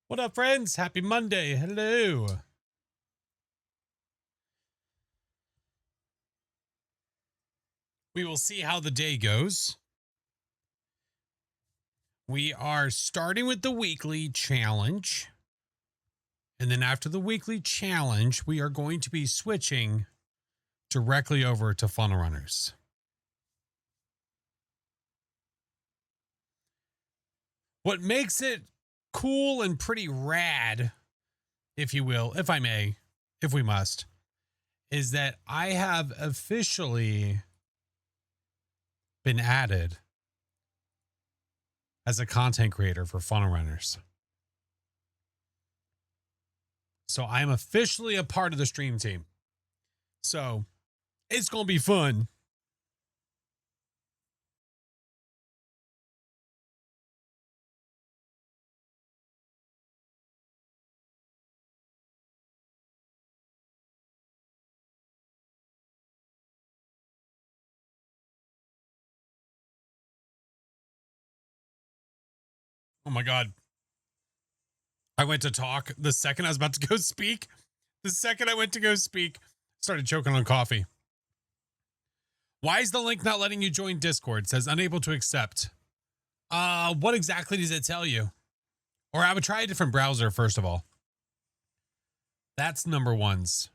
What up, friends? Happy Monday. Hello. We will see how the day goes. We are starting with the weekly challenge. And then after the weekly challenge, we are going to be switching directly over to funnel runners. What makes it cool and pretty rad, if you will, if I may, if we must, is that I have officially been added as a content creator for funnel runners. So I am officially a part of the stream team. So it's going to be fun. Oh my God. I went to talk the second I was about to go speak. The second I went to go speak, started choking on coffee. Why is the link not letting you join Discord? It says unable to accept. What exactly does it tell you? Or I would try a different browser, first of all. That's number ones.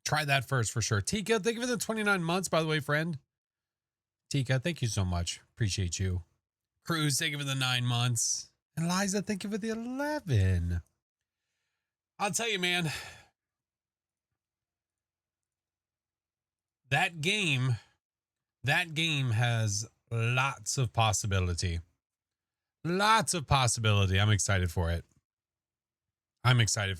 Try that first for sure. Tika, thank you for the 29 months, by the way, friend. Tika, thank you so much. Appreciate you. Cruz, thank you for the 9 months. And Liza, thank you for the 11. I'll tell you, man. That game has lots of possibility. Lots of possibility. I'm excited for it. Excited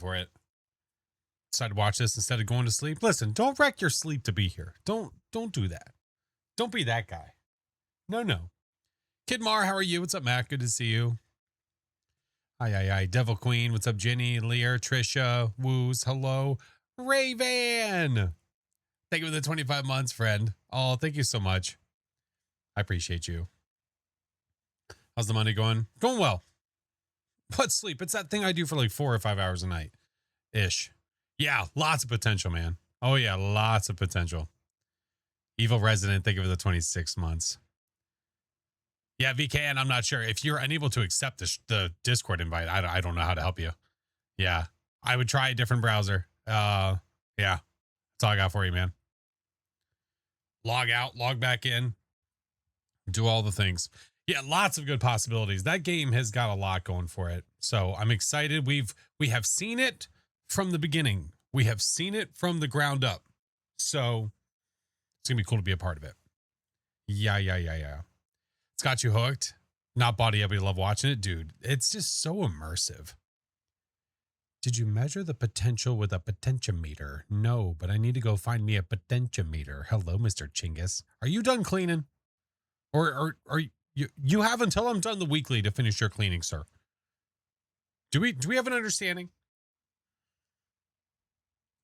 to watch this instead of going to sleep. Listen, don't wreck your sleep to be here. Don't do that. Don't be that guy. No. Kid Mar, how are you? What's up, Matt? Good to see you. Hi. Devil Queen. What's up, Jenny, Lear, Trisha, Woos. Hello. Raven. Thank you for the 25 months, friend. Oh, thank you so much. I appreciate you. How's the Monday going? Going well. What sleep? It's that thing I do for like 4 or 5 hours a night. Ish. Yeah, lots of potential, man. Oh, yeah, lots of potential. Evil Resident, thank you for the 26 months. Yeah, VKN, I'm not sure. If you're unable to accept the Discord invite, I don't know how to help you. Yeah, I would try a different browser. Yeah, that's all I got for you, man. Log out, log back in, do all the things. Yeah, lots of good possibilities. That game has got a lot going for it. So I'm excited. We have seen it from the beginning. We have seen it from the ground up. So it's going to be cool to be a part of it. Yeah. It's got you hooked. Not body up, but you love watching it. Dude, it's just so immersive. Did you measure the potential with a potentiometer? No, but I need to go find me a potentiometer. Hello, Mr. Chingus. Are you done cleaning? Or you have until I'm done the weekly to finish your cleaning, sir. Do we have an understanding?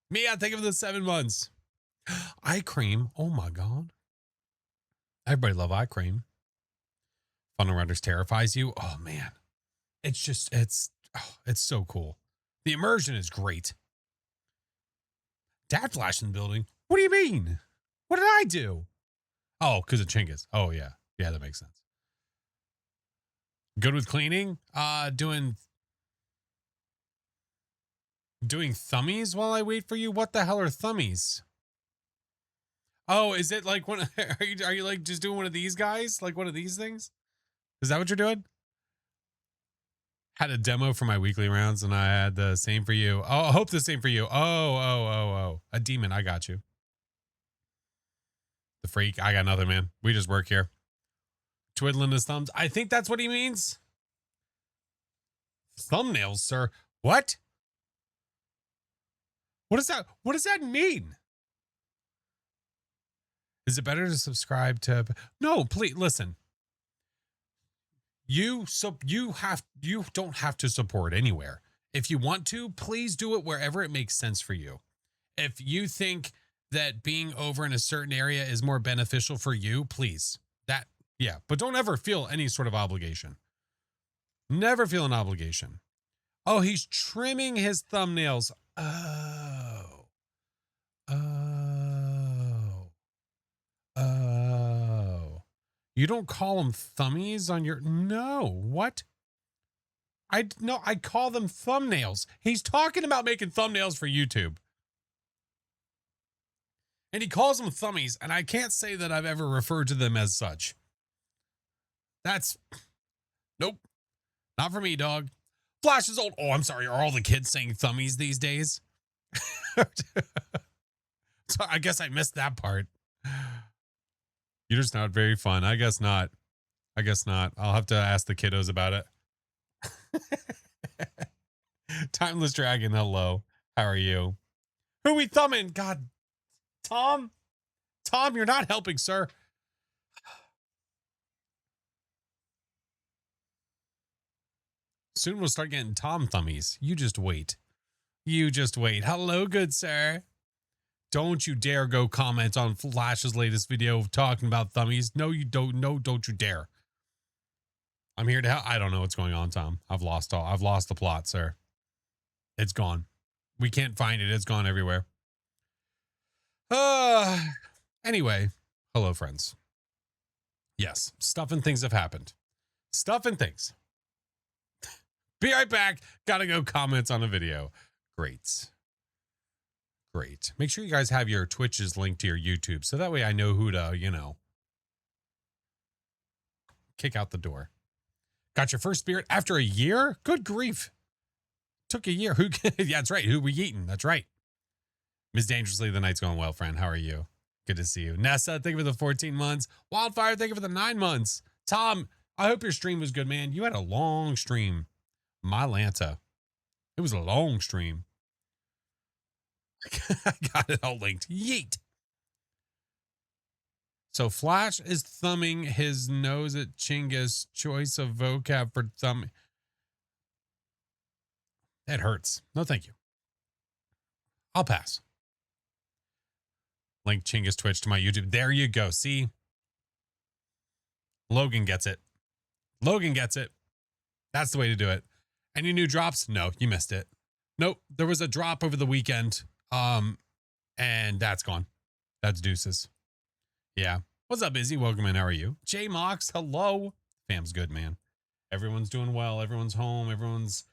Mia, thank you for the 7 months. Eye cream. Oh my God. Everybody love eye cream. Funnel Runners terrifies you. Oh man. It's so cool. The immersion is great. Dad Flash in the building. What do you mean? What did I do? Oh, because of Chingus. Oh yeah. Yeah, that makes sense. Good with cleaning? Doing thummies while I wait for you? What the hell are thummies? Oh, is it like one? Are you like just doing one of these guys? Like one of these things? Is that what you're doing? Had a demo for my weekly rounds and I had the same for you. Oh, I hope the same for you. Oh. A demon. I got you. The freak. I got nothing, man. We just work here. Twiddling his thumbs. I think that's what he means. Thumbnails, sir. What? What does that mean? Is it better to subscribe to? No, please listen. You don't have to support anywhere. If you want to, please do it wherever it makes sense for you. If you think that being over in a certain area is more beneficial for you, please. But don't ever feel any sort of obligation. Never feel an obligation. Oh, he's trimming his thumbnails. Oh. Oh. Oh. You don't call them thummies on your... No. What? I call them thumbnails. He's talking about making thumbnails for YouTube. And he calls them thummies, and I can't say that I've ever referred to them as such. That's... Nope. Not for me, dog. Flash is old. Oh, I'm sorry. Are all the kids saying thummies these days? So I guess I missed that part. You're just not very fun. I guess not. I guess not. I'll have to ask the kiddos about it. Timeless Dragon, hello. How are you? Who we thumbing? God, Tom? Tom, you're not helping, sir. Soon we'll start getting Tom thummies. You just wait. You just wait. Hello, good sir. Don't you dare go comment on Flash's latest video talking about thummies. No, you don't. No, don't you dare. I'm here to help. I don't know what's going on, Tom. I've lost the plot, sir. It's gone. We can't find it. It's gone everywhere. Anyway, hello, friends. Yes, stuff and things have happened. Stuff and things. Be right back. Gotta go comments on a video. Great. Great. Make sure you guys have your Twitches linked to your YouTube, so that way I know who to, kick out the door. Got your first spirit after a year? Good grief. Took a year. Yeah, that's right. Who we eating? That's right. Ms. Dangerously, the night's going well, friend. How are you? Good to see you. Nessa, thank you for the 14 months. Wildfire, thank you for the 9 months. Tom, I hope your stream was good, man. You had a long stream. My Lanta. It was a long stream. I got it all linked. Yeet. So Flash is thumbing his nose at Chinga's choice of vocab for thumbing. That hurts. No, thank you. I'll pass. Link Chinga's Twitch to my YouTube. There you go. See? Logan gets it. Logan gets it. That's the way to do it. Any new drops? No, you missed it. Nope. There was a drop over the weekend. And that's gone. That's deuces. Yeah. What's up, Izzy? Welcome in. How are you? J Mox, hello. Fam's good, man. Everyone's doing well. Everyone's home. Everyone's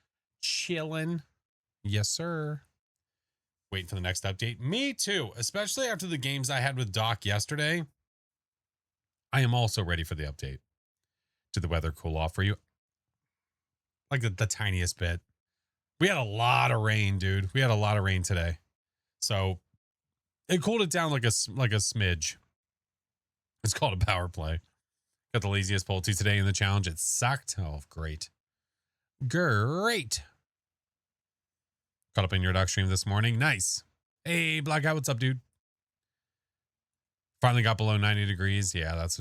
chilling. Yes, sir. Waiting for the next update. Me too. Especially after the games I had with Doc yesterday. I am also ready for the update. Did the weather cool off for you? Like the tiniest bit. We had a lot of rain, dude. We had a lot of rain today. So it cooled it down like a smidge. It's called a power play. Got the laziest Pulte today in the challenge. It sucked. Oh, great. Great. Caught up in your doc stream this morning. Nice. Hey, Blackout, what's up, dude? Finally got below 90 degrees. Yeah, that's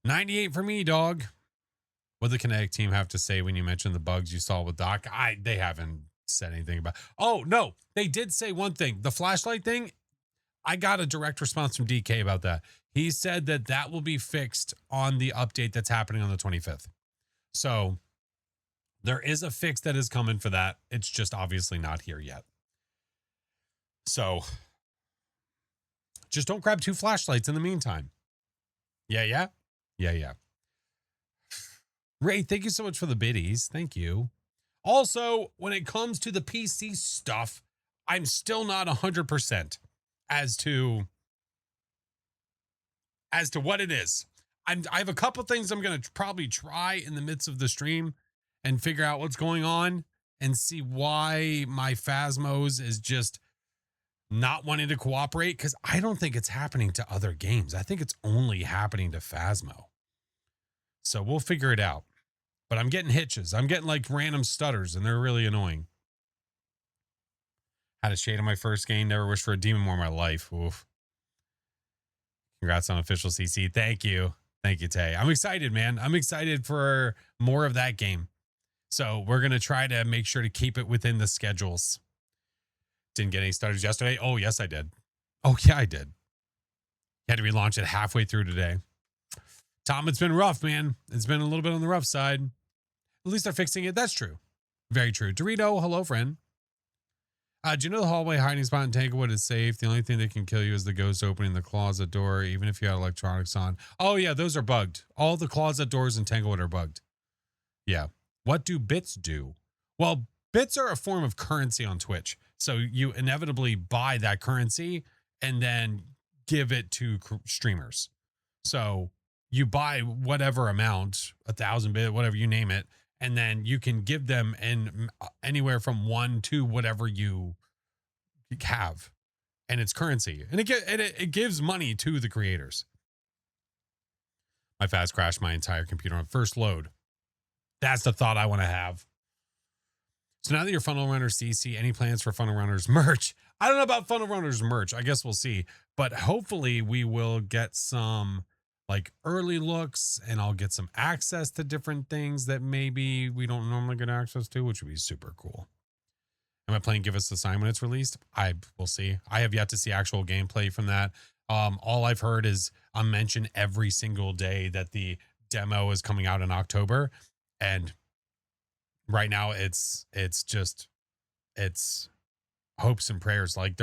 98 for me, dog. What did the Kinetic team have to say when you mentioned the bugs you saw with Doc? They haven't said anything about. Oh, no. They did say one thing. The flashlight thing, I got a direct response from DK about that. He said that will be fixed on the update that's happening on the 25th. So there is a fix that is coming for that. It's just obviously not here yet. So just don't grab 2 flashlights in the meantime. Yeah. Ray, thank you so much for the biddies. Thank you. Also, when it comes to the PC stuff, I'm still not 100% as to what it is. I have a couple things I'm going to probably try in the midst of the stream and figure out what's going on and see why my Phasmos is just not wanting to cooperate, because I don't think it's happening to other games. I think it's only happening to Phasmo. So we'll figure it out. But I'm getting hitches. I'm getting like random stutters, and they're really annoying. Had a shade on my first game. Never wished for a demon more in my life. Oof. Congrats on official CC. Thank you. Thank you, Tay. I'm excited, man. I'm excited for more of that game. So we're going to try to make sure to keep it within the schedules. Didn't get any stutters yesterday. Oh, yes, I did. Oh, yeah, I did. Had to relaunch it halfway through today. Tom, it's been rough, man. It's been a little bit on the rough side. At least they're fixing it. That's true. Very true. Dorito, hello, friend. Do you know the hallway hiding spot in Tanglewood is safe? The only thing that can kill you is the ghost opening the closet door, even if you have electronics on. Oh, yeah, those are bugged. All the closet doors in Tanglewood are bugged. Yeah. What do bits do? Well, bits are a form of currency on Twitch. So you inevitably buy that currency and then give it to streamers. So you buy whatever amount, 1,000 bit, whatever you name it, and then you can give them anywhere from 1 to whatever you have, and it's currency, and it gives money to the creators. My fast crashed my entire computer on first load. That's the thought I want to have. So now that you're Funnel Runner CC, any plans for Funnel Runners merch? I don't know about Funnel Runners merch. I guess we'll see, but hopefully we will get some like early looks, and I'll get some access to different things that maybe we don't normally get access to, which would be super cool. Am I playing Give Us a Sign when it's released? I will see. I have yet to see actual gameplay from that. All I've heard is a mention every single day that the demo is coming out in October, and right now it's hopes and prayers. Like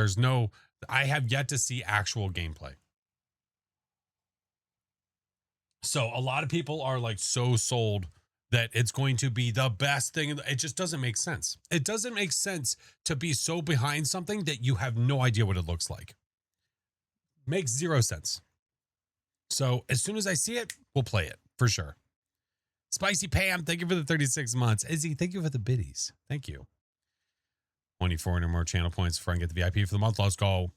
I have yet to see actual gameplay. So a lot of people are like so sold that it's going to be the best thing. It just doesn't make sense. It doesn't make sense to be so behind something that you have no idea what it looks like. Makes zero sense. So as soon as I see it, we'll play it for sure. Spicy Pam, thank you for the 36 months. Izzy, thank you for the biddies. Thank you. 24 or more channel points before I get the VIP for the month. Let's go.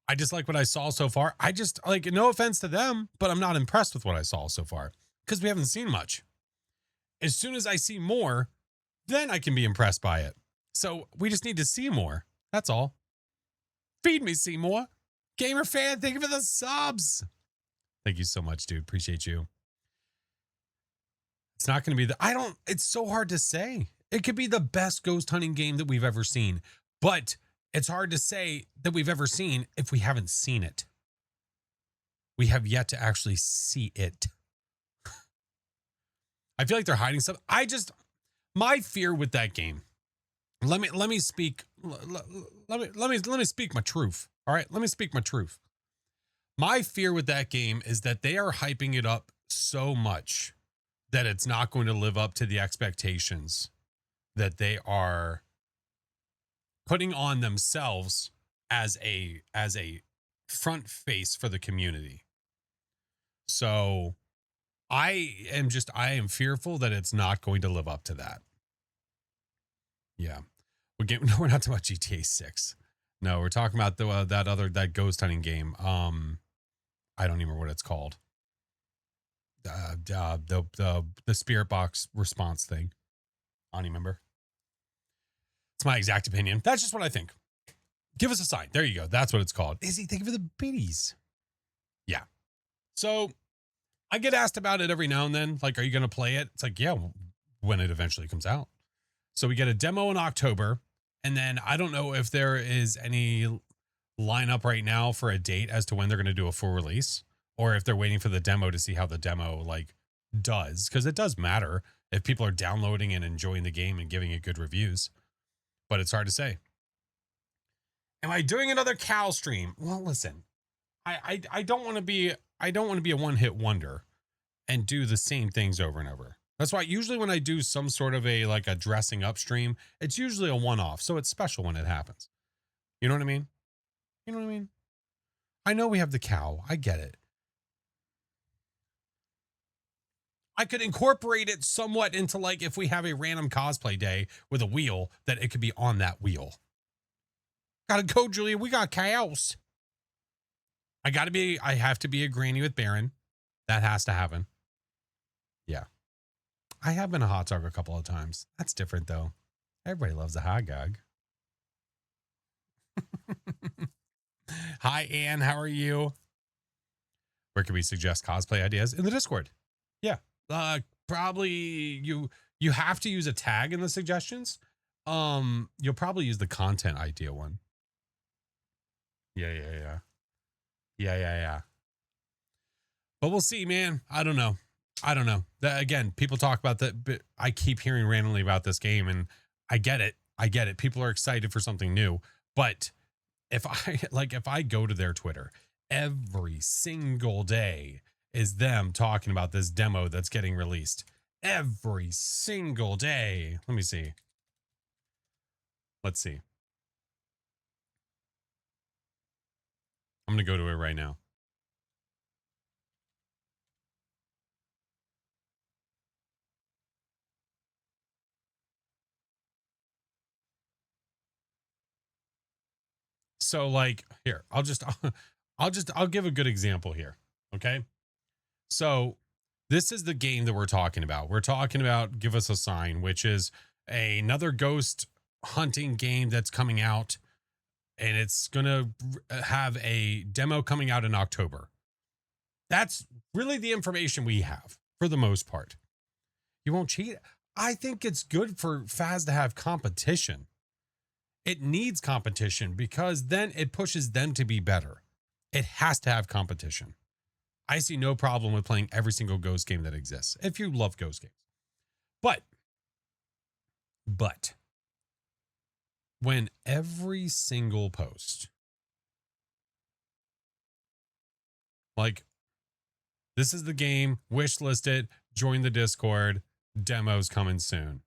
I just like what I saw so far. I just like, no offense to them, but I'm not impressed with what I saw so far because we haven't seen much. As soon as I see more, then I can be impressed by it. So we just need to see more. That's all. Feed me, Seymour. Gamer fan, thank you for the subs. Thank you so much, dude. Appreciate you. It's not going to be it's so hard to say. It could be the best ghost hunting game that we've ever seen, but it's hard to say that we've ever seen if we haven't seen it. We have yet to actually see it. I feel like they're hiding stuff. My fear with that game. Let me speak. Let me speak my truth. All right, let me speak my truth. My fear with that game is that they are hyping it up so much that it's not going to live up to the expectations that they are putting on themselves as a front face for the community. So I am fearful that it's not going to live up to that. Yeah. We're not talking about GTA 6. No, we're talking about that ghost hunting game. I don't even remember what it's called. The spirit box response thing. I don't even remember. It's my exact opinion. That's just what I think. Give us a sign. There you go. That's what it's called. Izzy, thank you for the biddies. Yeah. So I get asked about it every now and then. Like, are you going to play it? It's like, yeah, when it eventually comes out. So we get a demo in October. And then I don't know if there is any lineup right now for a date as to when they're going to do a full release, or if they're waiting for the demo to see how the demo does. Because it does matter if people are downloading and enjoying the game and giving it good reviews. But it's hard to say. Am I doing another Cal stream? Well, listen, I don't want to be a one-hit wonder and do the same things over and over. That's why usually when I do some sort of a dressing up stream, it's usually a one-off. So it's special when it happens. You know what I mean? You know what I mean? I know we have the cow. I get it. I could incorporate it somewhat into if we have a random cosplay day with a wheel, that it could be on that wheel. Gotta go, Julia. We got cows. I have to be a granny with Baron. That has to happen. Yeah. I have been a hot dog a couple of times. That's different though. Everybody loves a hot dog. Hi, Ann. How are you? Where can we suggest cosplay ideas? In the Discord. Yeah. Probably you have to use a tag in the suggestions. You'll probably use the content idea one. Yeah. But we'll see, man. I don't know. I don't know. Again, people talk about that, but I keep hearing randomly about this game, and I get it. I get it. People are excited for something new, but if I if I go to their Twitter, every single day is them talking about this demo that's getting released. Every single day. Let me see. Let's see. I'm going to go to it right now. So here, I'll give a good example here. Okay. So this is the game that we're talking about. We're talking about Give Us a Sign, which is another ghost hunting game that's coming out, and it's going to have a demo coming out in October. That's really the information we have for the most part. You won't cheat. I think it's good for Faz to have competition. It needs competition because then it pushes them to be better. It has to have competition. I see no problem with playing every single Ghost game that exists if you love Ghost games. But when every single post, this is the game, wish list it, join the Discord, demos coming soon.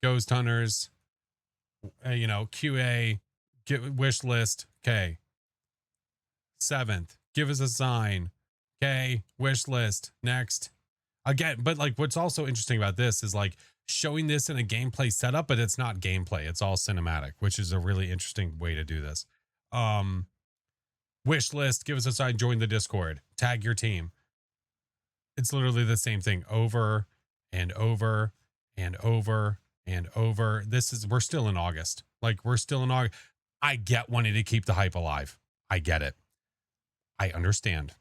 Ghost Hunters, QA, wish list, okay. 7th, Give Us a Sign, okay, wish list, next. Again, but what's also interesting about this is showing this in a gameplay setup, but it's not gameplay. It's all cinematic, which is a really interesting way to do this. Wish list, Give Us a Sign, join the Discord, tag your team. It's literally the same thing over and over and over and over. We're still in August. We're still in August. I get wanting to keep the hype alive. I get it. I understand.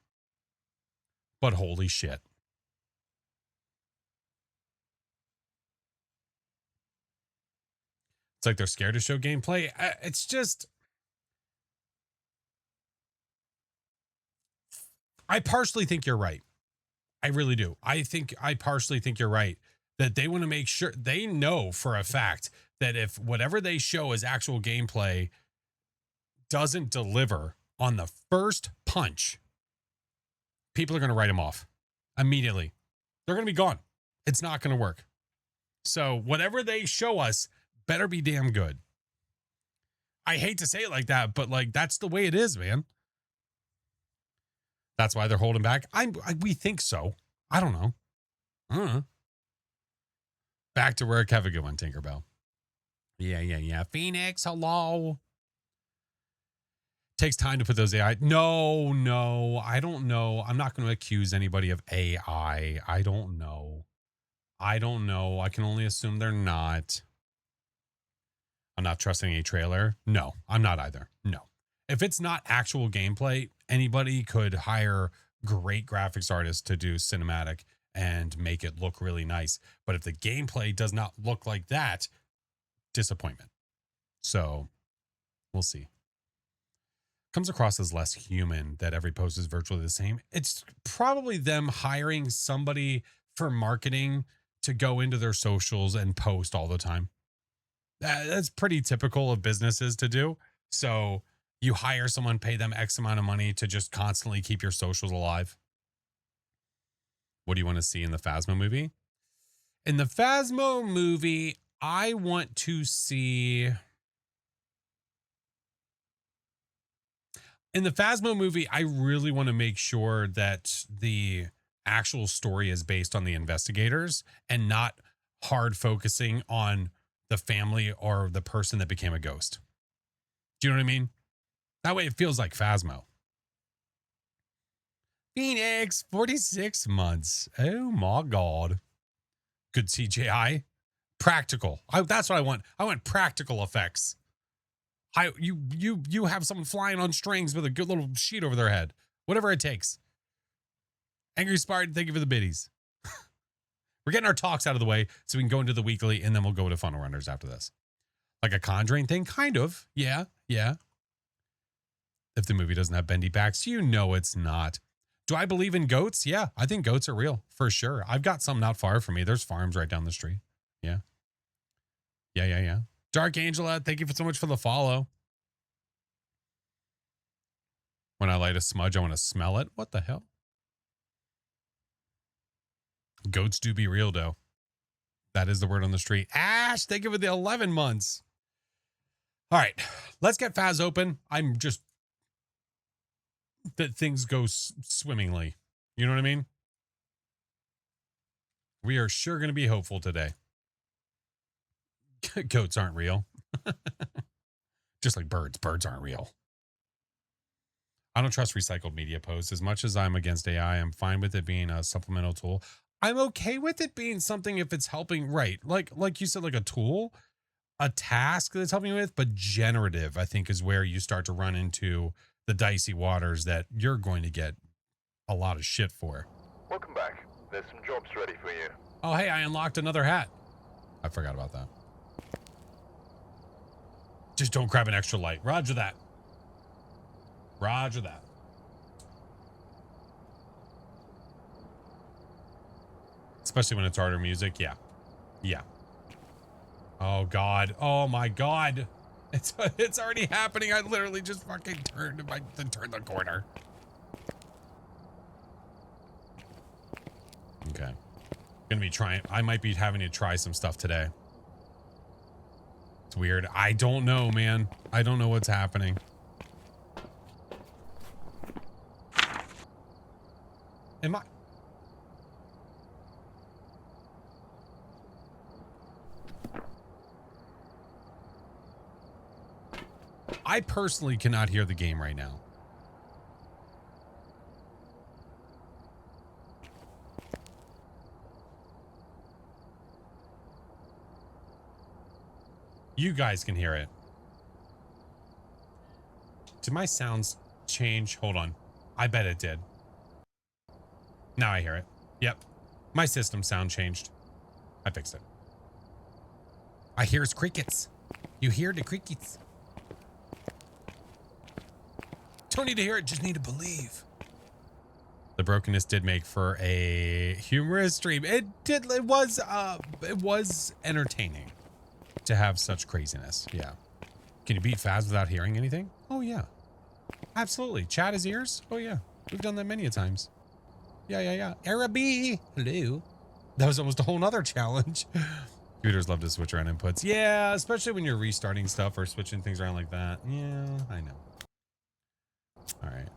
But holy shit. It's like they're scared to show gameplay. It's just, I partially think you're right. I really do. I partially think you're right that they want to make sure they know for a fact that if whatever they show as actual gameplay doesn't deliver on the first punch, people are going to write them off immediately. They're going to be gone. It's not going to work. So whatever they show us better be damn good. I hate to say it like that, but that's the way it is, man. That's why they're holding back. We think so. I don't know. Back to work. Have a good one, Tinkerbell. Yeah. Phoenix, hello. Takes time to put those AI. No, I don't know. I'm not going to accuse anybody of AI. I don't know. I can only assume they're not. I'm not trusting a trailer. No, I'm not either. No. If it's not actual gameplay, anybody could hire great graphics artists to do cinematic and make it look really nice. But if the gameplay does not look like that, disappointment. So we'll see. Comes across as less human that every post is virtually the same. It's probably them hiring somebody for marketing to go into their socials and post all the time. That's pretty typical of businesses to do. So you hire someone, pay them X amount of money to just constantly keep your socials alive. What do you want to see in the Phasmo movie? In the Phasmo movie, I want to see... In the Phasmo movie, I really want to make sure that the actual story is based on the investigators and not hard focusing on the family or the person that became a ghost. Do you know what I mean? That way it feels like Phasmo. Phoenix, 46 months. Oh my God. Good CGI. Practical. That's what I want. I want practical effects. You have someone flying on strings with a good little sheet over their head. Whatever it takes. Angry Spartan, thank you for the biddies. We're getting our talks out of the way so we can go into the weekly, and then we'll go to Funnel Runners after this. Like a Conjuring thing? Kind of. Yeah. If the movie doesn't have bendy backs, you know it's not. Do I believe in goats? Yeah, I think goats are real for sure. I've got some not far from me. There's farms right down the street. Yeah. Yeah. Dark Angela, thank you so much for the follow. When I light a smudge, I want to smell it. What the hell? Goats do be real, though. That is the word on the street. Ash, thank you for the 11 months. All right, let's get Phas open. I'm just that things go swimmingly. You know what I mean? We are sure going to be hopeful today. Goats aren't real. Just like birds. Birds aren't real. I don't trust recycled media posts. As much as I'm against AI, I'm fine with it being a supplemental tool. I'm okay with it being something if it's helping, right? Like you said, like a tool, a task that's helping you with, but generative, I think, is where you start to run into the dicey waters that you're going to get a lot of shit for. Welcome back. There's some jobs ready for you. Oh, hey, I unlocked another hat. I forgot about that. Just don't grab an extra light. Roger that. Roger that. Especially when it's harder music. Yeah. Yeah. Oh, God. Oh, my God. It's already happening. I literally just fucking turned the corner. Okay. Gonna be trying. I might be having to try some stuff today. It's weird. I don't know, man. I don't know what's happening. Am I personally cannot hear the game right now. You guys can hear it. Did my sounds change? Hold on. I bet it did. Now I hear it. Yep. My system sound changed. I fixed it. I hear his crickets. You hear the crickets. Don't need to hear it, just need to believe. The brokenness did make for a humorous stream. It was entertaining to have such craziness. Yeah. Can you beat Phas without hearing anything? Oh yeah. Absolutely. Chat his ears? Oh yeah. We've done that many a times. Yeah. Araby. Hello. That was almost a whole nother challenge. Computers love to switch around inputs. Yeah, especially when you're restarting stuff or switching things around like that. Yeah, I know. All right.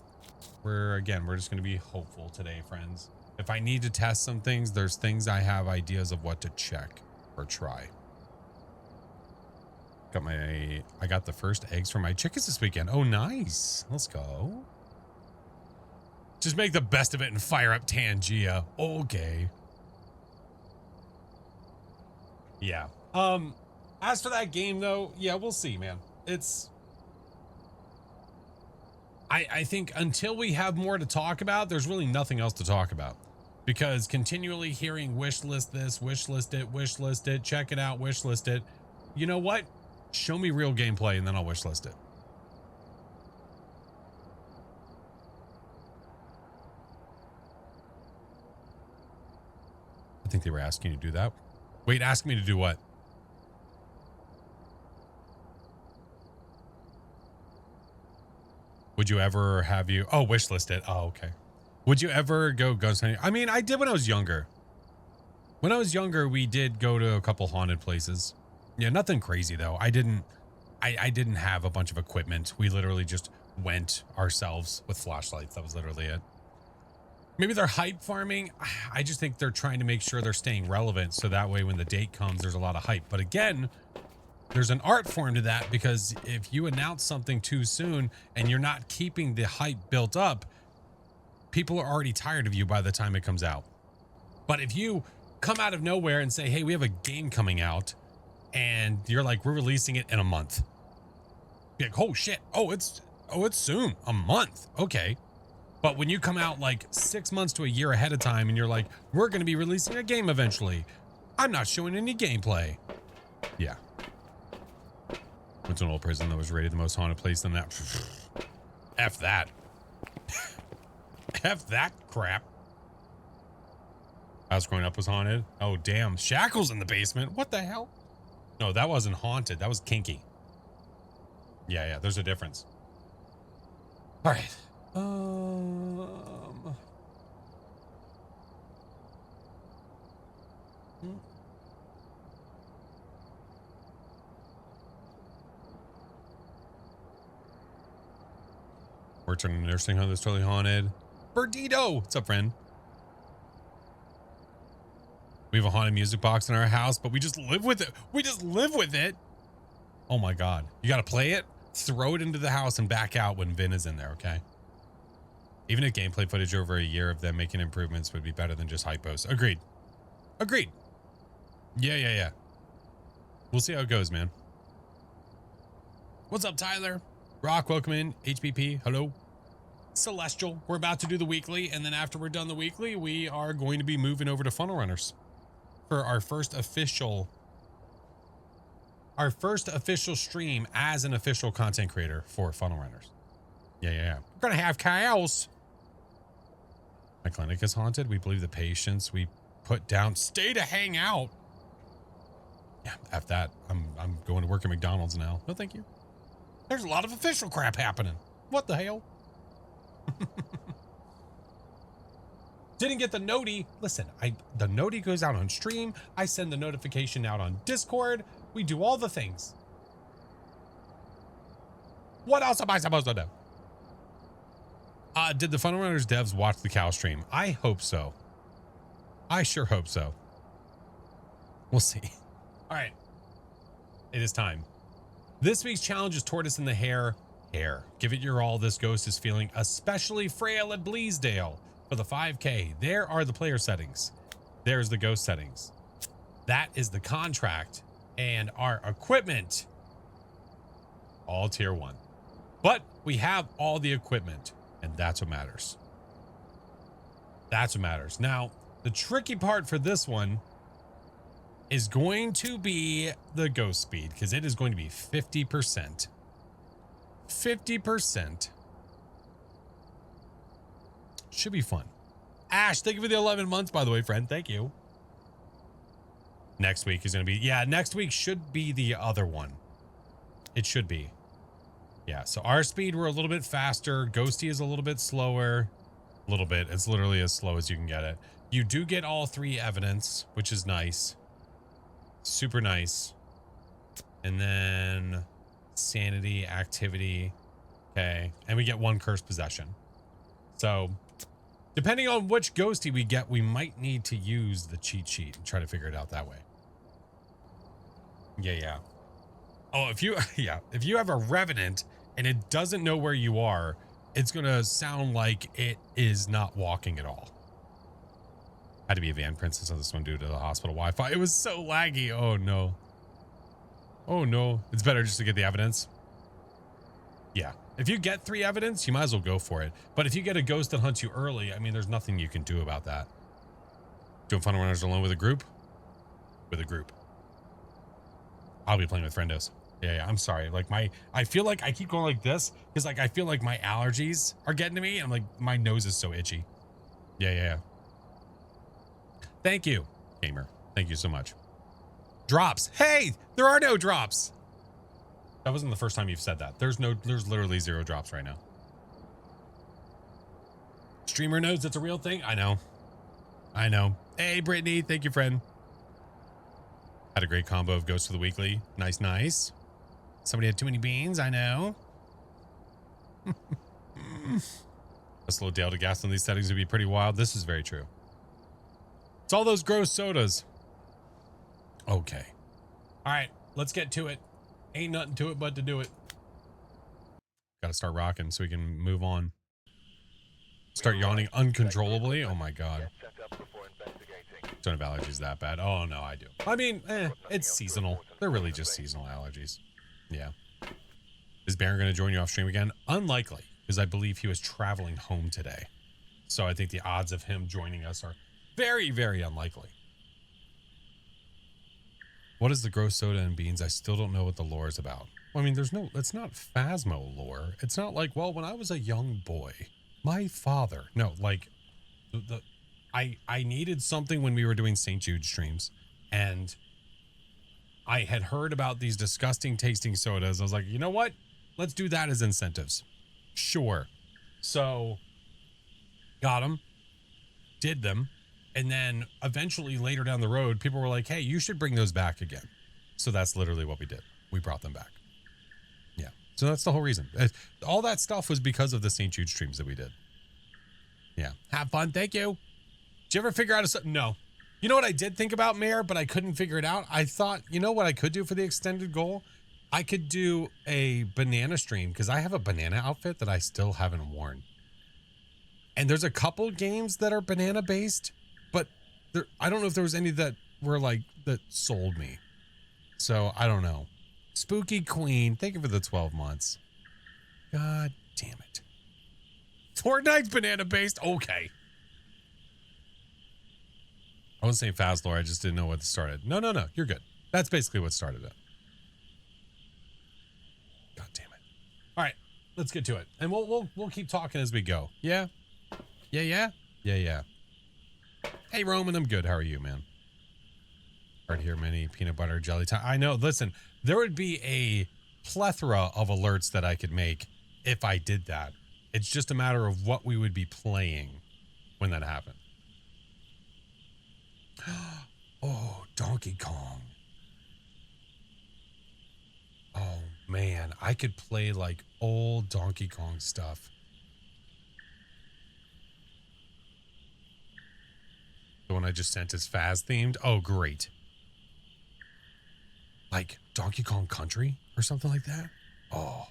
We're just going to be hopeful today, friends. If I need to test some things, there's things I have ideas of what to check or try. I got the first eggs for my chickens this weekend. Oh, nice. Let's go. Just make the best of it and fire up Tangia. Okay. Yeah. As for that game though, yeah, we'll see, man. I think until we have more to talk about, there's really nothing else to talk about. Because continually hearing wish list this, wish list it, check it out, wish list it. You know what? Show me real gameplay and then I'll wish list it. I think they were asking you to do that. Wait, ask me to do what? Would you ever wish list it? Oh, okay. Would you ever go ghost hunting? I mean, I did when I was younger. When I was younger, we did go to a couple haunted places. Yeah, nothing crazy though. I didn't have a bunch of equipment. We literally just went ourselves with flashlights. That was literally it. Maybe they're hype farming. I just think they're trying to make sure they're staying relevant. So that way when the date comes, there's a lot of hype. But again, there's an art form to that, because if you announce something too soon and you're not keeping the hype built up, people are already tired of you by the time it comes out. But if you come out of nowhere and say, hey, we have a game coming out, and you're like, we're releasing it in a month. Be like, oh shit. Oh, it's soon. A month. Okay. But when you come out like 6 months to a year ahead of time and you're like, we're going to be releasing a game eventually, I'm not showing any gameplay. Yeah. Went to an old prison that was rated the most haunted place than that. F that. F that crap. House growing up was haunted. Oh, damn. Shackles in the basement. What the hell? No, that wasn't haunted. That was kinky. Yeah, there's a difference. All right. We're turning a nursing home that's totally haunted. Berdito! What's up, friend? We have a haunted music box in our house, but we just live with it. We just live with it. Oh my God. You got to play it, throw it into the house, and back out when Vin is in there, okay? Even if gameplay footage over a year of them making improvements would be better than just hypos. Agreed. Agreed. Yeah. We'll see how it goes, man. What's up, Tyler? Rock, welcome in. HBP, hello. Celestial, we're about to do the weekly, and then after we're done the weekly, we are going to be moving over to Funnel Runners for our first official stream as an official content creator for Funnel Runners. Yeah. We're gonna have chaos. My clinic is haunted. We believe the patients we put down stay to hang out. Yeah, after that, I'm going to work at McDonald's now. No, thank you. There's a lot of official crap happening. What the hell? Didn't get the noti. Listen, the noti goes out on stream. I send the notification out on Discord. We do all the things. What else am I supposed to do? Did the Funnel Runners devs watch the cow stream? I hope so. I sure hope so. We'll see. All right. It is time. This week's challenge is Tortoise in the Hair. Give it your all. This ghost is feeling especially frail at Bleasdale. For the 5K, there are the player settings. There's the ghost settings. That is the contract and our equipment. All tier 1. But we have all the equipment, and that's what matters. That's what matters. Now, the tricky part for this one is going to be the ghost speed, because it is going to be 50%. 50%. Should be fun. Ash, thank you for the 11 months, by the way, friend. Thank you. Next week is going to be, next week should be the other one. It should be. Yeah, so our speed, we're a little bit faster. Ghosty is a little bit slower. A little bit. It's literally as slow as you can get it. You do get all 3 evidence, which is nice. Super nice. And then sanity, activity. Okay. And we get 1 cursed possession. So depending on which ghosty we get, we might need to use the cheat sheet and try to figure it out that way. Yeah. Oh, if you have a revenant and it doesn't know where you are, it's going to sound like it is not walking at all. Had to be a van princess on this one due to the hospital Wi-Fi. It was so laggy. Oh no. Oh no. It's better just to get the evidence. Yeah. If you get 3 evidence, you might as well go for it. But if you get a ghost that hunts you early, I mean, there's nothing you can do about that. Doing Funnel Runners alone with a group? With a group. I'll be playing with friendos. Yeah. I'm sorry. Like I feel like I keep going like this because like I feel like my allergies are getting to me. And I'm like, my nose is so itchy. Yeah. Thank you, gamer. Thank you so much. Drops. Hey, there are no drops. That wasn't the first time you've said that. There's literally 0 drops right now. Streamer knows it's a real thing. I know. Hey, Brittany. Thank you, friend. Had a great combo of Ghosts of the Weekly. Nice. Somebody had too many beans. I know. A slow Dale to gas on these settings would be pretty wild. This is very true. It's all those gross sodas. Okay. All right. Let's get to it. Ain't nothing to it but to do it. Gotta start rocking so we can move on. Start yawning uncontrollably. Oh my god. Don't have allergies that bad. Oh no, I do. I mean, it's seasonal. They're really just seasonal allergies. Yeah. Is Baron gonna join you off stream again? Unlikely, because I believe he was traveling home today. So I think the odds of him joining us are very, very unlikely. What is the gross soda and beans? I still don't know what the lore is about. Well, I mean, it's not Phasmo lore. It's not like, well, when I was a young boy, My father. No, like I needed something when we were doing St. Jude streams, and I had heard about these disgusting tasting sodas. I was like, you know what? Let's do that as incentives. Sure. So got them, did them, and then eventually later down the road, people were like, hey, you should bring those back again. So that's literally what we did. We brought them back. Yeah. So that's the whole reason. All that stuff was because of the St. Jude streams that we did. Yeah. Have fun. Thank you. Did you ever figure out a... No. You know what I did think about, Mayor, but I couldn't figure it out? I thought, you know what I could do for the extended goal? I could do a banana stream because I have a banana outfit that I still haven't worn. And there's a couple games that are banana based, but I don't know if there was any that were like, that sold me. So I don't know. Spooky Queen, thank you for the 12 months. God damn it. Fortnite's banana based? Okay. I wasn't saying fast lore, I just didn't know what started. No, you're good. That's basically what started it. God damn it. All right, let's get to it. And we'll keep talking as we go. Yeah? Yeah. Hey Roman, I'm good. How are you, man? Hard to hear many peanut butter jelly time. I know, listen, there would be a plethora of alerts that I could make if I did that. It's just a matter of what we would be playing when that happened. Oh, Donkey Kong. Oh man, I could play like old Donkey Kong stuff. The one I just sent is Phas themed. Oh, great. Like Donkey Kong Country or something like that. Oh,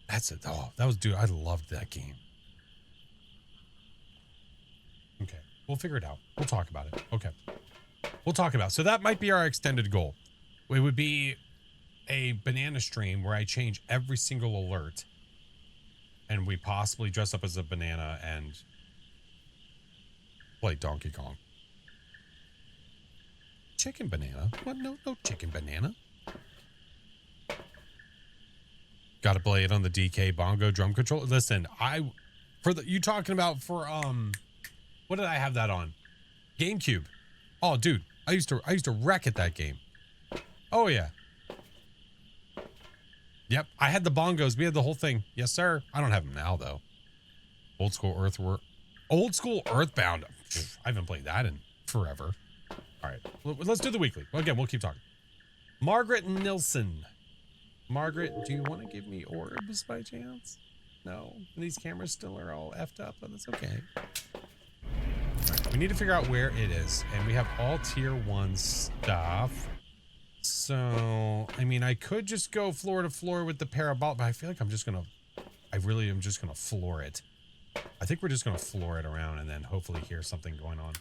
that's it. Oh, that was, dude, I loved that game. Okay, we'll figure it out. We'll talk about it. Okay. We'll talk about it. So that might be our extended goal. It would be a banana stream where I change every single alert and we possibly dress up as a banana and play Donkey Kong. Chicken banana? What? No chicken banana. Got to play it on the DK bongo drum controller. Listen, you talking about for what did I have that on? GameCube. Oh, dude, I used to wreck at that game. Oh yeah. Yep, I had the bongos. We had the whole thing. Yes, sir. I don't have them now though. Old school Earthbound. I haven't played that in forever. All right, let's do the weekly. Well, again, we'll keep talking. Margaret Nilsson. Margaret, do you want to give me orbs by chance? No, these cameras still are all effed up, but that's okay. Right, we need to figure out where it is, and we have all tier 1 stuff. So, I mean, I could just go floor to floor with the parabolic, but I feel like I really am just gonna floor it. I think we're just gonna floor it around and then hopefully hear something going on.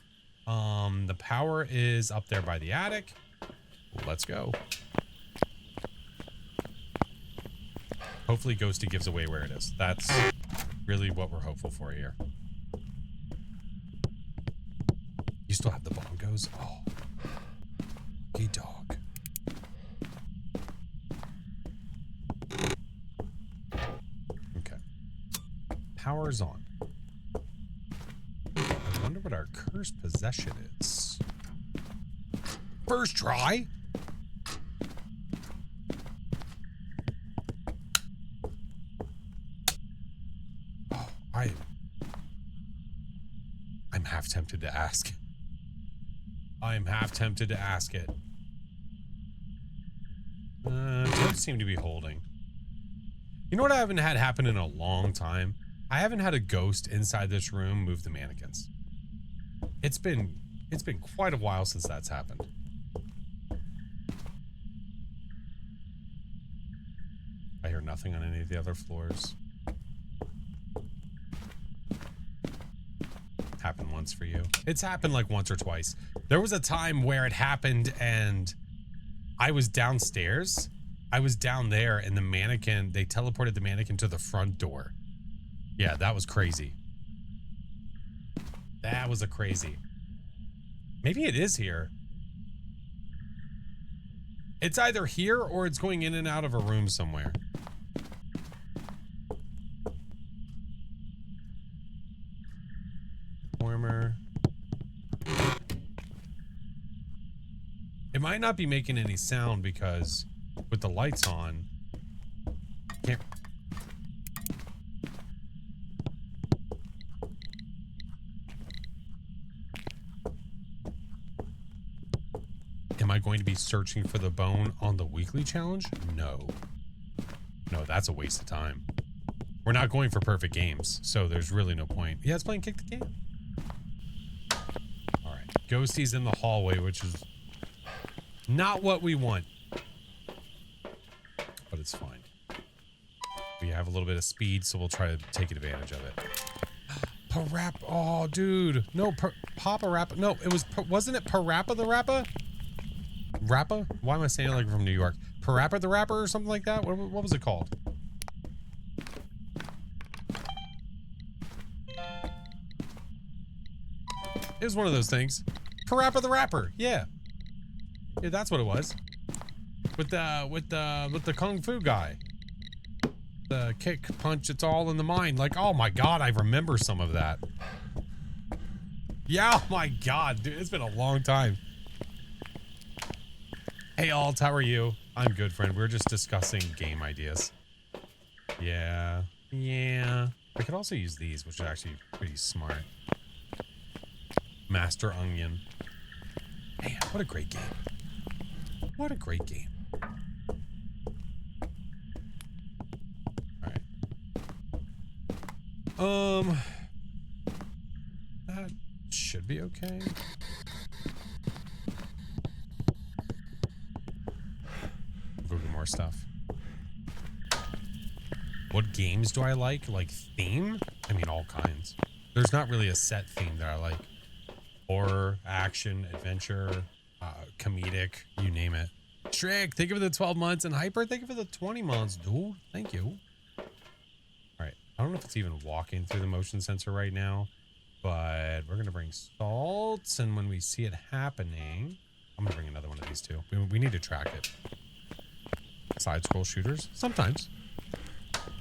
The power is up there by the attic. Let's go. Hopefully Ghosty gives away where it is. That's really what we're hopeful for here. You still have the bongos? Oh. Lucky dog. Okay. Power's on. I wonder what our cursed possession is. First try? Oh, I'm half tempted to ask. I'm half tempted to ask it. Don't seem to be holding. You know what I haven't had happen in a long time? I haven't had a ghost inside this room move the mannequins. It's been quite a while since that's happened. I hear nothing on any of the other floors. Happened once for you. It's happened like once or twice. There was a time where it happened and I was downstairs. I was down there and they teleported the mannequin to the front door. Yeah, that was crazy. That was a crazy. Maybe it is here. It's either here or it's going in and out of a room somewhere. might not be making any sound because with the lights on, can't. Am I going to be searching for the bone on the weekly challenge? No. No, that's a waste of time. We're not going for perfect games, so there's really no point. Yeah, it's playing Kick the Can. All right. Ghosty's in the hallway, which is not what we want. But it's fine. We have a little bit of speed, so we'll try to take advantage of it. Parappa. Oh, dude. No, Papa Rappa. No, it was, wasn't it Parappa the Rappa? Rappa? Why am I saying it like from New York? Parappa the Rapper or something like that? What was it called? It was one of those things. Parappa the Rapper. Yeah. Yeah, that's what it was. With the Kung Fu guy. The kick, punch, it's all in the mind. Like, oh my god, I remember some of that. Yeah, oh my god, dude, it's been a long time. Hey Alt, how are you? I'm good, friend. We're just discussing game ideas. Yeah. Yeah. I could also use these, which are actually pretty smart. Master Onion. Man, what a great game. What a great game. Alright. That should be okay. Google more stuff. What games do I like? Like theme? I mean, all kinds. There's not really a set theme that I like. Horror, action, adventure, comedic, you name it. Trick, thank you for the 12 months. And Hyper, thank you for the 20 months, dude. Thank you. All right. I don't know if it's even walking through the motion sensor right now, but we're going to bring salts. And when we see it happening, I'm going to bring another one of these too. We need to track it. Side scroll shooters? Sometimes.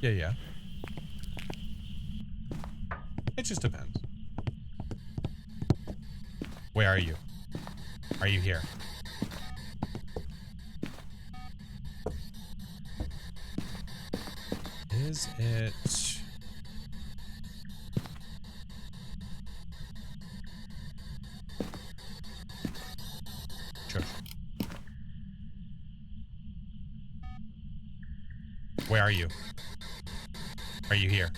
Yeah. It just depends. Where are you? Are you here? Is it... Sure. Where are you? Are you here?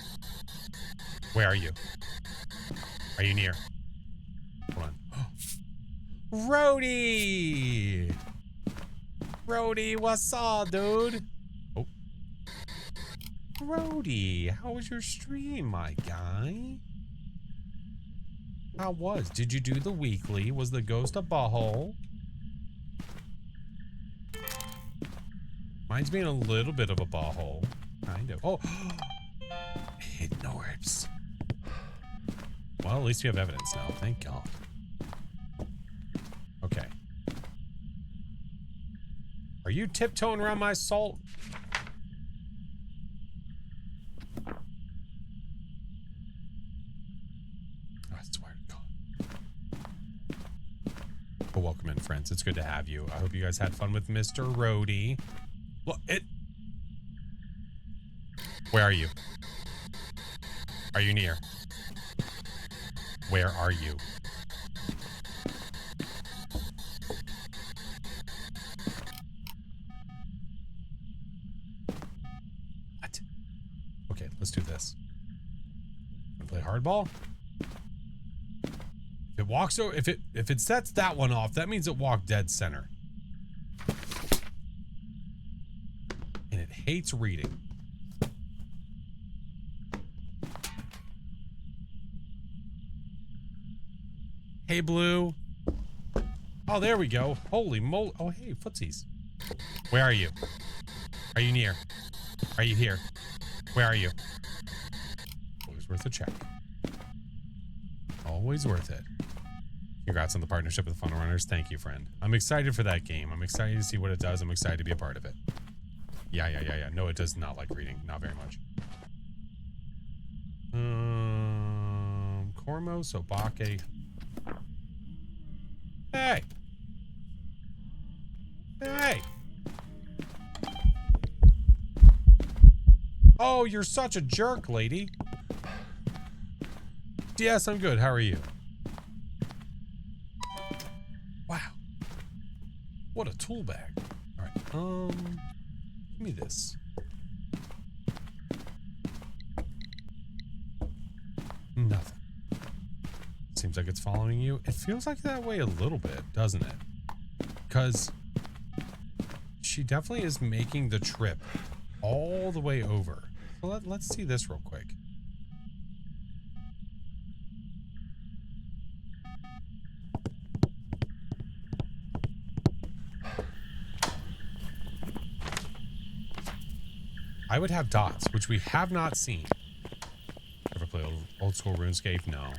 Where are you? Are you near? Hold on. Rody! Rody, what's up, dude? Oh. Rody, how was your stream, my guy? How was? Did you do the weekly? Was the ghost a butthole? Mine's being a little bit of a butthole. Kind of. Oh! Hidden orbs. Well, at least we have evidence now. Thank God. Okay. Are you tiptoeing around my salt? I swear to God. Well, welcome in, friends. It's good to have you. I hope you guys had fun with Mr. Rody. Well, Where are you? Are you near? Where are you? What? Okay, let's do this. Wanna play hardball? If it walks over, if it sets that one off, that means it walked dead center. And it hates reading. Hey, Blue. Oh, there we go. Holy moly. Oh, hey, footsies. Where are you? Are you near? Are you here? Where are you? Always worth a check. Always worth it. Congrats on the partnership with Funnel Runners. Thank you, friend. I'm excited for that game. I'm excited to see what it does. I'm excited to be a part of it. Yeah. No, it does not like reading. Not very much. Cormo, Sobake. Hey! you're such a jerk, lady. Yes, I'm good. How are you? Wow. What a tool bag. All right. Give me this. Nothing. Seems like it's following you. It feels like that way a little bit, doesn't it? Because she definitely is making the trip all the way over. So let's see this real quick. I would have dots, which we have not seen. Ever play old school RuneScape? No.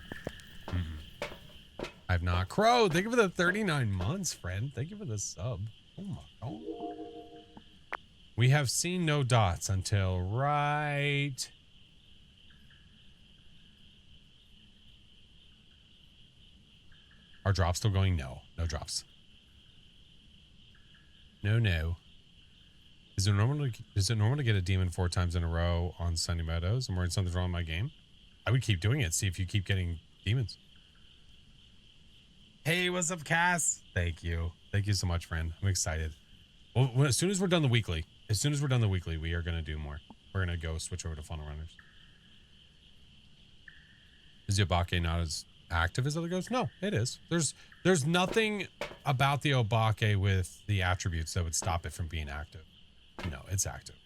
I've not. Crow, thank you for the 39 months, friend. Thank you for the sub. Oh my god. We have seen no dots until right. Are drops still going? No. No drops. No. Is it normal to get a demon 4 times in a row on Sunny Meadows? I'm worried something's wrong with my game. I would keep doing it. See if you keep getting demons. Hey, what's up, Cass? Thank you. Thank you so much, friend. I'm excited. Well, as soon as we're done the weekly, we are going to do more. We're going to go switch over to funnel runners. Is the Obake not as active as other ghosts? No, it is. There's nothing about the Obake with the attributes that would stop it from being active. No, it's active.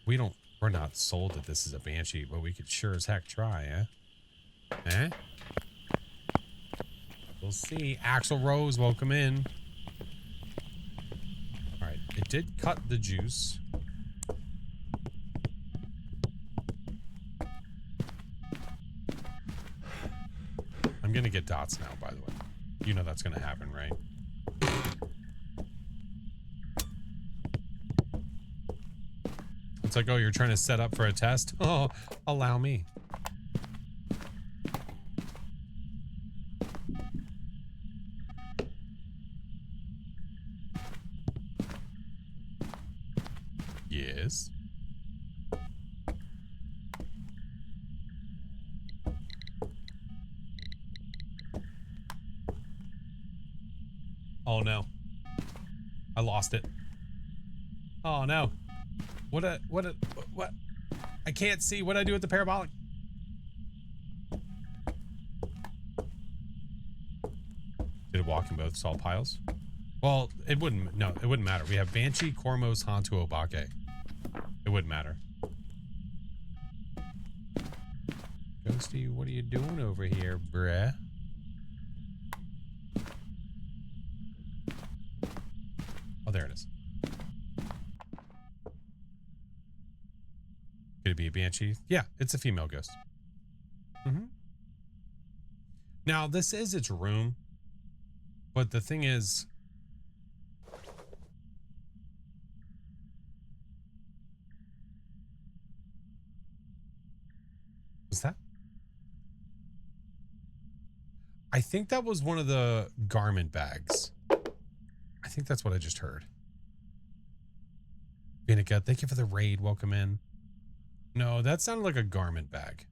We're not sold that this is a banshee, but we could sure as heck try, eh? We'll see. Axel Rose, welcome in. All right, it did cut the juice. I'm gonna get dots now, by the way. You know that's gonna happen, right? It's like, oh, you're trying to set up for a test? Oh, allow me. Yes. Oh no. I lost it. Oh no. What? I can't see. What I do with the parabolic? Did it walk in both salt piles? Well, it wouldn't. No, it wouldn't matter. We have Banshee, Kormos, Hantu, Obake. It wouldn't matter. Ghosty, what are you doing over here, bruh? Oh, there it is. Could it be a banshee? Yeah, it's a female ghost. Now, this is its room. But the thing is... Was that? I think that was one of the garment bags. I think that's what I just heard. Vinica, thank you for the raid. Welcome in. No, that sounded like a garment bag.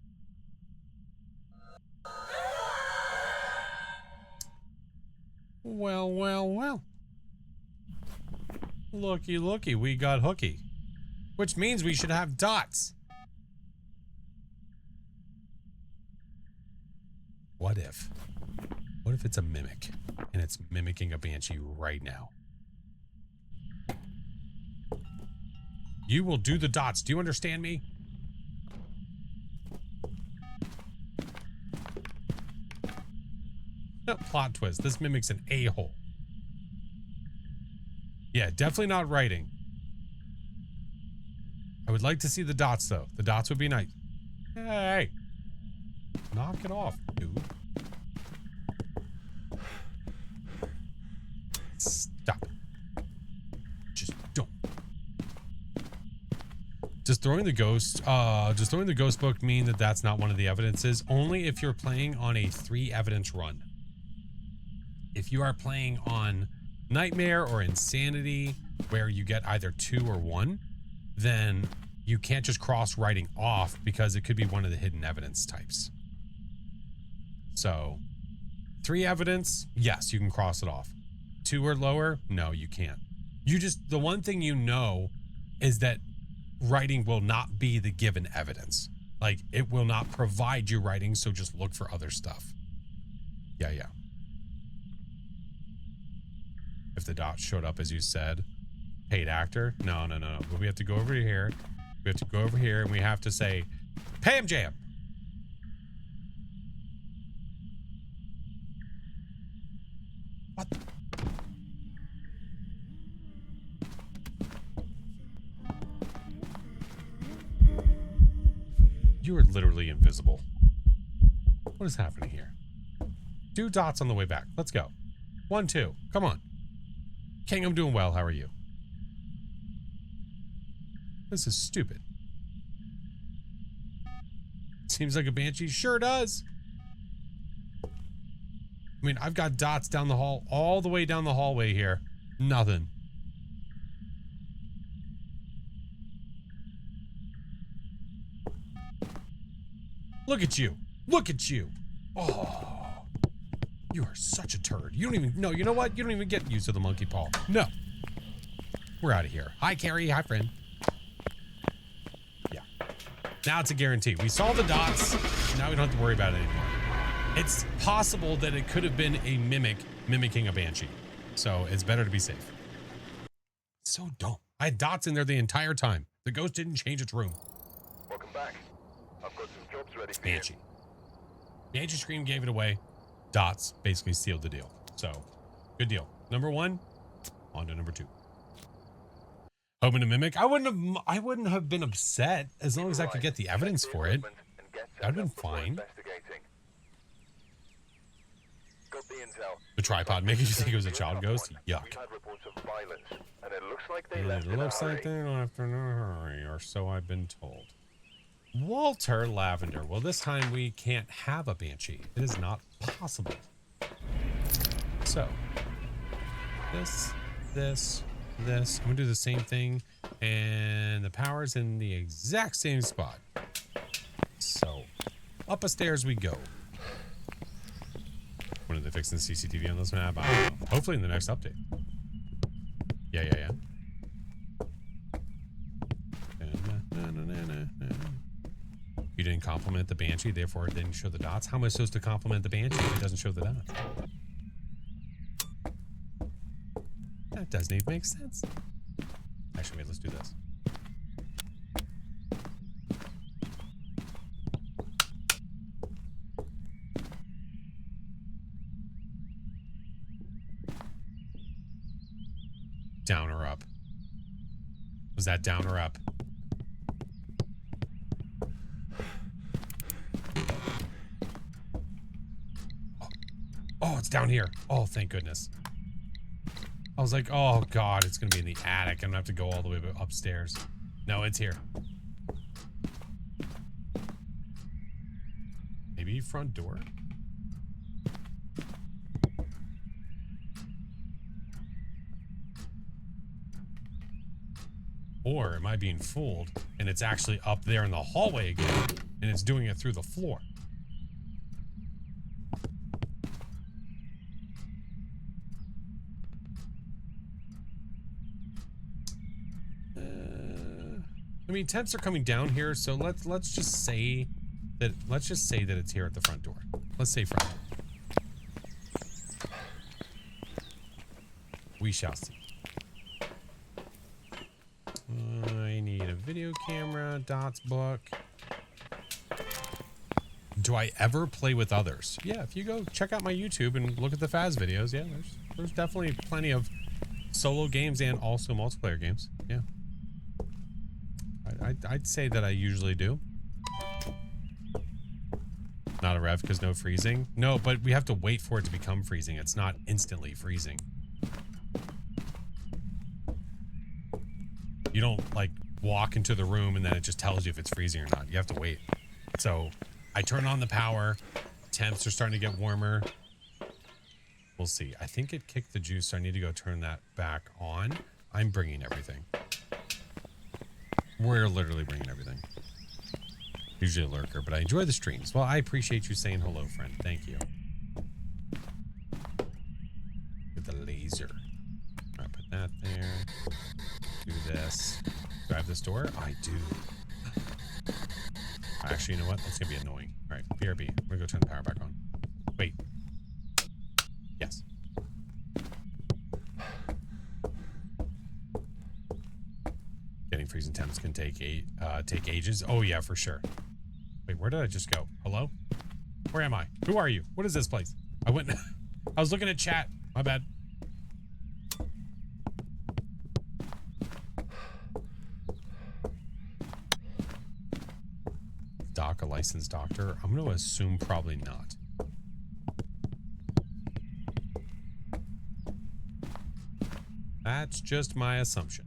Well. Looky, we got hooky. Which means we should have dots. What if it's a mimic and it's mimicking a banshee right now? You will do the dots. Do you understand me? No, plot twist. This mimics an a-hole. Yeah, definitely not writing. I would like to see the dots, though. The dots would be nice. Hey! Knock it off, dude. Stop it. Just don't. Does throwing the ghost book mean that that's not one of the evidences? Only if you're playing on a 3 evidence run. If you are playing on Nightmare or Insanity where you get either 2 or 1, then you can't just cross writing off because it could be one of the hidden evidence types. So 3 evidence, yes, you can cross it off. 2 or lower, no, you can't. The one thing you know is that writing will not be the given evidence. Like, it will not provide you writing, so just look for other stuff. Yeah. If the dot showed up as you said, paid actor, no. But we have to go over here. We have to go over here, and we have to say, pay him, Jam. What? You are literally invisible. What is happening here? 2 dots on the way back. Let's go. 1, 2. Come on. King, I'm doing well. How are you? This is stupid. Seems like a banshee. Sure does. I mean, I've got dots down the hall, all the way down the hallway here. Nothing. Look at you. Look at you. Oh, you are such a turd. You don't even know. You know what? You don't even get used to the monkey paw. No. We're out of here. Hi, Carrie. Hi, friend. Yeah. Now it's a guarantee. We saw the dots. Now we don't have to worry about it anymore. It's possible that it could have been a mimic mimicking a banshee. So it's better to be safe. So dumb. I had dots in there the entire time. The ghost didn't change its room. Welcome back. I've got some jobs ready for Banshee. you. Banshee Scream gave it away. Dots basically sealed the deal. So, good deal. Number 1, on to number 2. Hoping to mimic. I wouldn't have been upset as long as I could get the evidence for it. That'd been fine. The tripod making you think it was a child ghost? Yuck. And it looks like they left in a hurry, or so I've been told. Walter Lavender. Well, this time we can't have a banshee. It is not possible. So, this. I'm gonna do the same thing, and the power's in the exact same spot. So, up a stairs we go. When are they fixing the CCTV on this map? I don't know. Hopefully in the next update. Yeah. You didn't compliment the banshee, therefore it didn't show the dots. How am I supposed to compliment the banshee if it doesn't show the dots? That doesn't even make sense. Actually, wait, let's do this. Down or up? Was that down or up? Oh, it's down here. Oh, thank goodness. I was like, oh god, it's gonna be in the attic. I'm gonna have to go all the way upstairs. No, it's here. Maybe front door? Or am I being fooled and it's actually up there in the hallway again and it's doing it through the floor? I mean, temps are coming down here, so let's just say that it's here at the front door. Let's say front door. We shall see. I need a video camera, dots book. Do I ever play with others? Yeah, if you go check out my YouTube and look at the Phas videos, yeah, there's definitely plenty of solo games and also multiplayer games. Yeah. I'd say that I usually do. Not a rev because no freezing. No, but we have to wait for it to become freezing. It's not instantly freezing. You don't like walk into the room and then it just tells you if it's freezing or not. You have to wait. So I turn on the power. Temps are starting to get warmer. We'll see. I think it kicked the juice, so I need to go turn that back on. I'm bringing everything. We're literally bringing everything. Usually a lurker, but I enjoy the streams. Well, I appreciate you saying hello, friend. Thank you. With the laser. All right, put that there. Do this. Do I have this door? I do. Actually, you know what? That's going to be annoying. All right, BRB. I'm going to go turn the power back on. Wait. Yes. Getting freezing temps can take ages. Oh, yeah, for sure. Wait, where did I just go? Hello? Where am I? Who are you? What is this place? I went... I was looking at chat. My bad. Doc, a licensed doctor? I'm going to assume probably not. That's just my assumption.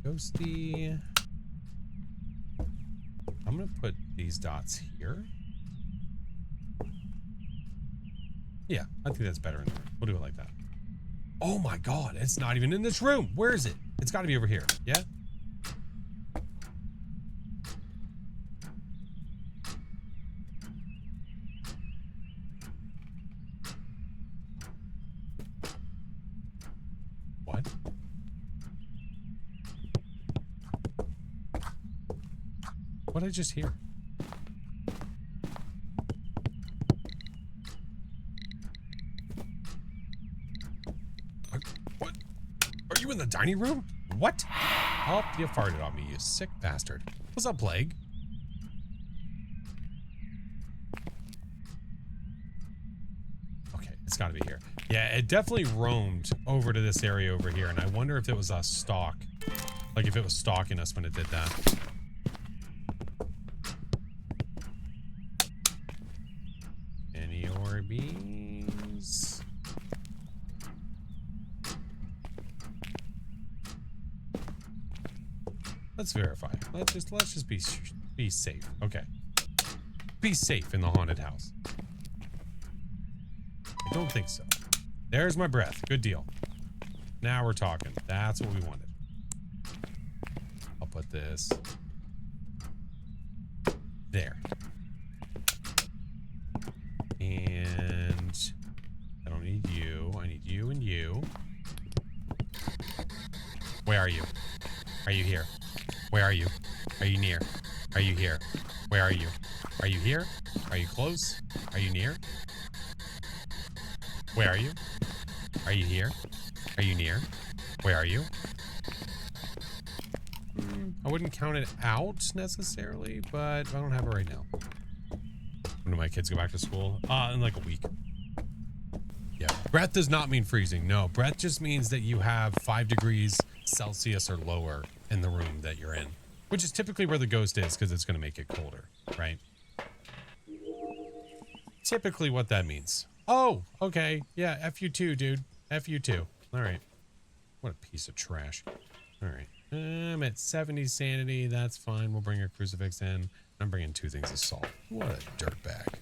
Ghosty. I'm gonna put these dots here. Yeah, I think that's better in the room. We'll do it like that. Oh my god, it's not even in this room. Where is it? It's got to be over here. Yeah. What? What did I just hear? What? Are you in the dining room? What? Oh, you farted on me, you sick bastard. What's up, Plague? Okay, it's gotta be here. Yeah, it definitely roamed over to this area over here, and I wonder if it was a stalk. Like if it was stalking us when it did that. Any Orbeez? Let's verify. Let's just be safe. Okay. Be safe in the haunted house. I don't think so. There's my breath. Good deal. Now we're talking. That's what we wanted. I'll put this there. And I don't need you. I need you and you. Where are you? Are you here? Where are you? Are you near? Are you here? Where are you? Are you here? Are you close? Are you near? Where are you? Are you here? Are you near? Where are you? I wouldn't count it out necessarily, but I don't have it right now. When do my kids go back to school? In like a week. Yeah. Breath does not mean freezing. No, breath just means that you have 5 degrees Celsius or lower in the room that you're in, which is typically where the ghost is because it's going to make it colder, right? Typically what that means. Oh, okay. Yeah, F you too, dude. F you too. All right. What a piece of trash. All right. I'm at 70 sanity. That's fine. We'll bring a crucifix in. I'm bringing 2 things of salt. What a dirtbag.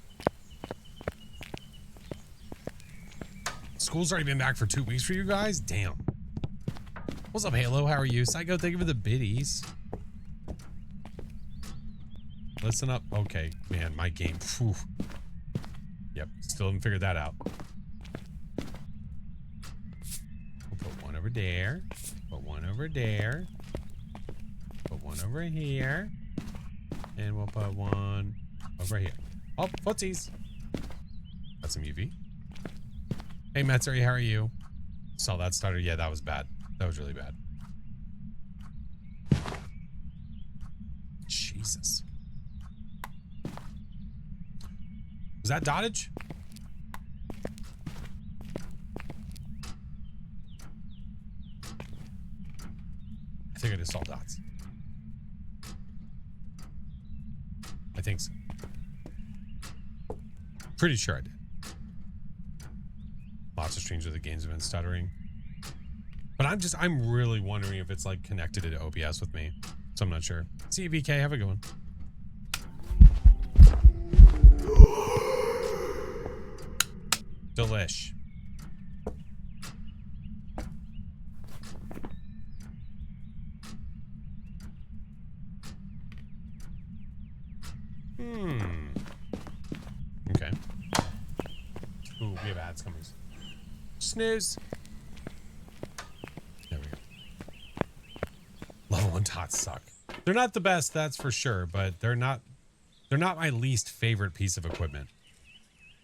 School's already been back for 2 weeks for you guys? Damn. What's up, Halo? How are you? Psycho, thank you for the biddies. Listen up. Okay, man, my game. Phew. Yep, still haven't figured that out. We'll put one over there. Put one over there. Put one over here. And we'll put one over here. Oh, footsies. Got some UV. Hey, Metzeri, how are you? Saw that starter. Yeah, that was bad. That was really bad. Jesus. Was that dottage? I think I just saw dots. I think so. Pretty sure I did. Lots of streams where the games have been stuttering. But I'm really wondering if it's like connected to OBS with me. So I'm not sure. See you, BK. Have a good one. Delish. Okay. Ooh, we have ads coming. Snooze. There we go. Level 1 tots suck. They're not the best, that's for sure, but they're not my least favorite piece of equipment.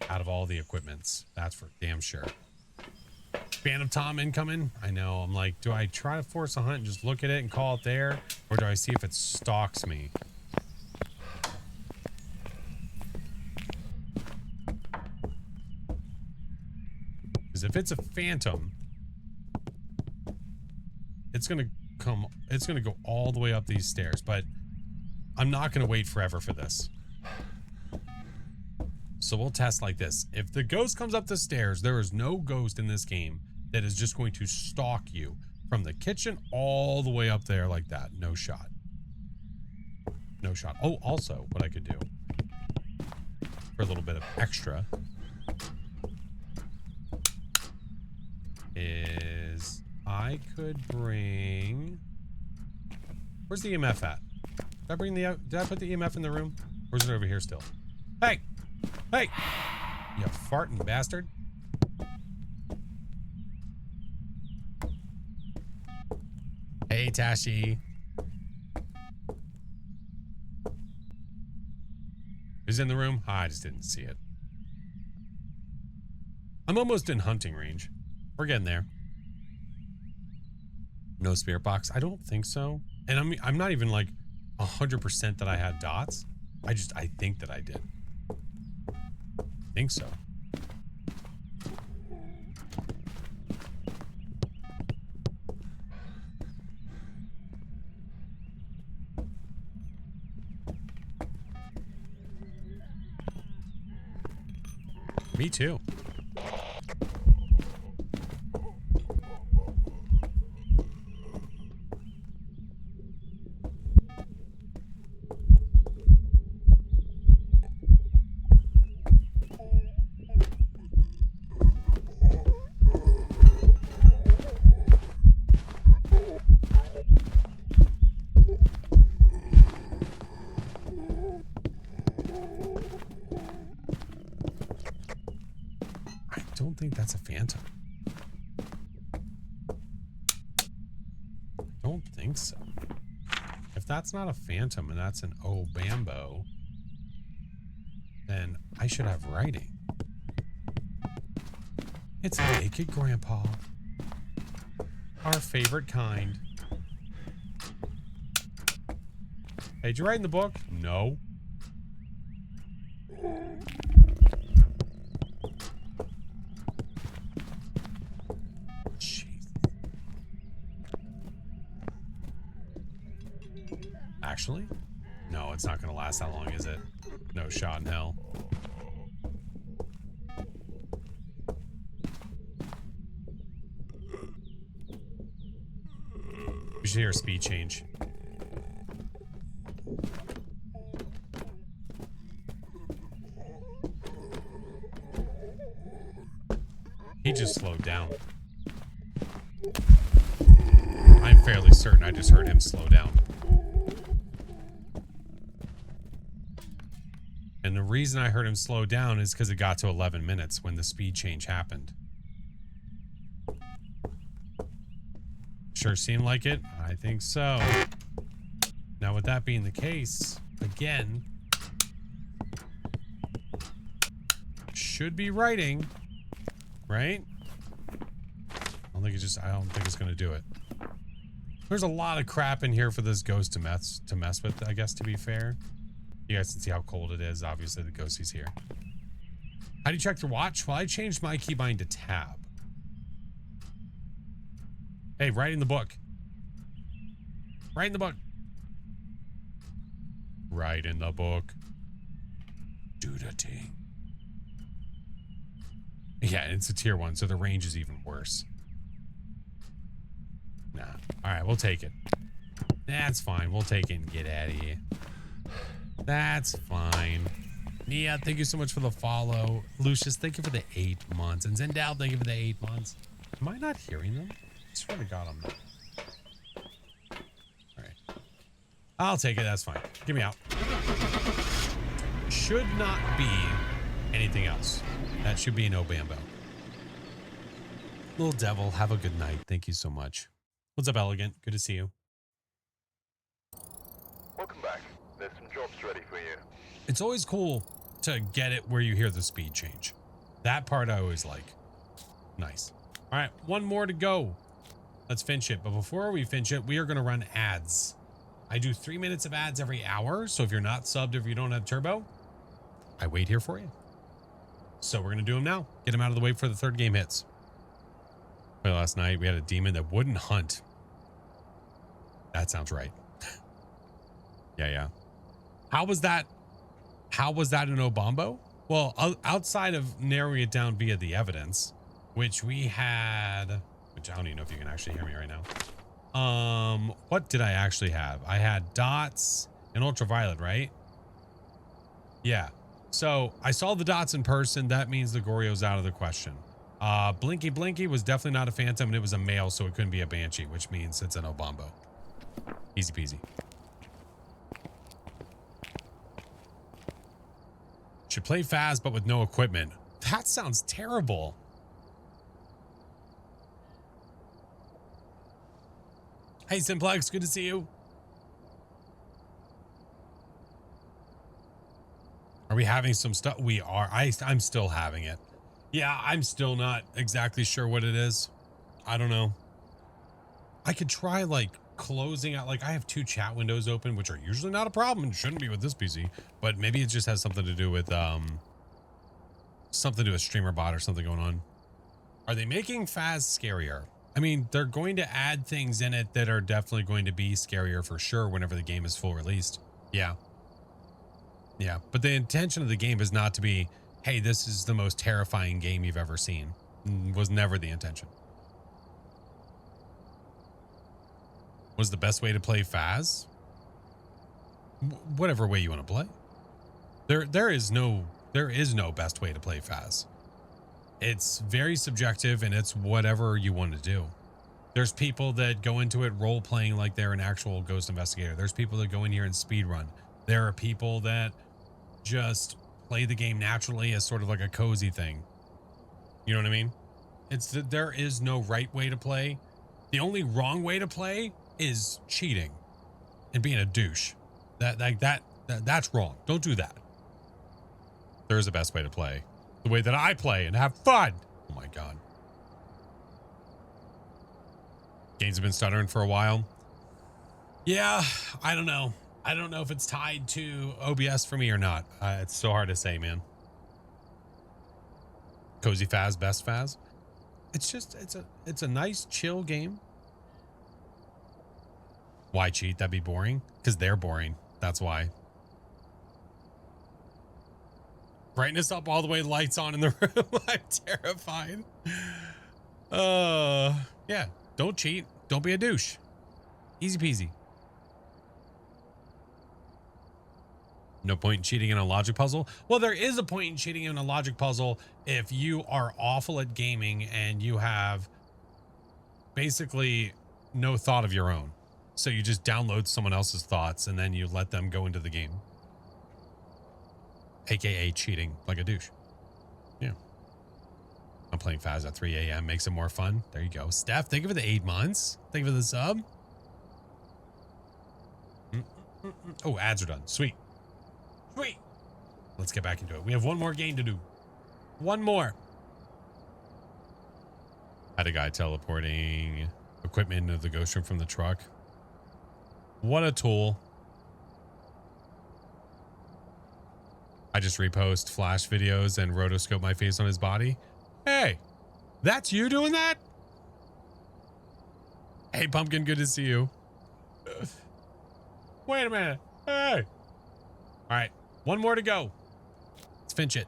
Out of all the equipments. That's for damn sure. Phantom Tom incoming. I know. I'm like, do I try to force a hunt and just look at it and call it there? Or do I see if it stalks me? Because if it's a phantom, it's going to go all the way up these stairs. But I'm not going to wait forever for this. So we'll test like this. If the ghost comes up the stairs, there is no ghost in this game that is just going to stalk you from the kitchen all the way up there like that. No shot. No shot. Oh, also, what I could do for a little bit of extra is I could bring... Where's the EMF at? Did I put the EMF in the room? Or is it over here still? Hey! Hey! You farting bastard. Hey, Tashi. Is it in the room? I just didn't see it. I'm almost in hunting range. We're getting there. No spirit box? I don't think so. And I'm not even like 100% that I had dots. I think that I did. I think so. Me too. I don't think that's a phantom. I don't think so. If that's not a phantom and that's an oh bambo, then I should have writing. It's naked grandpa. Our favorite kind. Hey, did you write in the book? No. Actually? No, it's not going to last that long, is it? No shot in hell. We should hear a speed change. He just slowed down. I'm fairly certain I just heard him slow down. And the reason I heard him slow down is because it got to 11 minutes when the speed change happened. Sure seemed like it? I think so. Now, with that being the case, again, should be writing, right? I don't think it's going to do it. There's a lot of crap in here for this ghost to mess with, I guess, to be fair. You guys can see how cold it is. Obviously, the ghostie's here. How do you check your watch? Well, I changed my keybind to tab. Hey, write in the book. Write in the book. Write in the book. Do the thing. Yeah, it's a tier 1, so the range is even worse. Nah. All right, we'll take it. That's fine. We'll take it and get out of here. That's fine. Nia, thank you so much for the follow. Lucius, thank you for the 8 months. And Zendal, thank you for the 8 months. Am I not hearing them? I swear to God, I'm not. All right. I'll take it. That's fine. Get me out. Should not be anything else. That should be no Bambo. Little devil, have a good night. Thank you so much. What's up, Elegant? Good to see you. Welcome back. There's some jobs ready for you. It's always cool to get it where you hear the speed change. That part I always like. Nice. All right, one more to go. Let's finish it. But before we finish it, we are going to run ads. I do 3 minutes of ads every hour. So if you're not subbed, if you don't have turbo, I wait here for you. So we're going to do them now. Get them out of the way before the third game hits. Last night we had a demon that wouldn't hunt. That sounds right. Yeah. How was that an Obambo? Well, outside of narrowing it down via the evidence, which we had, which I don't even know if you can actually hear me right now. What did I actually have? I had dots and ultraviolet, right? Yeah. So I saw the dots in person. That means the Goryo's out of the question. Blinky Blinky was definitely not a phantom, and it was a male, so it couldn't be a banshee, which means it's an Obambo. Easy peasy. Should play Phas, but with no equipment. That sounds terrible. Hey, Simplex, good to see you. Are we having some stuff? We are. I'm still having it. Yeah, I'm still not exactly sure what it is. I don't know. I could try like closing out, like I have 2 chat windows open, which are usually not a problem. It shouldn't be with this PC, but maybe it just has something to do with something to a streamer bot or something going on. Are they making Phas scarier? I mean, they're going to add things in it that are definitely going to be scarier for sure whenever the game is full released. Yeah. Yeah, but the intention of the game is not to be, hey, this is the most terrifying game you've ever seen. Was never the intention. Was the best way to play Phas? Whatever way you want to play. There is no best way to play Phas. It's very subjective, and it's whatever you want to do. There's people that go into it role playing like they're an actual ghost investigator. There's people that go in here and speed run. There are people that just play the game naturally as sort of like a cozy thing. You know what I mean? It's that there is no right way to play. The only wrong way to play is cheating and being a douche. That's wrong. Don't do that. There is a best way to play. The way that I play and have fun. Oh my God. Games have been stuttering for a while. Yeah, I don't know. I don't know if it's tied to OBS for me or not. It's so hard to say, man. Cozy Phas, best Phas. It's just, it's a nice chill game. Why cheat? That'd be boring. Because they're boring. That's why. Brightness up all the way, lights on in the room. I'm terrified. Yeah. Don't cheat. Don't be a douche. Easy peasy. No point in cheating in a logic puzzle. Well, there is a point in cheating in a logic puzzle if you are awful at gaming and you have basically no thought of your own. So you just download someone else's thoughts and then you let them go into the game. AKA cheating like a douche. Yeah. I'm playing Phas at 3 a.m. Makes it more fun. There you go. Steph, thank you for the 8 months. Thank you for the sub. Oh, ads are done. Sweet. Sweet. Let's get back into it. We have one more game to do. One more. Had a guy teleporting equipment into the ghost room from the truck. What a tool. I just repost flash videos and rotoscope my face on his body. Hey, that's you doing that? Hey, Pumpkin, good to see you. Wait a minute. Hey. All right, one more to go. Let's finish it.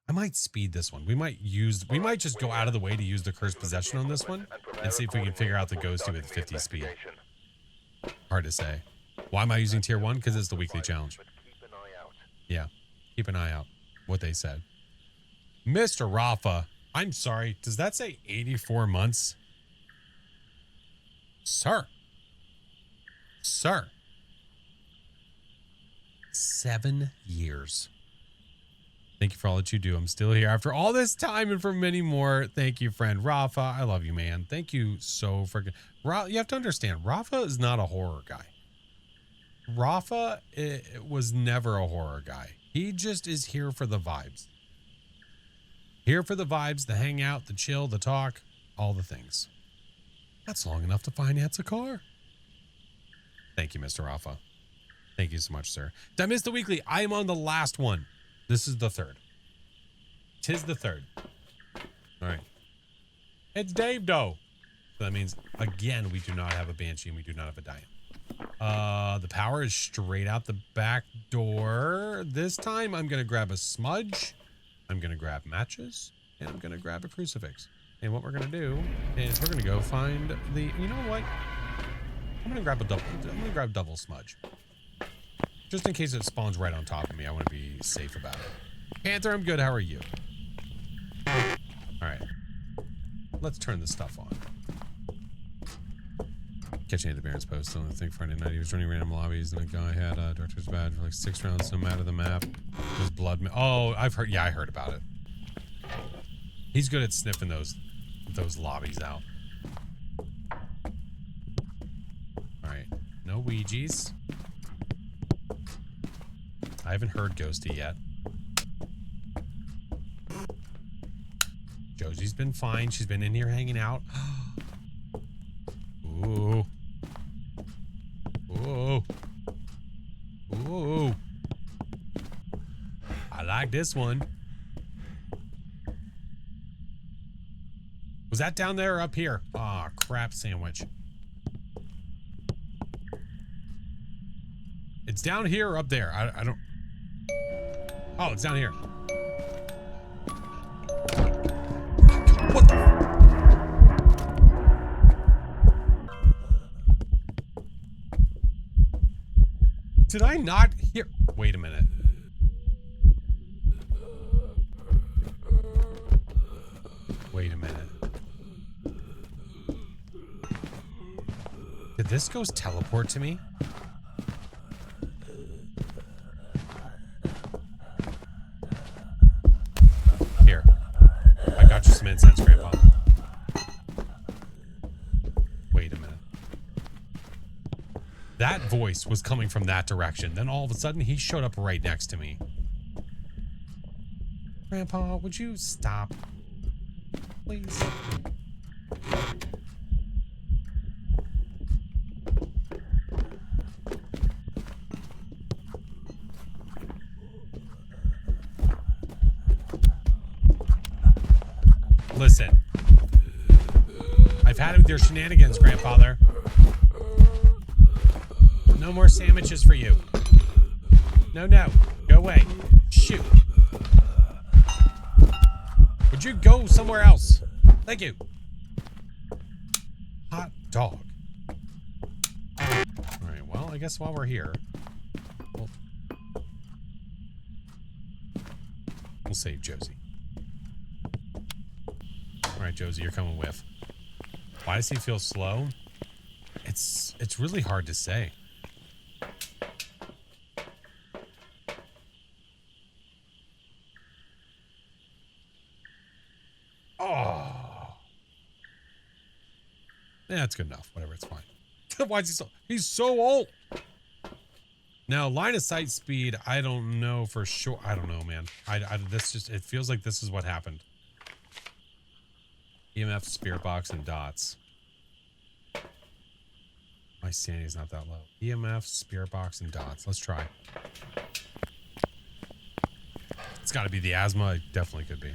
I might speed this one. We might just go out of the way to use the cursed possession on this one and see if we can figure out the ghosty with 50 speed. Hard to say. Why am I using tier 1? Because it's the weekly challenge. But keep an eye out. Yeah. Keep an eye out. What they said. Mr. Rafa. I'm sorry. Does that say 84 months? Sir. Sir. 7 years. Thank you for all that you do. I'm still here after all this time and for many more. Thank you, friend Rafa. I love you, man. Thank you so freaking. You have to understand, Rafa is not a horror guy. Rafa was never a horror guy. He just is here for the vibes. Here for the vibes, the hangout, the chill, the talk, all the things. That's long enough to finance a car. Thank you, Mr. Rafa. Thank you so much, sir. Did I miss the weekly? I am on the last one. This is the third. Tis the third. All right. It's Dave Doe. So that means, again, we do not have a Banshee and we do not have a Diane. The power is straight out the back door. This time I'm going to grab a smudge. I'm going to grab matches. And I'm going to grab a crucifix. And what we're going to do is we're going to go find the, you know what? I'm going to grab double smudge. Just in case it spawns right on top of me. I want to be safe about it. Panther, I'm good. How are you? All right. Let's turn this stuff on. Catching the Baron's post on the thing Friday night. He was running random lobbies, and the guy had a director's badge for like 6 rounds, no matter the map. His blood. Oh, I've heard. Yeah, I heard about it. He's good at sniffing those lobbies out. All right, no Ouijas. I haven't heard Ghosty yet. Josie's been fine. She's been in here hanging out. Ooh. Ooh. Ooh. I like this one. Was that down there or up here? Ah, crap sandwich. It's down here or up there? I don't... Oh, it's down here. What the... Did I not hear... Wait a minute. Wait a minute. Did this ghost teleport to me? Here. I got you some incense, Grandpa. Wait a minute. That voice was coming from that direction. Then all of a sudden, he showed up right next to me. Grandpa, would you stop? Please. Listen. I've had it with your shenanigans, Grandfather. No more sandwiches for you. No, no. Go away. Shoot. Would you go somewhere else? Thank you. Hot dog. Alright, well, I guess while we're here, we'll save Josie. Alright, Josie, you're coming with. Why does he feel slow? It's really hard to say. Oh. Yeah, that's good enough. Whatever, it's fine. Why is he so... He's so old. Now, line of sight speed, I don't know for sure. I don't know, man. This just... It feels like this is what happened. EMF, spirit box, and dots. My sanity's not that low. EMF, spirit box, and dots. Let's try. It's got to be the asthma. It definitely could be.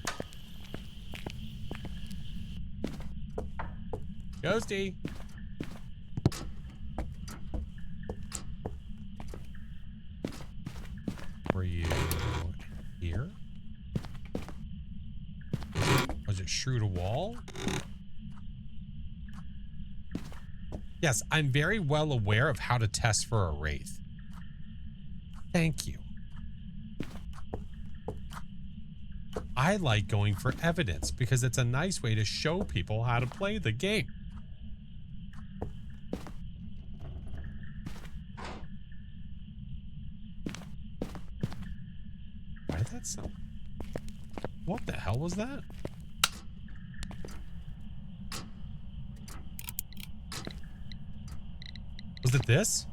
Ghosty. Were you here? Was it shrew to wall? Yes, I'm very well aware of how to test for a wraith. Thank you. I like going for evidence because it's a nice way to show people how to play the game. Why did that sound? What the hell was that? Was it this?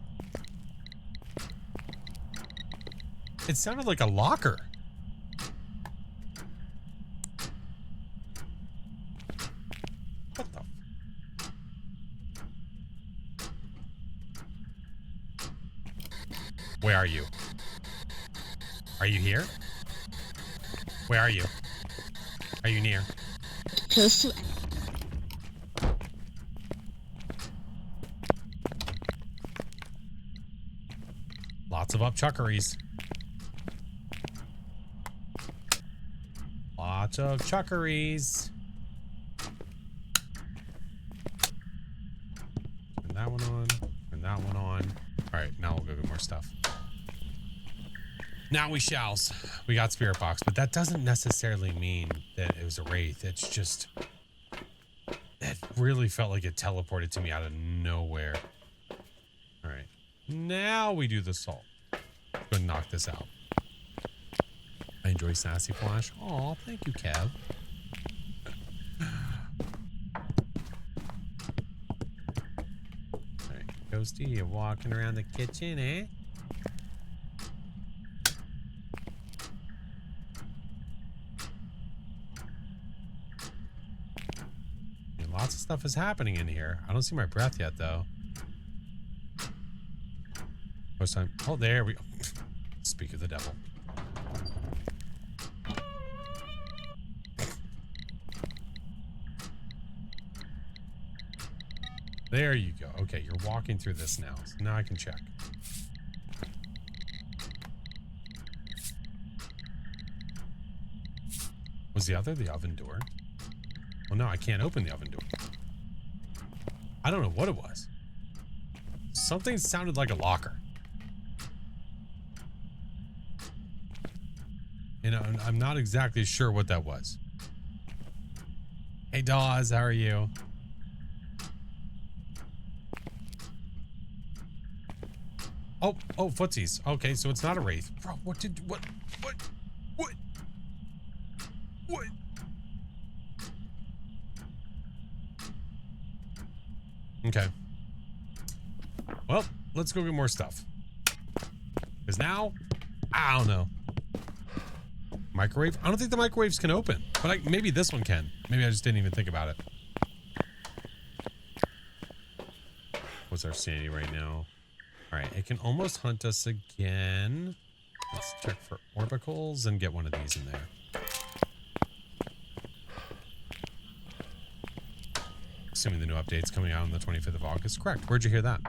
It sounded like a locker. What the? Where are you? Are you here? Where are you? Are you near? Lots of upchuckeries. Lots of chuckeries. Turn that one on. Turn that one on. All right, now we'll go get more stuff. Now we shalls. We got Spirit Box, but that doesn't necessarily mean that it was a Wraith. It's just... It really felt like it teleported to me out of nowhere. All right. Now we do the salt. Let's go and knock this out. I enjoy Sassy Flash. Aw, thank you, Kev. All right, Ghosty, you walking around the kitchen, eh? Lots of stuff is happening in here. I don't see my breath yet, though. Most time. Oh, there we go. Speak of the devil. There you go. Okay, you're walking through this now. So now I can check. Was the oven door? Well, no, I can't open the oven door. I don't know what it was. Something sounded like a locker. You know, I'm not exactly sure what that was. Hey, Dawes, how are you? Oh, footsies. Okay, so it's not a Wraith. Bro, what? Okay. Well, let's go get more stuff. Because now, I don't know. Microwave? I don't think the microwaves can open. But maybe this one can. Maybe I just didn't even think about it. What's our sanity right now? Alright, it can almost hunt us again. Let's check for orbicals and get one of these in there. Assuming the new update's coming out on the 25th of August. Correct. Where'd you hear that?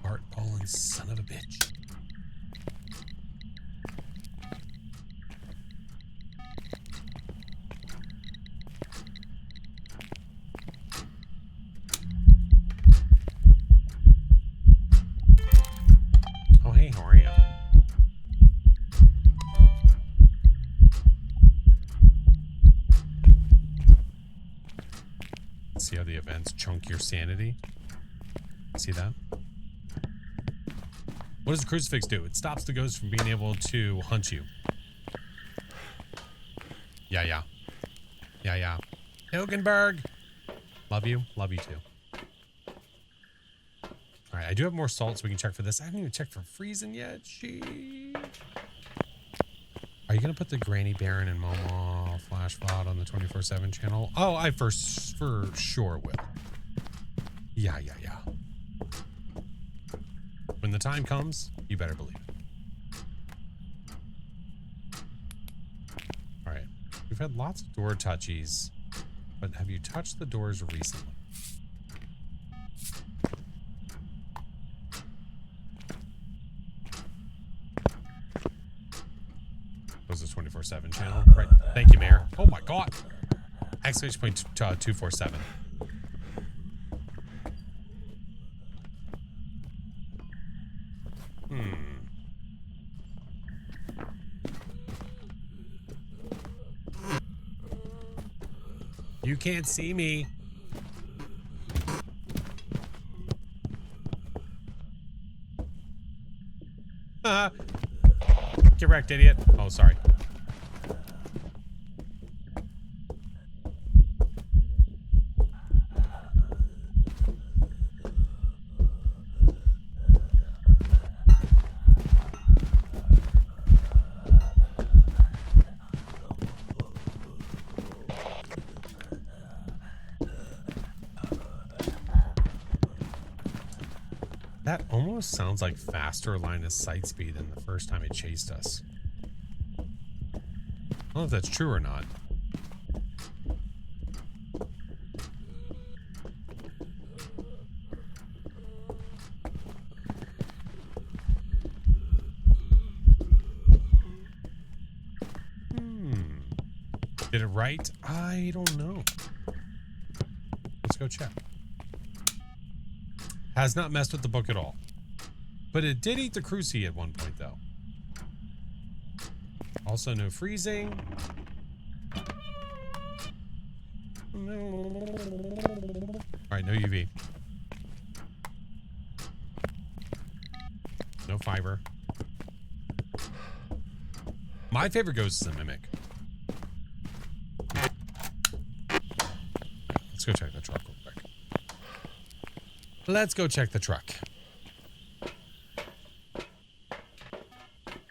Fart balling son of a bitch. See how the events chunk your sanity? See that? What does the crucifix do? It stops the ghost from being able to hunt you. Yeah. Hilgenberg! Love you. Love you too. Alright, I do have more salt so we can check for this. I haven't even checked for freezing yet. Sheesh. Are you going to put the Granny Baron and Momo Flash VOD on the 24/7 channel? Oh, I for sure will. Yeah. When the time comes, you better believe it. All right. We've had lots of door touchies, but have you touched the doors recently? Was this 24/7 247 channel. Right. Thank you, Mayor. Oh my God. Exclamation point 247. You can't see me. Get wrecked, idiot. Oh, sorry. That almost sounds like faster line of sight speed than the first time it chased us. I don't know if that's true or not. Did it right? I don't know. Let's go check. Has not messed with the book at all. But it did eat the cruci at one point, though. Also, no freezing. Alright, no UV. No fiber. My favorite ghost is a mimic. Let's go check the truck real quick. Let's go check the truck.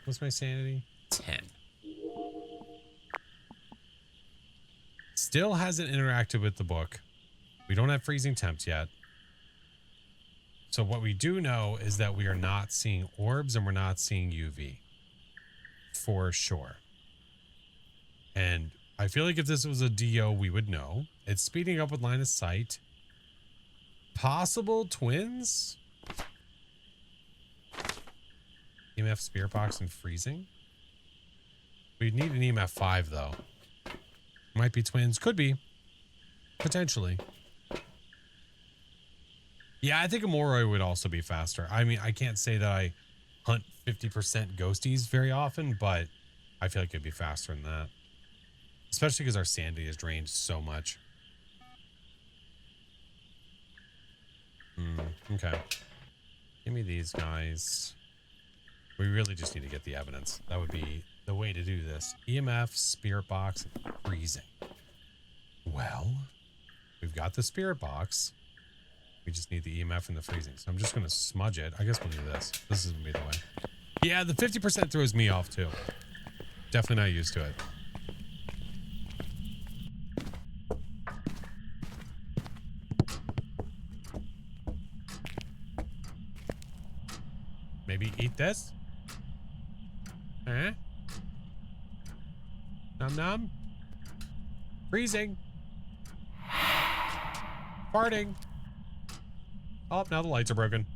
What's my sanity? 10. Still hasn't interacted with the book. We don't have freezing temps yet. So what we do know is that we are not seeing orbs and we're not seeing UV. For sure. And I feel like if this was a DO, we would know. It's speeding up with line of sight. Possible twins? EMF spirit box and freezing? We need an EMF 5 though. Might be twins. Could be. Potentially. Yeah, I think a Moroi would also be faster. I mean, I can't say that I hunt 50% ghosties very often, but I feel like it'd be faster than that. Especially because our sanity is drained so much. Okay. Give me these guys. We really just need to get the evidence. That would be the way to do this. EMF, spirit box, and freezing. Well, we've got the spirit box. We just need the EMF and the freezing. So I'm just going to smudge it. I guess we'll do this. This is going to be the way. Yeah, the 50% throws me off too. Definitely not used to it. Maybe eat this? Huh? Num num? Freezing. Farting. Oh, now the lights are broken.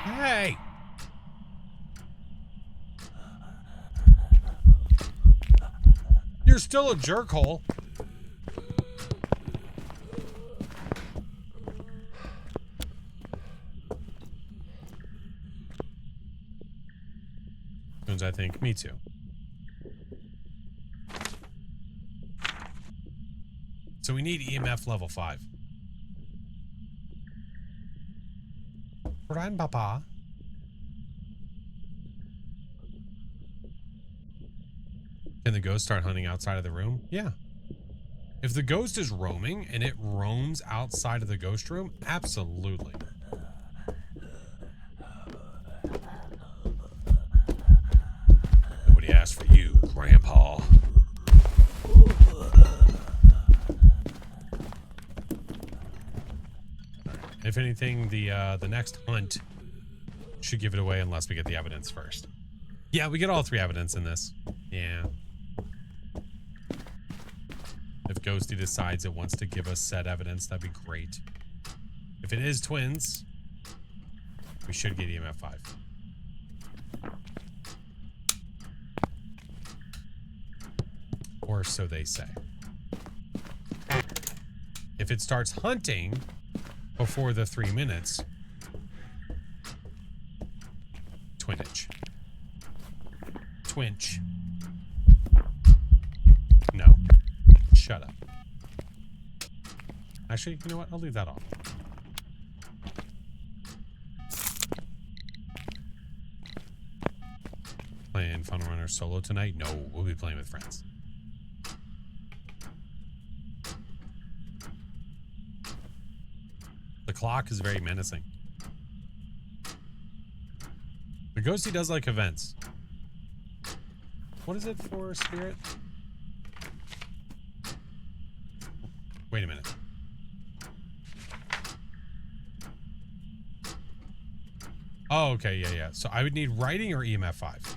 Hey! You're still a jerkhole. I think. Me too. So we need EMF level 5. Run, Papa. Can the ghost start hunting outside of the room? Yeah. If the ghost is roaming and it roams outside of the ghost room, absolutely. Nobody asked for you, Grandpa. If anything, the next hunt should give it away unless we get the evidence first. Yeah, we get all 3 evidence in this. Yeah. If Ghosty decides it wants to give us said evidence, that'd be great. If it is twins, We should get EMF 5. Or so they say. If it starts hunting before the 3 minutes, twinge. Twinge. No. Shut up. Actually, you know what? I'll leave that off. Playing Fun Runner solo tonight? No, we'll be playing with friends. The clock is very menacing. The ghosty does like events. What is it for spirit? Wait a minute. Oh, okay, yeah. So I would need writing or EMF 5.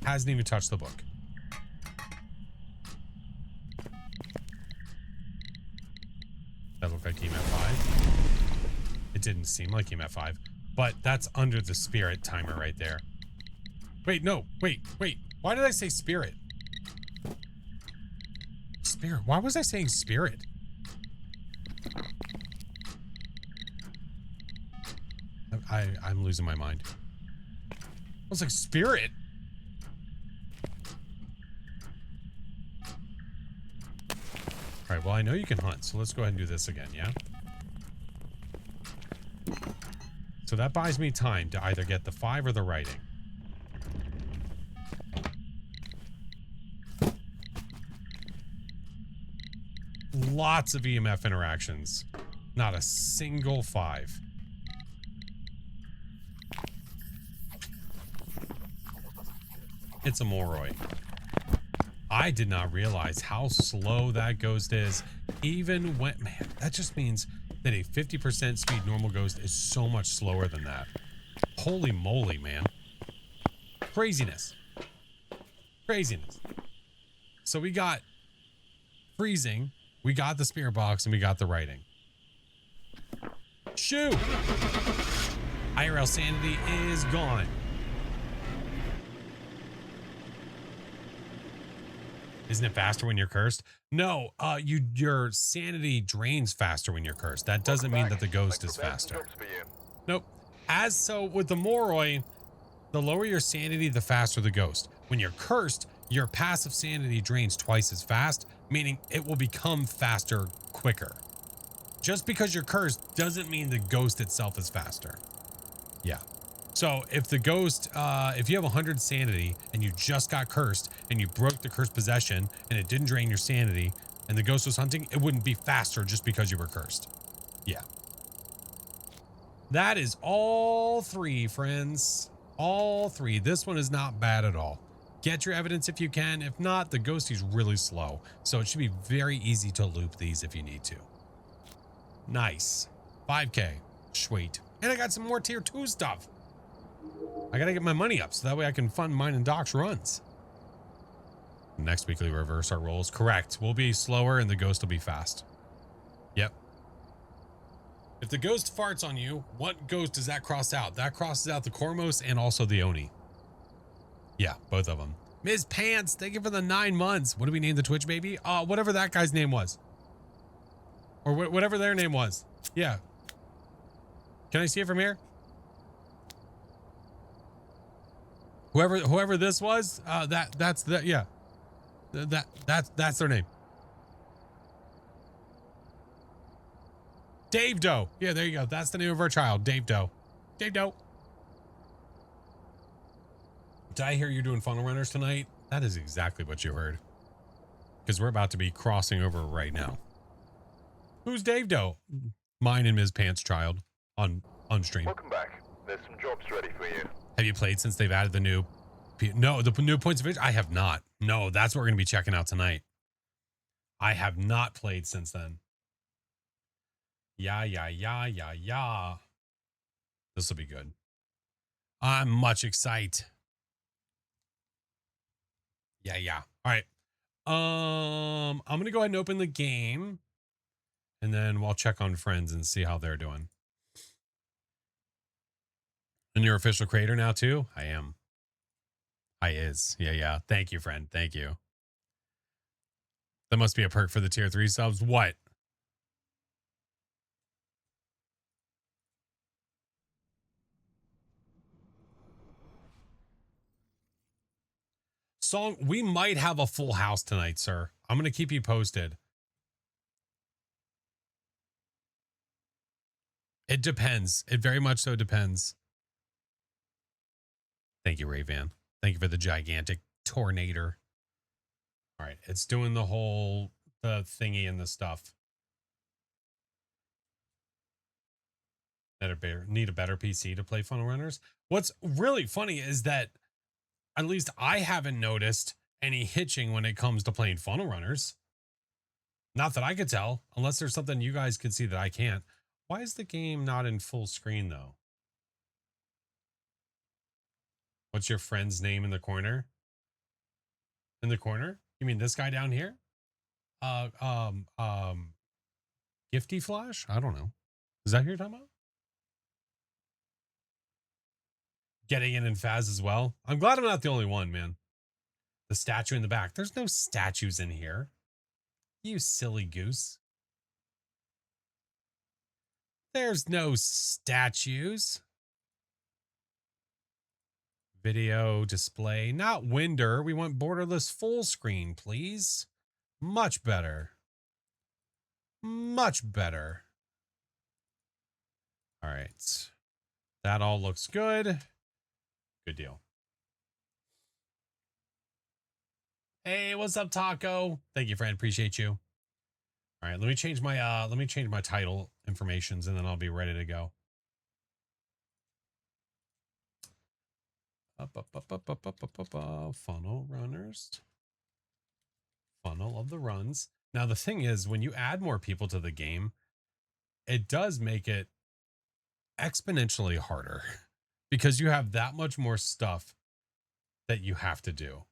Hasn't even touched the book. That looked like EMF 5. It didn't seem like EMF 5, but that's under the spirit timer right there. Wait, no, wait. Why did I say spirit? Spirit. Why was I saying spirit? I'm losing my mind. I was like, spirit? All right, well, I know you can hunt, so let's go ahead and do this again, yeah? So that buys me time to either get the 5 or the writing. Lots of EMF interactions. Not a single 5. It's a Moroi. I did not realize how slow that ghost is. Even when, man, that just means that a 50% speed normal ghost is so much slower than that. Holy moly, man. Craziness. Craziness. So we got freezing, we got the spirit box, and we got the writing. Shoo! IRL sanity is gone. Isn't it faster when you're cursed? No, your sanity drains faster when you're cursed. That doesn't mean that the ghost is faster. Nope. As so with the Moroi, the lower your sanity, the faster the ghost. When you're cursed, your passive sanity drains twice as fast, meaning it will become faster quicker. Just because you're cursed doesn't mean the ghost itself is faster. Yeah. So if the ghost, if you have 100 sanity and you just got cursed and you broke the cursed possession and it didn't drain your sanity and the ghost was hunting, it wouldn't be faster just because you were cursed. Yeah. That is all 3, friends. All 3. This one is not bad at all. Get your evidence if you can. If not, the ghosty's really slow. So it should be very easy to loop these if you need to. Nice. 5K. Sweet. And I got some more tier 2 stuff. I gotta get my money up so that way I can fund mine and Doc's runs. Next weekly reverse our rolls. Correct. We'll be slower and the ghost will be fast. Yep. If the ghost farts on you, what ghost does that cross out? That crosses out the Kormos and also the Oni. Yeah, both of them. Ms. Pants, thank you for the 9 months. What do we name the Twitch baby? Whatever that guy's name was. Or whatever their name was. Yeah. Can I see it from here? Whoever this was, that's yeah. That's their name. Dave Doe. Yeah, there you go. That's the name of our child, Dave Doe. Dave Doe. Did I hear you're doing funnel runners tonight? That is exactly what you heard. Because we're about to be crossing over right now. Who's Dave Doe? Mine and Ms. Pants child on stream. Welcome back. There's some jobs ready for you. Have you played since they've added the new... No, the new points of interest? I have not. No, that's what we're going to be checking out tonight. I have not played since then. Yeah. This will be good. I'm much excited. Yeah. All right. I'm going to go ahead and open the game. And then we'll check on friends and see how they're doing. And you're official creator now too? I am. I is. Yeah. Thank you, friend. Thank you. That must be a perk for the tier 3 subs. What? Song, we might have a full house tonight, sir. I'm going to keep you posted. It depends. It very much so depends. Thank you, Ray-Van. Thank you for the gigantic tornado. All right. It's doing the whole the thingy and the stuff. Need a better PC to play Funnel Runners. What's really funny is that at least I haven't noticed any hitching when it comes to playing Funnel Runners. Not that I could tell, unless there's something you guys can see that I can't. Why is the game not in full screen though? What's your friend's name in the corner? In the corner? You mean this guy down here? Uh, um, um, Gifty Flash? I don't know. Is that who you're talking about? Getting in Phaz as well. I'm glad I'm not the only one, man. The statue in the back. There's no statues in here. You silly goose. There's no statues. Video display, not Winder. We want borderless full screen, please. Much better. Much better. All right. That all looks good. Good deal. Hey, what's up, Taco? Thank you, friend. Appreciate you. All right, let me change my title informations and then I'll be ready to go. Funnel runners. Funnel of the runs. Now the thing is, when you add more people to the game, it does make it exponentially harder because you have that much more stuff that you have to do.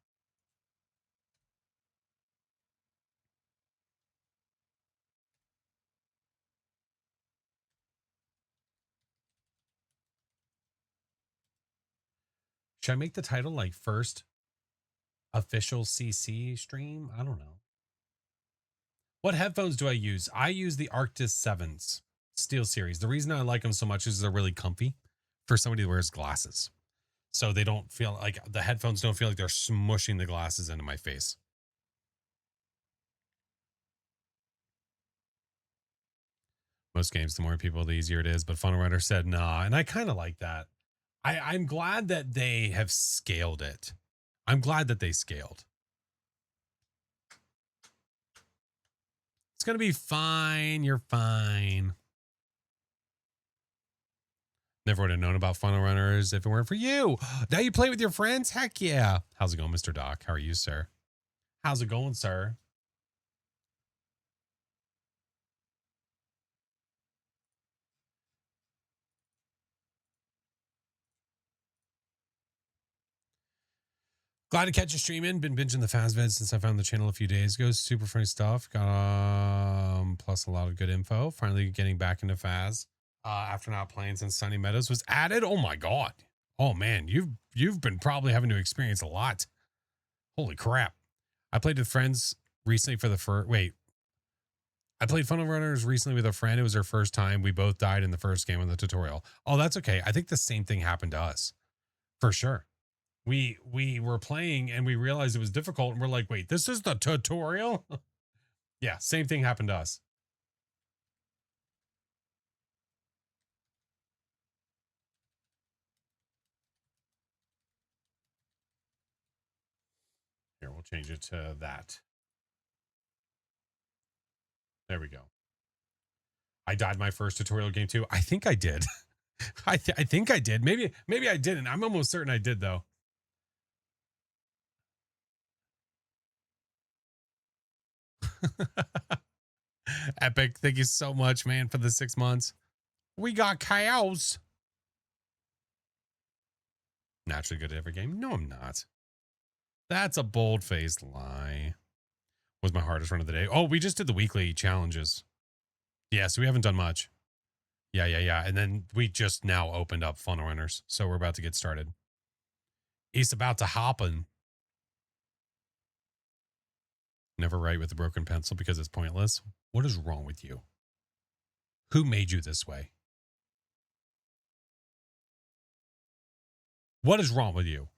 Should I make the title like first official CC stream? I don't know. What headphones do I use? I use the Arctis 7s Steel Series. The reason I like them so much is they're really comfy for somebody who wears glasses. So they don't feel like the headphones don't feel like they're smushing the glasses into my face. Most games, the more people, the easier it is. But Funnel Runner said, nah. And I kind of like that. I'm glad that they have scaled it. I'm glad that they scaled. It's going to be fine. You're fine. Never would have known about Funnel Runners if it weren't for you. Now you play with your friends? Heck yeah. How's it going, Mr. Doc? How are you, sir? How's it going, sir? Glad to catch a stream in. Been binging the Phasvid since I found the channel a few days ago. Super funny stuff. Got plus a lot of good info. Finally getting back into Phaz. After not playing since Sunny Meadows was added. Oh my god. Oh man, you've been probably having to experience a lot. Holy crap. I played with friends recently for the first I played Funnel Runners recently with a friend. It was her first time. We both died in the first game of the tutorial. Oh, that's okay. I think the same thing happened to us. For sure. We were playing and we realized it was difficult and we're like, wait, this is the tutorial? Yeah, same thing happened to us. Here, we'll change it to that. There we go. I died my first tutorial game too. I think I did. I think I did. Maybe I didn't. I'm almost certain I did though. Epic, thank you so much, man, for the 6 months. We got cows. Naturally good at every game. No, I'm not. That's a bold-faced lie. Was my hardest run of the day. Oh, we just did the weekly challenges. Yeah, so we haven't done much. Yeah. And then we just now opened up Funnel Runners. So we're about to get started. He's about to happen. Never write with a broken pencil because it's pointless. What is wrong with you? Who made you this way? What is wrong with you?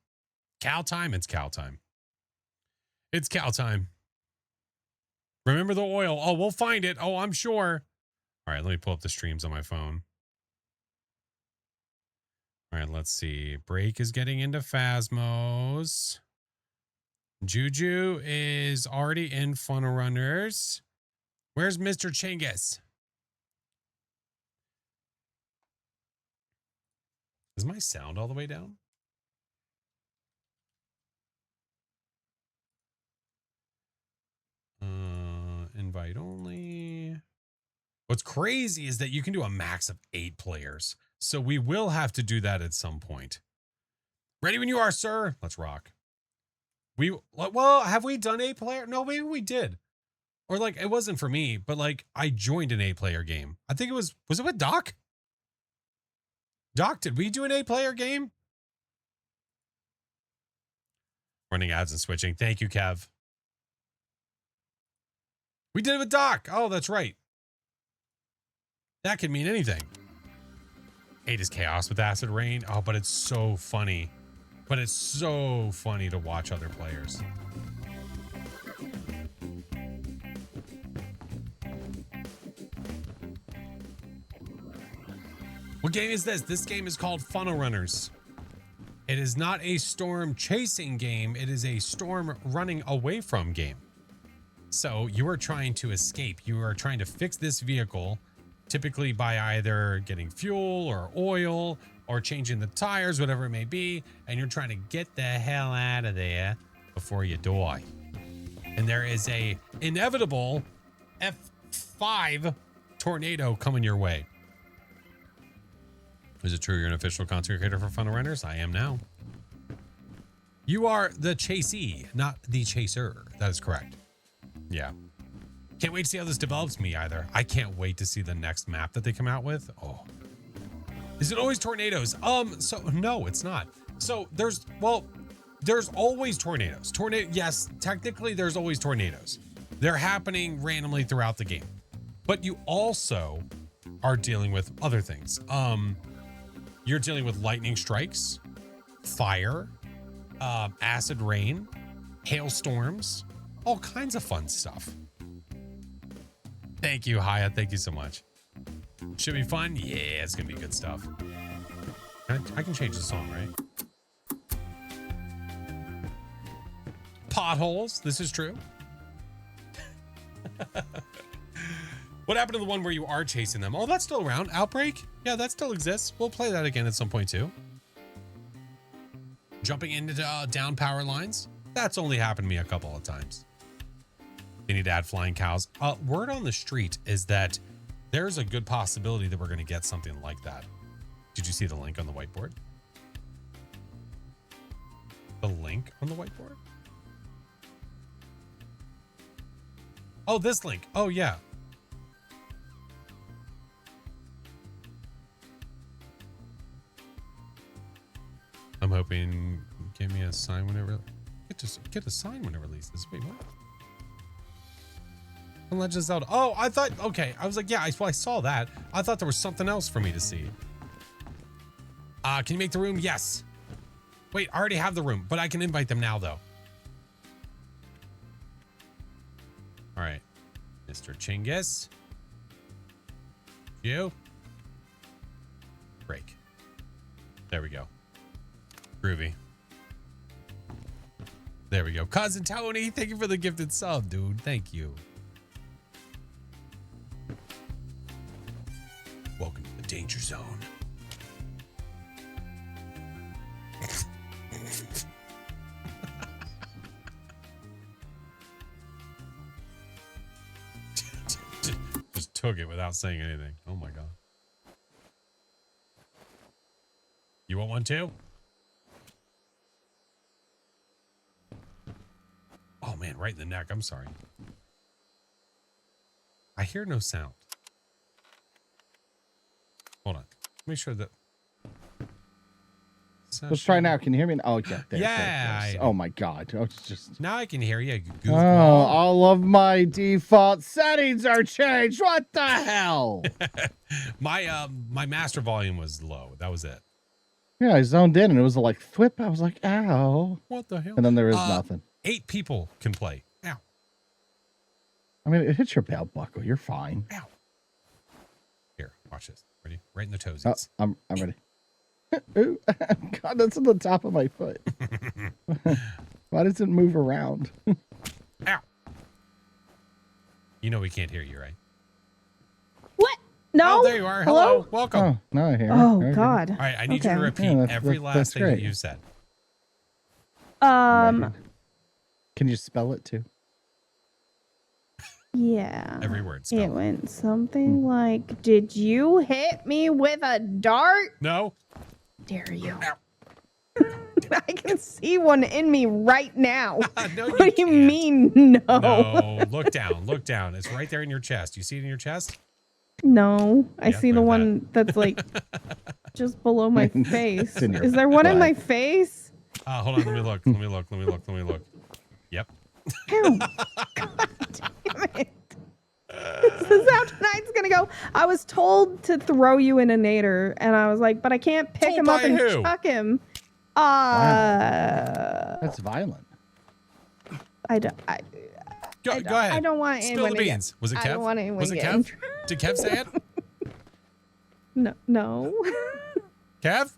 Cow time? It's cow time. It's cow time. Remember the oil. Oh, we'll find it. Oh, I'm sure. All right, let me pull up the streams on my phone. All right, let's see. Break is getting into Phasmos. Juju is already in Funnel Runners. Where's Mr. Chingus? Is my sound all the way down? Invite only. What's crazy is that you can do a max of 8 players. So we will have to do that at some point. Ready when you are, sir. Let's rock. Well, have we done 8 player? No, maybe we did. Or like, it wasn't for me, but like I joined an 8 player game. I think was it with Doc? Doc, did we do an 8 player game? Running ads and switching. Thank you, Kev. We did it with Doc. Oh, that's right. That could mean anything. 8 is chaos with acid rain. Oh, but it's so funny. But it's so funny to watch other players. What game is this? This game is called Funnel Runners. It is not a storm chasing game. It is a storm running away from game. So you are trying to escape. You are trying to fix this vehicle, typically by either getting fuel or oil or changing the tires, whatever it may be. And you're trying to get the hell out of there before you die. And there is a inevitable F5 tornado coming your way. Is it true you're an official content creator for Funnel Runners? I am now. You are the chasee, not the chaser. That is correct. Yeah. Can't wait to see how this develops. Me either. I can't wait to see the next map that they come out with. Oh. Is it always tornadoes? So no, it's not. So there's always tornadoes. Yes, technically there's always tornadoes. They're happening randomly throughout the game. But you also are dealing with other things. You're dealing with lightning strikes, fire, acid rain, hailstorms, all kinds of fun stuff. Thank you, Haya. Thank you so much. Should be fun. Yeah, it's gonna be good stuff. I can change the song, right? Potholes. This is true. What happened to the one where you are chasing them? Oh, that's still around. Outbreak? Yeah, that still exists. We'll play that again at some point too. Jumping into down power lines? That's only happened to me a couple of times. They need to add flying cows. Word on the street is that there's a good possibility that we're going to get something like that. Did you see the link on the whiteboard? The link on the whiteboard? Oh, this link. Oh, yeah. I'm hoping give me a sign whenever get a sign when it releases. Wait, what? Legend of Zelda. Oh, I thought, okay. I was like, yeah, I saw that. I thought there was something else for me to see. Can you make the room? Yes. Wait, I already have the room, but I can invite them now though. All right. Mr. Chingus. You. Break. There we go. Groovy. There we go. Cousin Tony, thank you for the gifted sub, dude. Thank you. Welcome to the danger zone. Just took it without saying anything. Oh my god. You want one too? Oh man, right in the neck. I'm sorry. I hear no sound. Hold on. Make sure that. Let's try now. Can you hear me? Oh, yeah. Yeah. Oh, my God. Oh, it's just. Now I can hear you. Oh, Goofball. all of my default settings are changed. What the hell? My master volume was low. That was it. Yeah, I zoned in and it was like thwip. I was like, ow. What the hell? And then there is nothing. 8 people can play. Ow. I mean, it hits your belt buckle. You're fine. Ow. Here, watch this. Ready? Right in the toesies. Oh, I'm ready. Ooh, God, that's on the top of my foot. Why does it move around? Ow. You know we can't hear you, right? What? No. Oh, there you are. Hello. Welcome. Oh, now I hear. Oh, Okay. God. All right, I need you to Okay. repeat Yeah, every last that's thing that great. you said. Can you spell it too? Yeah. Every word. It Spell. went something like, "Did you hit me with a dart? No. Dare you?" Ow. I can see one in me right now. No, What do you can't. mean, no? No. Look down. Look down. It's right there in your chest. You see it in your chest? No, I Yeah, see the look at one that's like just below my face. in your Is there one in butt. my face? Hold on. Let me look. Let me look. Let me look. Let me look. Yep. Ew. God damn it. This is how tonight's gonna go. I was told to throw you in a nader, and I was like, but I can't pick Told him up by and who? chuck him. That's violent. I don't. Go ahead. I don't want Spill anyone the to get- beans. Was it Kev? I don't want anyone Was to it get Kev? in tr- Did Kev say it? No. Kev?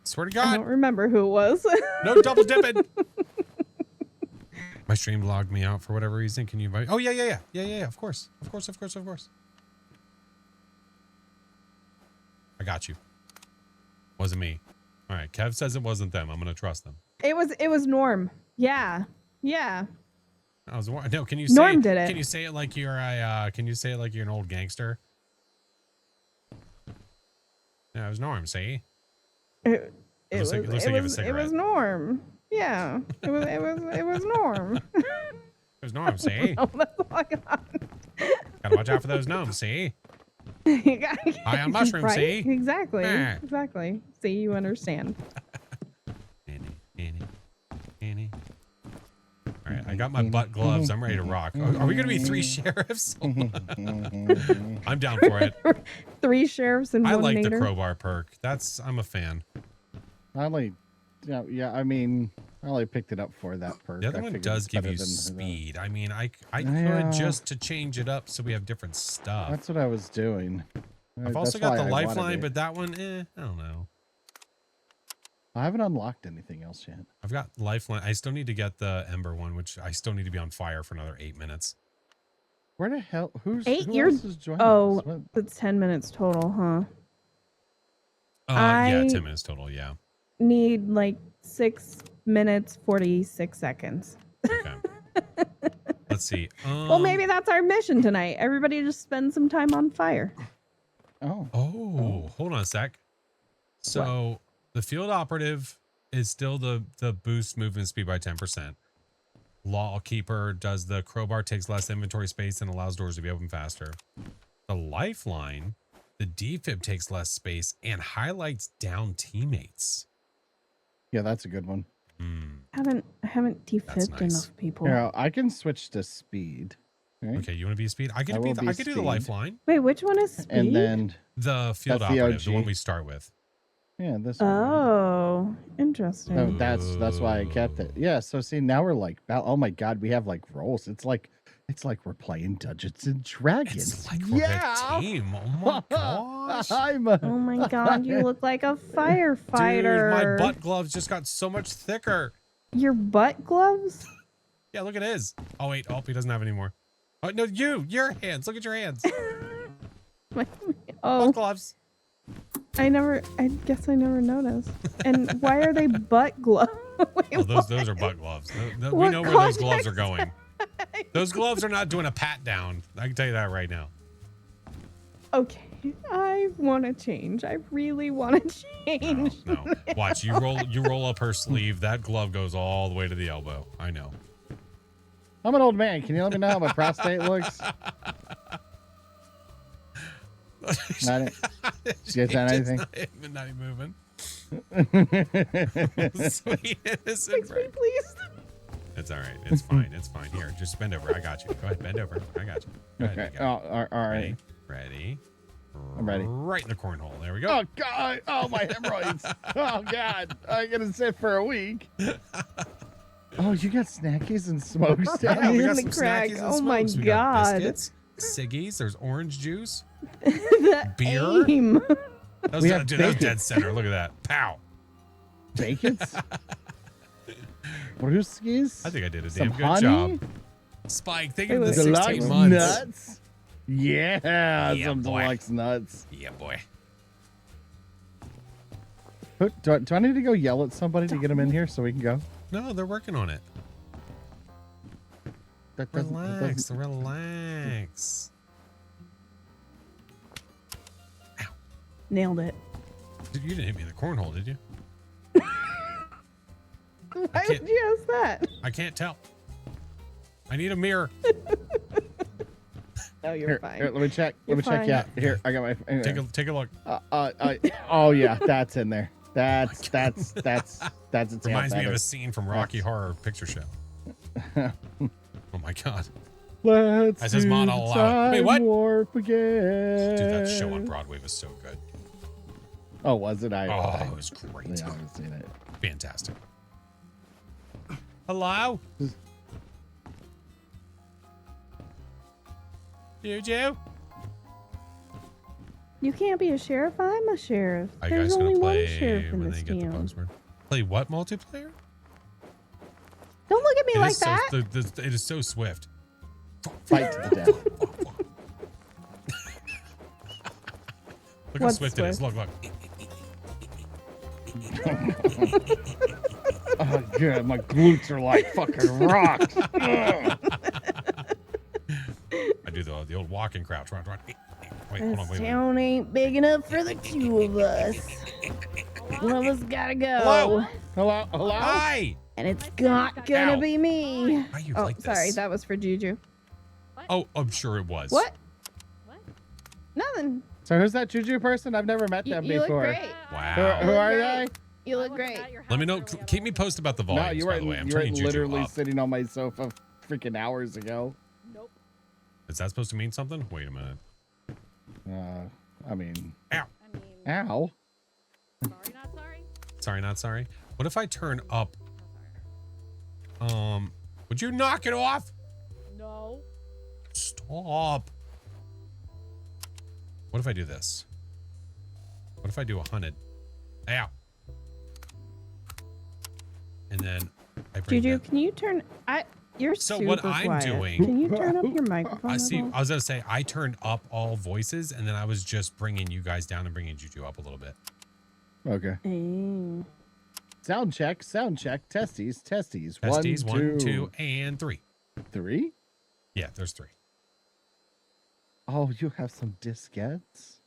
Swear to I God. don't remember who it was. No double dipping. My stream logged me out for whatever reason. Can you invite? Oh, yeah. Of course. Of course. I got you. Wasn't me. All right. Kev says it wasn't them. I'm going to trust them. It was Norm. Yeah. No, can you say Norm did it. Can you say it like you're an old gangster? Yeah, it was Norm, see? It looks like you have a cigarette. was Norm. Yeah. It was Norm. It was Norm, see? Oh, that's all I got. Gotta watch out for those gnomes, see? You got- High on mushrooms, right? see? Exactly. Meh. Exactly. See, you understand. Annie. All right, I got my butt gloves. I'm ready to rock. Are we gonna be 3 sheriffs? I'm down for it. 3 sheriffs and I one like the nader. crowbar perk. I'm a fan. I only picked it up for that perk. The other I one figured does it's give better you than the- speed. I mean, I Yeah. could just to change it up so we have different stuff. That's what I was doing. I've also got the lifeline, but that one, I don't know. I haven't unlocked anything else yet. I've got lifeline. I still need to get the ember one, which I still need to be on fire for another 8 minutes. Where the hell? Who You're- else is joining Oh, us? What? it's 10 minutes total, huh? Yeah, I- 10 minutes total. Yeah. Need like 6 minutes, 46 seconds. Okay. Let's see. Well, maybe that's our mission tonight. Everybody just spend some time on fire. Oh. Hold on a sec. So the field operative is still the boost movement speed by 10%. Lawkeeper does the crowbar, takes less inventory space and allows doors to be open faster. The lifeline, the defib takes less space and highlights down teammates. Yeah, that's a good one. I haven't That's defibbed nice. enough people. Yeah, I can switch to speed. Right? Okay, you want to be a speed? I could I be will be I could do the speed. lifeline. Wait, which one is speed? And then The field That's the operative, the OG. one we start with. yeah, this one. Oh, interesting. No, that's why I kept it. Yeah, so see now we're like, oh my God, we have like roles. It's like we're playing Dungeons and Dragons. It's like we're a team. Oh my gosh. Oh my god, you look like a firefighter. Dude, my butt gloves just got so much thicker. Your butt gloves? Yeah, look at his. Oh wait, he doesn't have any more. Oh no, your hands. Look at your hands. Butt Oh, gloves. I guess I never noticed. And why are they butt gloves? Wait, Oh, those what? are butt gloves. We What know where those gloves are context? going. Those gloves are not doing a pat down. I can tell you that right now. Okay, I want to change. I really want to change. No. Watch, you roll up her sleeve. That glove goes all the way to the elbow. I know. I'm an old man. Can you let me know how my prostate looks? Not it. You guys not anything? Not even moving. Okay. Sweet innocent Fix me, Frank. please. It's all right. It's fine. It's fine. Here, just bend over. I got you. Go ahead, bend over. I got you. Go ahead. You Oh, got it. all right. Ready? I'm ready. Right in the cornhole. There we go. Oh God! Oh my hemorrhoids! Oh God! I'm gonna sit for a week. Oh, you got snackies and smokes Yeah, down we here? got the some crack. snackies and Oh my smokes. We got God. biscuits, ciggies. There's orange juice. The Beer? aim. That was, We have dude, that was bacon. dead center. Look at that. Pow. Bacon's? Brewskis? I think I did a Some damn good honey? job. Spike, think of the Wait, 16 Deluxe months. nuts? Yeah, Yeah, some boy. deluxe nuts. Yeah, boy. Do I need to go yell at somebody to get them in here so we can go? No, they're working on it. That doesn't, Relax, relax. Nailed it. Dude, you didn't hit me in the cornhole, did you? Why can't- would you ask that? I can't tell. I need a mirror. No, you're Here, fine. here, let me check. You're Let me check. fine. Yeah, here, I got my. Take a look. Oh yeah, that's in there. That's a tail Reminds me of feather. a scene from Rocky Horror Picture Show. Oh my god. Let's As his do mod the all allow it. Wait, what? time warp again. Dude, that show on Broadway was so good. Oh, was it? Oh, it was great. I haven't seen it. Fantastic. Hello? Juju? You can't be a sheriff. I'm a sheriff. Are you There's guys only gonna one play sheriff in when this they get the town. buzzword? Play what multiplayer? Don't look at me It like is so, that. it is so swift. Fight to the death. Look how What's swift it is. Look, look. Oh god, my glutes are like fucking rocks. Ugh. I do the old walking crouch. Wait, hold on, This wait. town ain't big enough for the two of us. One of us gotta go. Hello? Hello, hello. Hi! And it's not gonna Ow. be me. Why are you Oh, like this? sorry. That was for Juju. Oh, I'm sure it was. What? What? Nothing. So who's that Juju person? I've never met You, them you look before. great. Wow. Who are they? You look great. Let me know. Keep me posted about the volumes, No, you by were the way. I'm you were turning Juju literally up. sitting on my sofa freaking hours ago. Nope. Is that supposed to mean something? Wait a minute. I mean, Ow. I mean, ow. sorry, not sorry. Sorry, not sorry. What if I turn up? Not sorry. Would you knock it off? No. Stop. What if I do this? What if I do 100? Ow. And then I bring Juju, that- can you turn? You're So super what I'm quiet. doing- Can you turn up your microphone? I at see. all? I was gonna say I turned up all voices, and then I was just bringing you guys down and bringing Juju up a little bit. Okay. Eh. Sound check. Testes. Testes, 1, 2, and 3. 3. Yeah, there's 3. Oh, you have some diskettes.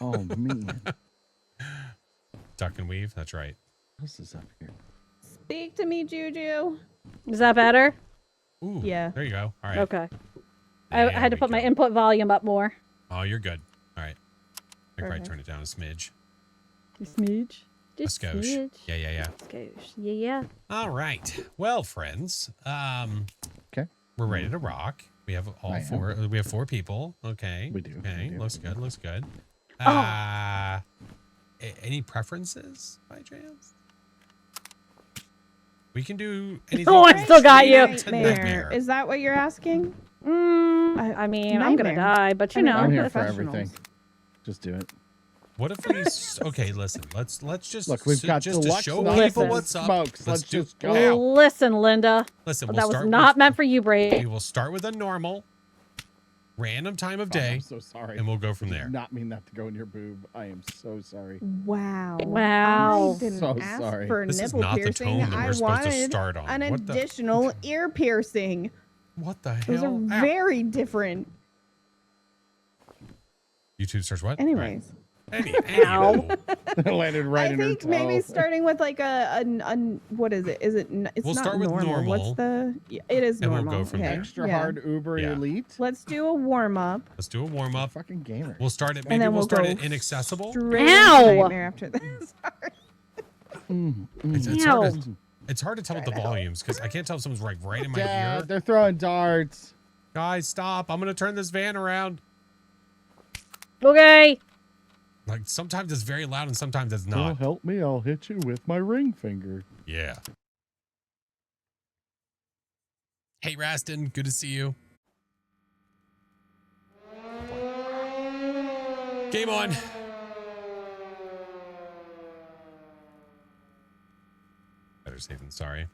Oh man, Duck and weave. That's right. what else is up here? Speak to me, Juju. Is that better? Ooh. Yeah. There you go. All right. Okay. I There had to we put my go. input volume up more. Oh, you're good. All right. I can probably Perfect. turn it down a smidge. Smidge. A skosh. Yeah. Skosh. Yeah. All right. Well, friends, Okay. we're ready to rock. We have all I am. 4. We have 4 people. Okay. We do, Okay. we do, Looks we good. Looks good. Oh. Any preferences by chance? We can do anything. Oh, I from still got you. extreme to Nightmare. Is that what you're asking? I mean, I'm gonna Nightmare. die, but you I mean, know. I'm here for professionals. everything. Just do it. What if we? Okay, listen. Let's just Look, we've got just to deluxe show nuts people and what's up. smokes. Let's do. just go. Ow. Listen, Linda. Listen, That we'll was start not with, meant for you, We Brady. will start with a normal, random time of Oh, day, I'm so sorry. and we'll go from I did there. not mean that to go in your boob. I am so sorry. Wow. Wow. I didn't So ask sorry. for This is nipple not the piercing. tone that I we're supposed to wanted start on. an What the- additional ear piercing. What the Those hell? are Ow. very different. YouTube search what? Anyways, Ow. Landed right I in her think toe. maybe starting with like a what is it? Is it? It's We'll not start with normal. What's normal, the? Yeah, it is and we'll normal. go from there. Extra yeah. hard Uber Yeah. Elite. Let's do a warm up, Let's do a warm up. Fucking gamer. We'll start it. and Maybe then we'll start go it inaccessible. straight Ow! into Nightmare after this. It's hard to tell with the volumes because I can't tell if someone's like right in my Dad, ear. they're throwing darts. Guys, stop! I'm gonna turn this van around. Okay. Like sometimes it's very loud and sometimes it's Oh, not. help me! I'll hit you with my ring finger. Yeah. Hey, Rastin, good to see you. Game on. Better safe than sorry.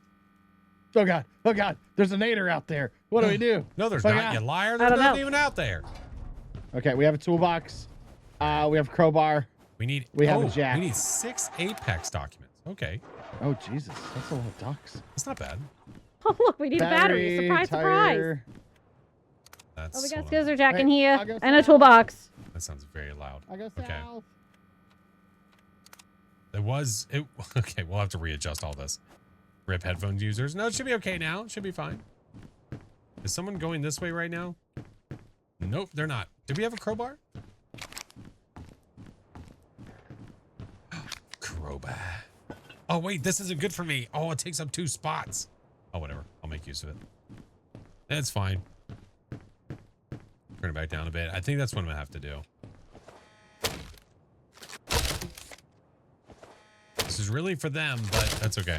Oh god! Oh god! There's a nader out there. What do we do? No, there's Oh, not, God. you liar. I There's don't nothing know. even out there. Okay, we have a toolbox. We have a crowbar. We have a jack. We need 6 Apex documents. Okay. Oh Jesus, that's a lot of ducks. That's not bad. Oh, look, we need a battery. Surprise, surprise. tire. That's Oh, we got hold on. scissor jack in Hey, here I'll go and a south. toolbox. That sounds very loud. I go Okay. south. Okay, we'll have to readjust all this. Rip headphone users. No, it should be okay now. It should be fine. Is someone going this way right now? Nope, they're not. Did we have a crowbar? Crowbar. Oh, wait, this isn't good for me. Oh, it takes up 2 spots. Oh, whatever. I'll make use of it. That's fine. Turn it back down a bit. I think that's what I'm going to have to do. This is really for them, but that's okay.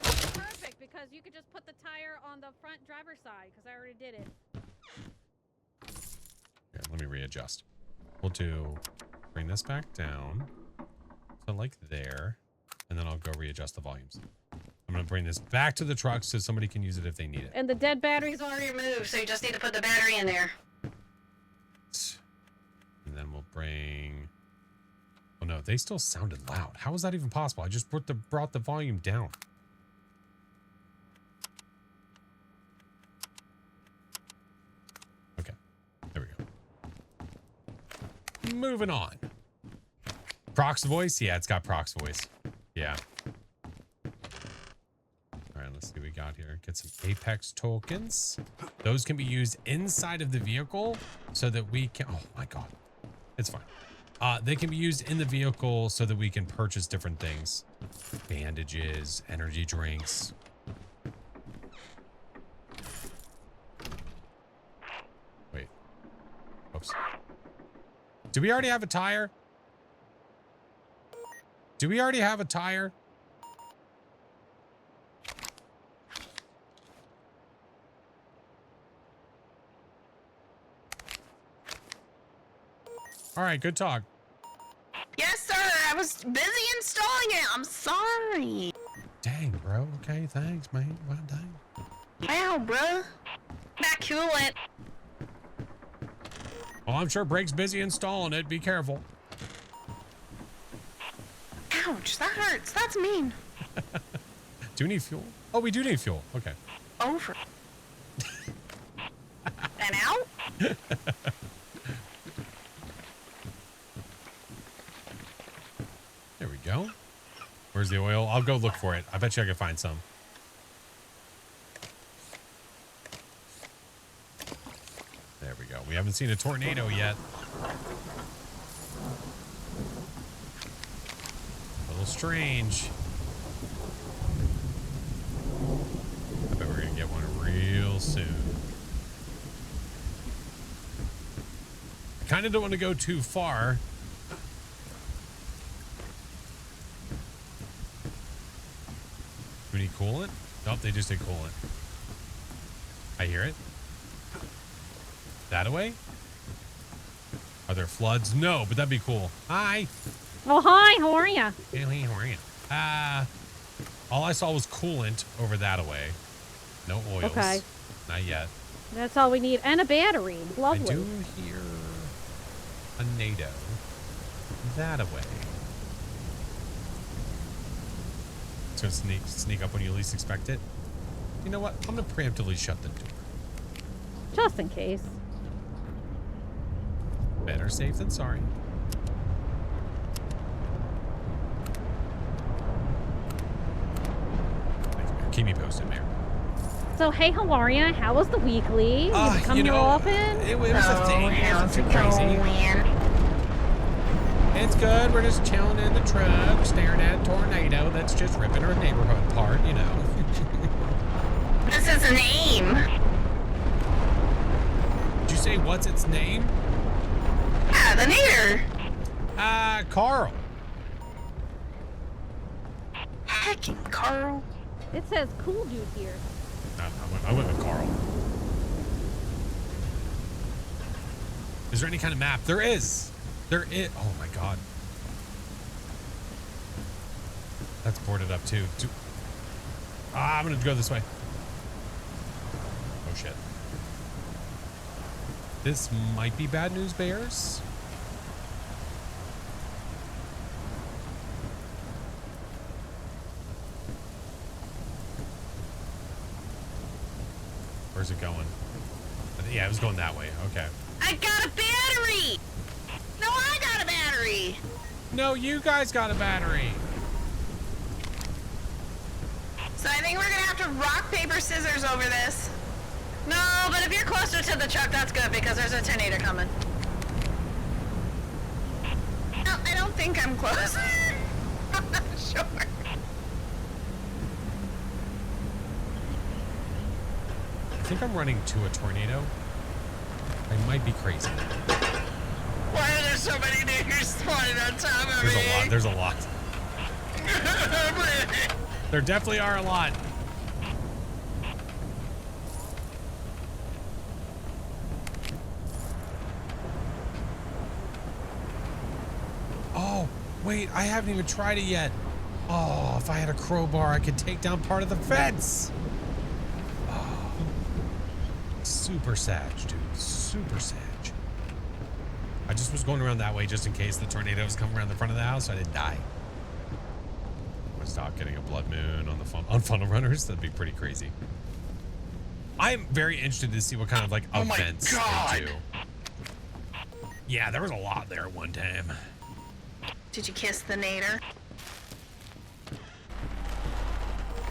Perfect, because you could just put the tire on the front driver's side, because I already did it. Here, let me readjust. We'll bring this back down. So like there. And then I'll go readjust the volumes. I'm going to bring this back to the truck so somebody can use it if they need it. And the dead battery's It's already removed, so you just need to put the battery in there. And then we'll bring... Oh no, they still sounded loud. How is that even possible? I just brought the volume down. Okay, there we go. Moving on. Proc's voice? Yeah, it's got Proc's voice. Yeah. All right, let's see what we got here. Get some Apex tokens. Those can be used inside of the vehicle so that we can... Oh my God. It's fine. They can be used in the vehicle so that we can purchase different things. Bandages, energy drinks. Wait. Oops. Do we already have a tire? Do we already have a tire? All right, good talk. Yes, sir. I was busy installing it. I'm sorry. Dang, bro. Okay, thanks, man. Well done. Wow, bruh. That coolant. Well, I'm sure Brake's busy installing it. Be careful. Ouch, that hurts. That's mean. Do we need fuel? Oh, we do need fuel. Okay. Over. And out? There we go. Where's the oil? I'll go look for it. I bet you I can find some. There we go. We haven't seen a tornado yet. A little strange. I bet we're going to get one real soon. I kind of don't want to go too far. Do we need coolant? Nope, they just did coolant. I hear it. That away? Are there floods? No, but that'd be cool. Hi. Oh, hi, how are ya? Hey, how are you? All I saw was coolant over that away. No oils. Okay. Not yet. That's all we need. And a battery. Lovely. I do hear a NATO that away. It's gonna sneak up when you least expect it. You know what? I'm gonna preemptively shut the door. Just in case. Better safe than sorry. Keep me posted, Mayor. So, hey, how are ya? How was the weekly? You come you here know, often? It was a thing. It how's wasn't it too crazy. going? It's good. We're just chilling in the truck, staring at a tornado that's just ripping our neighborhood apart, you know. This is a name. Did you say what's its name? Yeah, the Nader. Carl. Heckin' Carl. It says cool dude here. I went with Carl. Is there any kind of map? There is. There is. Oh my god. That's boarded up too. I'm gonna go this way. Oh shit. This might be bad news bears. Where's it going? Yeah, it was going that way. Okay. I got a battery. No, I got a battery. No, you guys got a battery. So I think we're gonna have to rock, paper, scissors over this. No, but if you're closer to the truck, that's good because there's a tornado coming. No, I don't think I'm close. I'm not sure. I think I'm running to a tornado. I might be crazy. Why are there so many niggers spawning on top of There's me? a lot. There's a lot. There definitely are a lot. Oh, wait, I haven't even tried it yet. Oh, if I had a crowbar, I could take down part of the fence. Oh, super sag, dude. Super sag. I just was going around that way just in case the tornadoes come around the front of the house so I didn't die. I'm gonna stop getting a blood moon on funnel runners. That'd be pretty crazy. I'm very interested to see what kind of like events they do. Yeah, there was a lot there at one time. Did you kiss the Nader?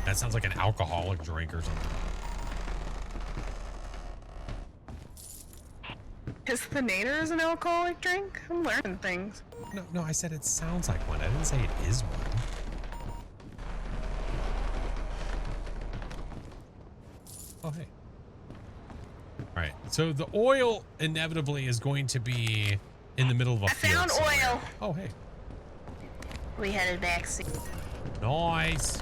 That sounds like an alcoholic drink or something. Kiss the Nader is an alcoholic drink? I'm learning things. No, I said it sounds like one. I didn't say it is one. Oh, hey. All right, so the oil inevitably is going to be in the middle of a field. I found somewhere. oil. Oh, hey. We headed back. Nice.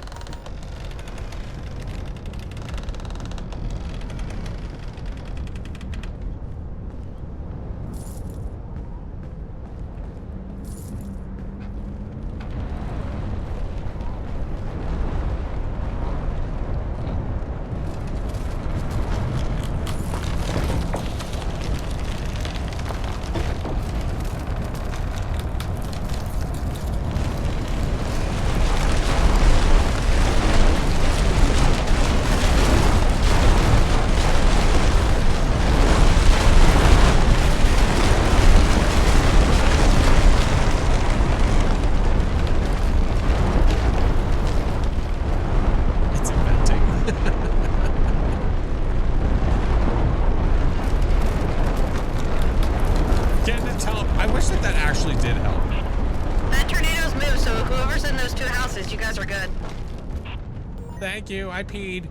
Thank you. I peed.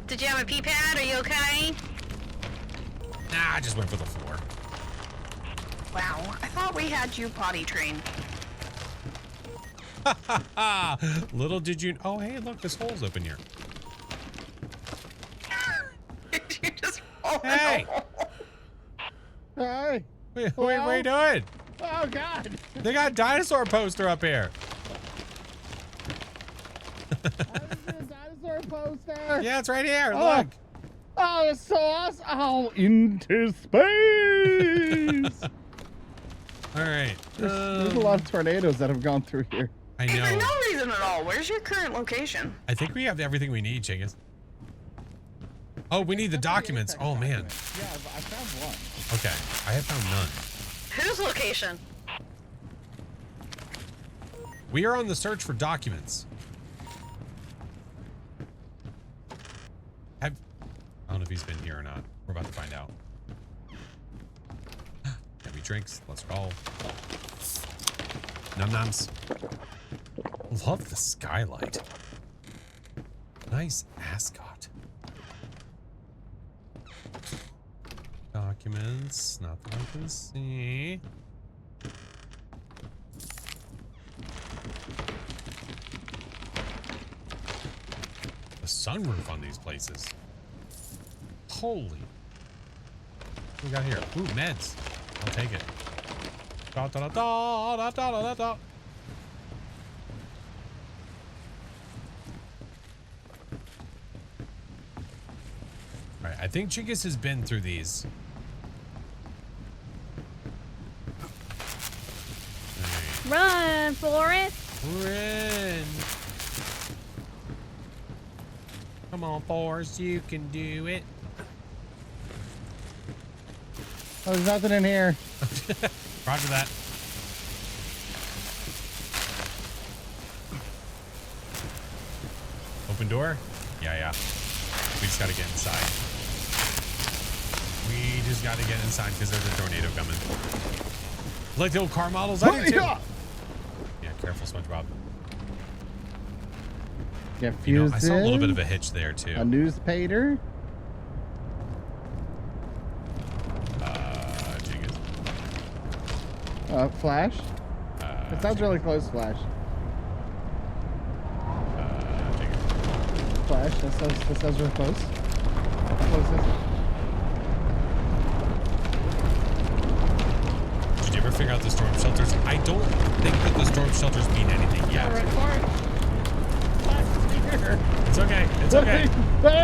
Did you have a pee pad? Are you okay? Nah, I just went for the floor. Wow, I thought we had you potty trained. Ha ha ha! Little did you. Oh, hey, look, this hole's open here. You just fall in Hey! the hole. Hey. Wait, what are you doing? Oh, God. They got a dinosaur poster up here. I was in a dinosaur poster. Yeah, it's right here. Oh. Look. Oh, that's so awesome. Oh, into space. All right. There's a lot of tornadoes that have gone through here. I Hey, for know. no reason at all. Where's your current location? I think we have everything we need, Chingus. Oh, we need the documents. Oh, man. Yeah, I found one. Okay. I have found none. Whose location? We are on the search for documents. I don't know if he's been here or not. We're about to find out. Heavy drinks. Let's roll. Num-nums. Love the skylight. Nice ascot. Documents. Nothing I can see. The sunroof on these places. Holy. What we got here? Ooh, meds. I'll take it. Da, da, da, da, da, da, da, da. Alright, I think Chingus has been through these. Run, Forrest. Run. Come on, Forrest, you can do it. Oh, there's nothing in here. Roger that. Open door? Yeah. We just gotta get inside. We just gotta get inside because there's a tornado coming. Like the old car models? I do too. Yeah, careful, SpongeBob. Get You know, fused I saw a little bit in. of a hitch there too. A newspaper. Jiggers. Flash. It sounds really close, Flash. Jiggers. Flash. That sounds really close. How close is it? Did you ever figure out the storm shelters? I don't think that the storm shelters mean anything yet. It's okay. It's okay.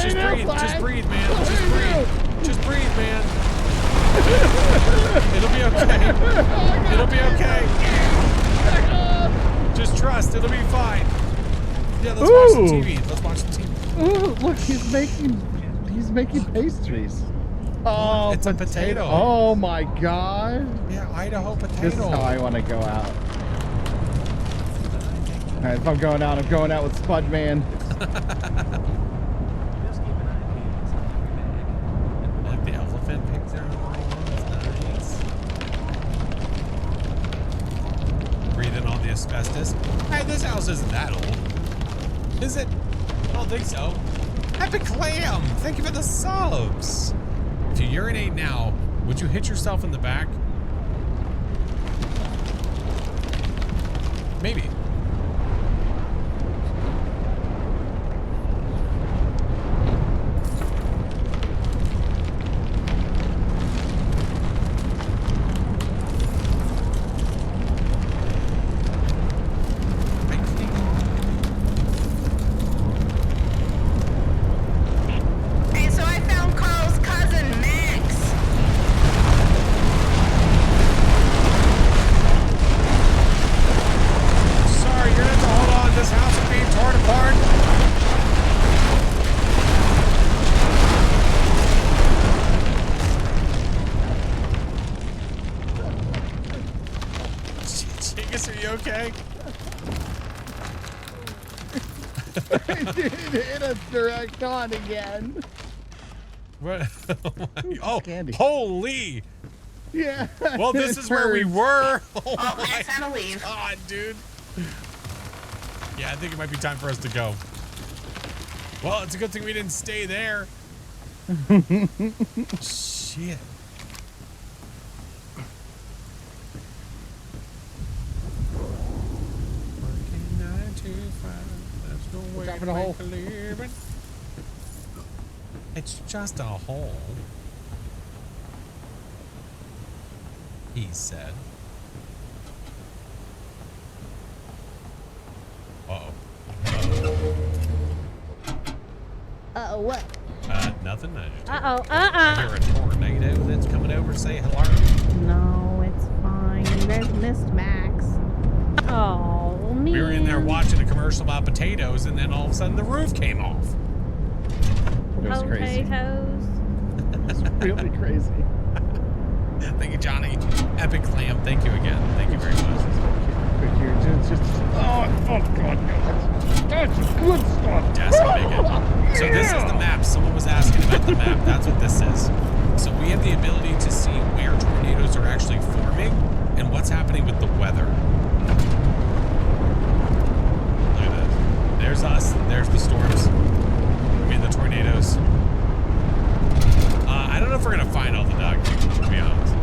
Just breathe. Just breathe, man. Just breathe. Just breathe, man. It'll be okay. It'll be okay. Just trust. It'll be fine. Yeah, let's watch some TV. Let's watch some TV. Ooh, look, he's making pastries. Oh, It's a potato. Oh my god. Yeah, Idaho potato. This is how I want to go out. Alright, if I'm going out with Spudman. I like the elephant picture. That's nice. Breathing all the asbestos. Hey, this house isn't that old. Is it? I don't think so. Epic Clam, thank you for the subs. If you urinate now, would you hit yourself in the back? Maybe. Hey, so I found Carl's cousin, Max. Sorry, you're gonna have to hold on. This house is being torn apart. Jingus, are you okay? It hit us direct on again. What? Oh, Candy. holy! Yeah. Well, this is where we were. Oh, Oh, my Max had to leave. God, dude. Yeah, I think it might be time for us to go. Well, it's a good thing we didn't stay there. Shit. Working 9 to 5, there's no way out for to the hole. make a living. It's just a hole. He said. Uh-oh. Uh-oh, what? Nothing. I just Uh-oh, hear a tornado that's coming over. Say hello. No, it's fine. You guys missed Max. Oh, man. We were in there watching a commercial about potatoes, and then all of a sudden the roof came off. It was crazy. Potatoes. It's really crazy. Thank you, Johnny. Epic Clam. Thank you again. Thank you very much. Quick here, it's just oh god, that's good stuff. Yes, I'll make it. So this is the map. Someone was asking about the map. That's what this is. So we have the ability to see where tornadoes are actually forming and what's happening with the weather. Look at that. There's us. There's the storms. I mean the tornadoes. I don't know if we're gonna find all the dog things, to be honest.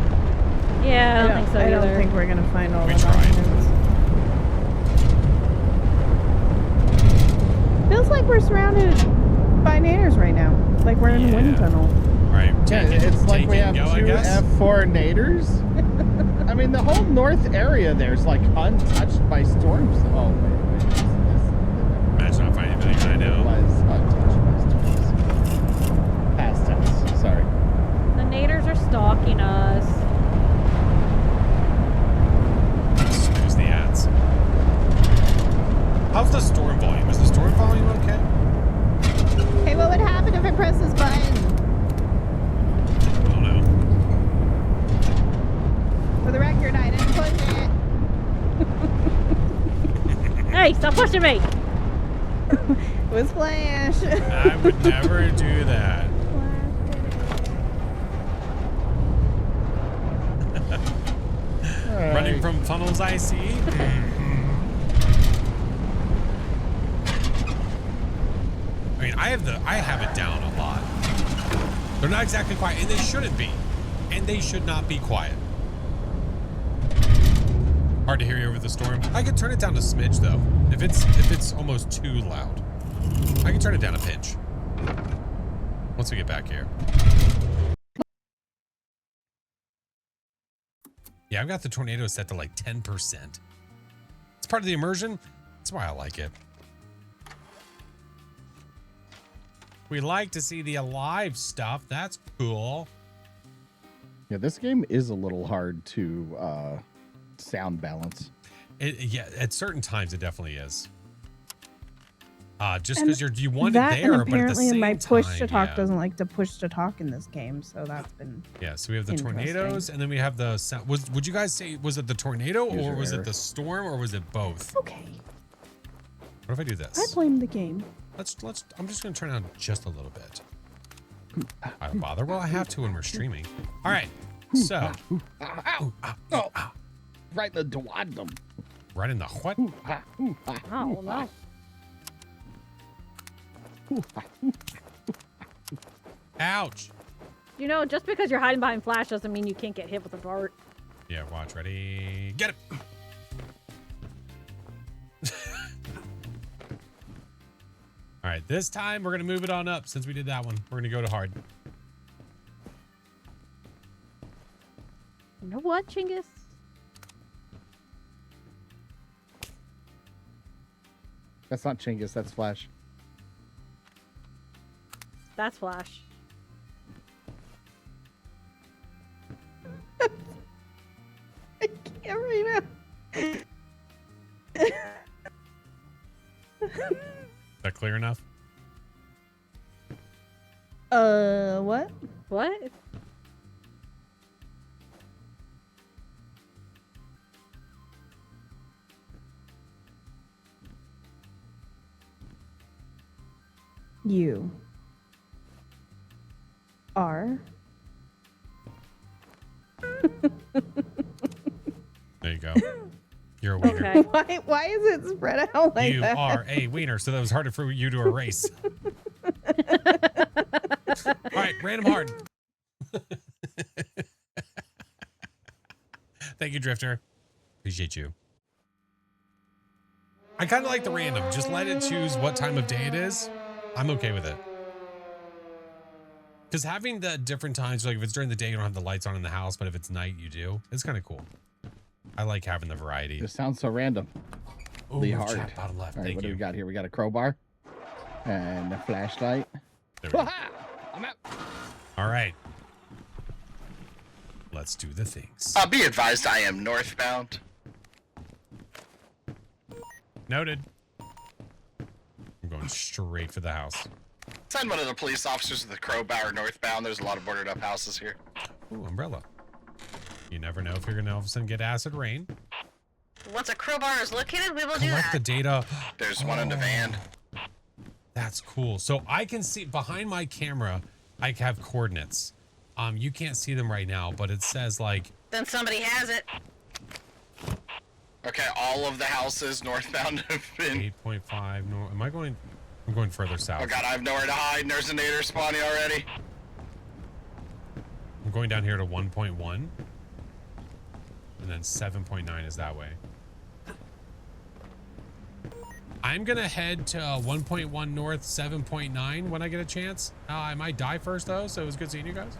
Yeah, I don't think so I either. don't think we're gonna find all We the tried. documents. Feels like we're surrounded by naders right now. Like we're in a wind Yeah. tunnel. Right. Yeah, take it- it's like take we it have and go, I two guess. F4 naders. I mean, the whole north area there's like untouched by storms. Oh wait. This Imagine not finding anything I know. was untouched by storms. Past tense. Sorry. The naders are stalking us. Snooze the ads. How's the storm volume? Is the storm volume okay? Hey, what would happen if I press this button? I don't know. For the record, I didn't push it. Hey, stop pushing me! It was Flash. I would never do that. Running from funnels, I see. I mean, I have it down a lot. They're not exactly quiet, and they shouldn't be. And they should not be quiet. Hard to hear you over the storm. I could turn it down a smidge though. If it's almost too loud, I can turn it down a pinch. Once we get back here. Yeah, I've got the tornado set to like 10%. It's part of the immersion. That's why I like it. We like to see the alive stuff. That's cool. Yeah, this game is a little hard to sound balance. Yeah, at certain times it definitely is. Just because you want that it there, and but at the apparently same my push time, to talk yeah. doesn't like to push to talk in this game, so that's been Yeah, so we have the Interesting. tornadoes, and then we have the sound. Would you guys say was it the tornado User or was error. it the storm or was it both? okay. What if I do this? I blame the game. Let's. I'm just gonna turn it on just a little bit. I don't bother. Well, I have to when we're streaming. All right. So, Ow! Oh, right in the duodenum. right in the what? Oh, no. Ouch. You know, just because you're hiding behind Flash doesn't mean you can't get hit with a dart. Yeah. Watch. Ready. Get it. All right. This time we're gonna move it on up since we did that one. We're gonna go to hard. You know what, Chinggis? That's not Chinggis, that's Flash. That's Flash. I can't right now. Is that clear enough? What? What? You are. There you go. You're a wiener. Okay. Why is it spread out like You that? are a wiener, so that was harder for you to erase. All right, random hard. Thank you, Drifter. Appreciate you. I kind of like the random. Just let it choose what time of day it is. I'm okay with it. Because having the different times, like if it's during the day, you don't have the lights on in the house, but if it's night, you do. It's kind of cool. I like having the variety. This sounds so random. Ooh, the hard. chat bottom left. All right, Thank what do you. we got here? We got a crowbar and a flashlight. There we go. I'm out. All right. Let's do the things. Be advised, I am northbound. Noted. I'm going straight for the house. Send one of the police officers to the crowbar northbound. There's a lot of boarded up houses here. Ooh, umbrella. You never know if you're gonna all of a sudden get acid rain. Once a crowbar is located, we will do Collect that. the data. There's one in the van. That's cool. So I can see behind my camera, I have coordinates. You can't see them right now, but it says like. Then somebody has it. Okay, all of the houses northbound have been. 8.5 north. Am I going? I'm going further south. Oh god, I have nowhere to hide. And there's a nader spawning already. I'm going down here to 1.1. And then 7.9 is that way. I'm going to head to 1.1 north, 7.9 when I get a chance. I might die first, though, so it was good seeing you guys.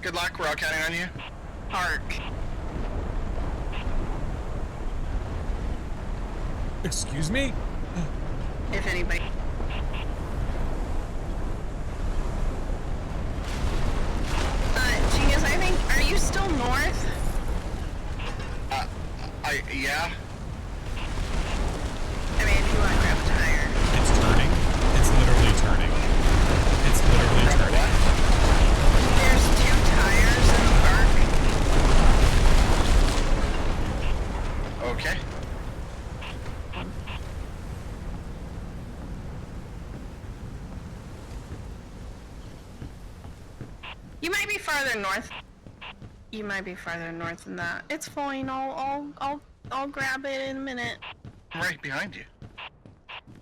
Good luck, we're all counting on you. Park. Excuse me? If anybody. Genius, I think, are you still north? Yeah. I mean, if you want to grab a tire. It's turning. It's literally turning. It's literally turning. There's 2 tires in the park. Okay. You might be farther north. You might be farther north than that. It's fine. I'll grab it in a minute. I'm right behind you.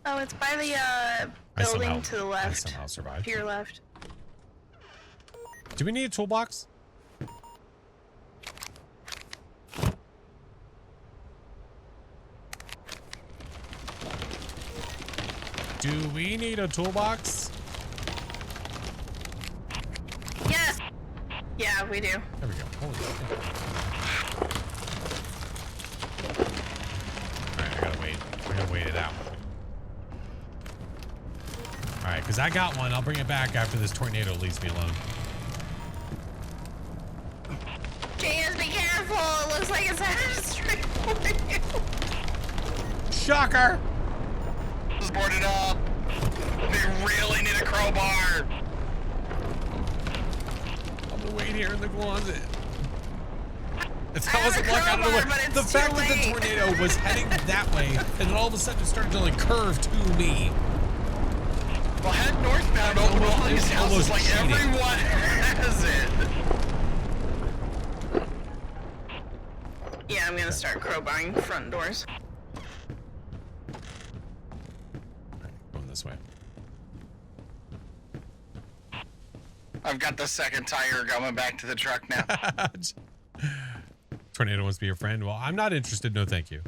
Oh, it's by the building to the left. I somehow survived. To your left. Do we need a toolbox? Do we need a toolbox? Yes. Yeah, we do. There we go. Holy shit. Alright, I gotta wait. We're gonna wait it out. Alright, because I got one. I'll bring it back after this tornado leaves me alone. James, be careful. It looks like it's headed straight for you. Shocker! It's boarded up. They really need a crowbar. I'm gonna wait here in the closet. If I that have wasn't a luck, I don't know crowbar, what. but it's The too fact that the late. tornado was heading that way, and then all of a sudden it started to like curve to me. Well, head northbound, open all these It's houses almost like cheating. everyone has it. Yeah, I'm gonna start crowbarring front doors. Going this way. I've got the second tire going back to the truck now. Tornado wants to be your friend. Well, I'm not interested. No, thank you.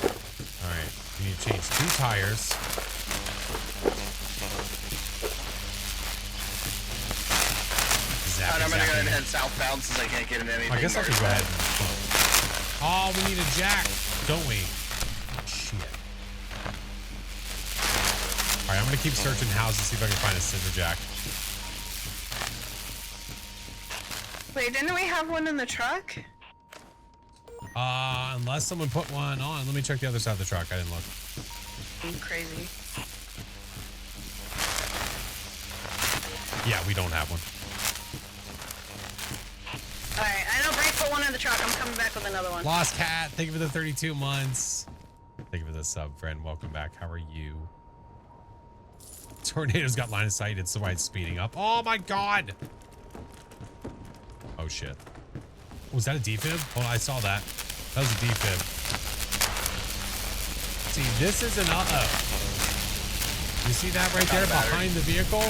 All right, we need to change 2 tires. And I'm gonna go ahead and head southbound since I can't get into anything. I guess I could go ahead. Oh, we need a jack, don't we? Shit. All right, I'm gonna keep searching houses, see if I can find a scissor jack. Wait, didn't we have one in the truck? Unless someone put one on. Let me check the other side of the truck. I didn't look. I'm crazy. Yeah, we don't have one. Alright, I know Bray put one in the truck. I'm coming back with another one. Lost Cat, thank you for the 32 months. Thank you for the sub, friend. Welcome back. How are you? Tornado's got line of sight. It's why it's speeding up. Oh my god. Oh shit. Was that a defib? Oh, I saw that. That was a defib. See, this is an uh-oh. You see that right there behind the vehicle?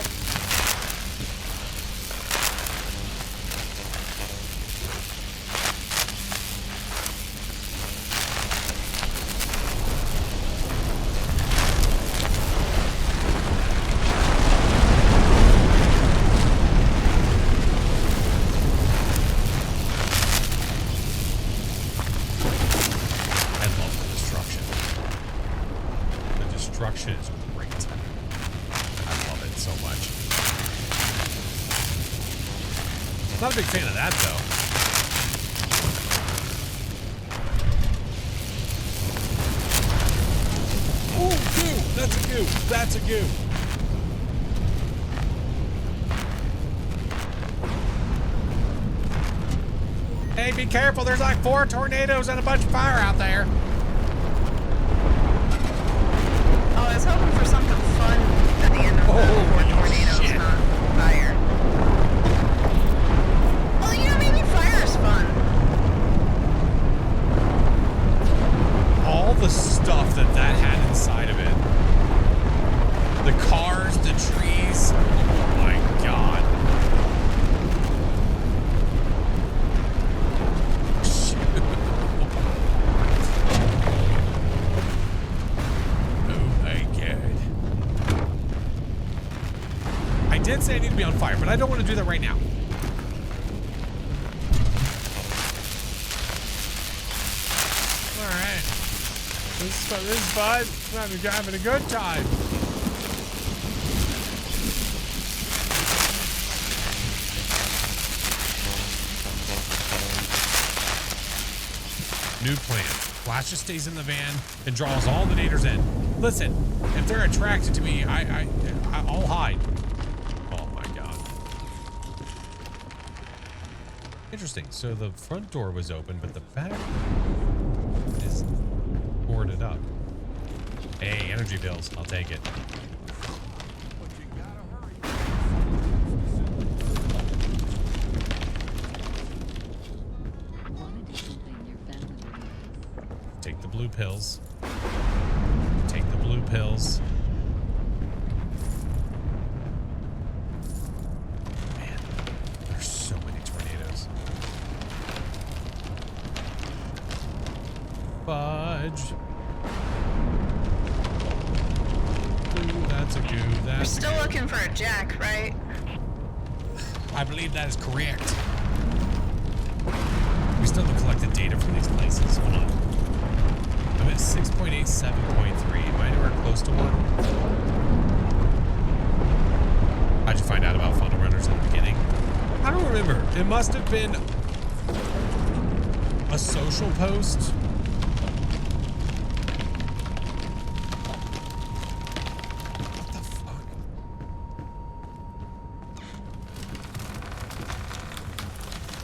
Destruction is great. I love it so much. Not a big fan of that though. That's a goo. That's a goo. Hey, be careful. There's like 4 tornadoes and a bunch of fire out there. Oh, I was hoping for something fun at the end of the 4 tornadoes, shit. not fire. Well, you know, maybe fire is fun. All the stuff that had inside of it. The cars, the trees. Oh my god. Oh my god. I did say I need to be on fire, but I don't want to do that right now. Alright. This is fun. I'm having a good time. New plan. Flash just stays in the van and draws all the naders in. Listen, if they're attracted to me, I'll hide. Oh my god. Interesting. So the front door was open, but the back is boarded up. Hey, energy bills. I'll take it. Take the blue pills. Take the blue pills. Man, there's so many tornadoes. Fudge. Ooh, that's a goo. You're That's still looking for a jack, right? I believe that is correct. We still have to collect the data from these places. Hold on. I'm at 6.87.3. Am I anywhere close to 1? How'd you find out about funnel runners in the beginning? I don't remember. It must have been a social post. What the fuck?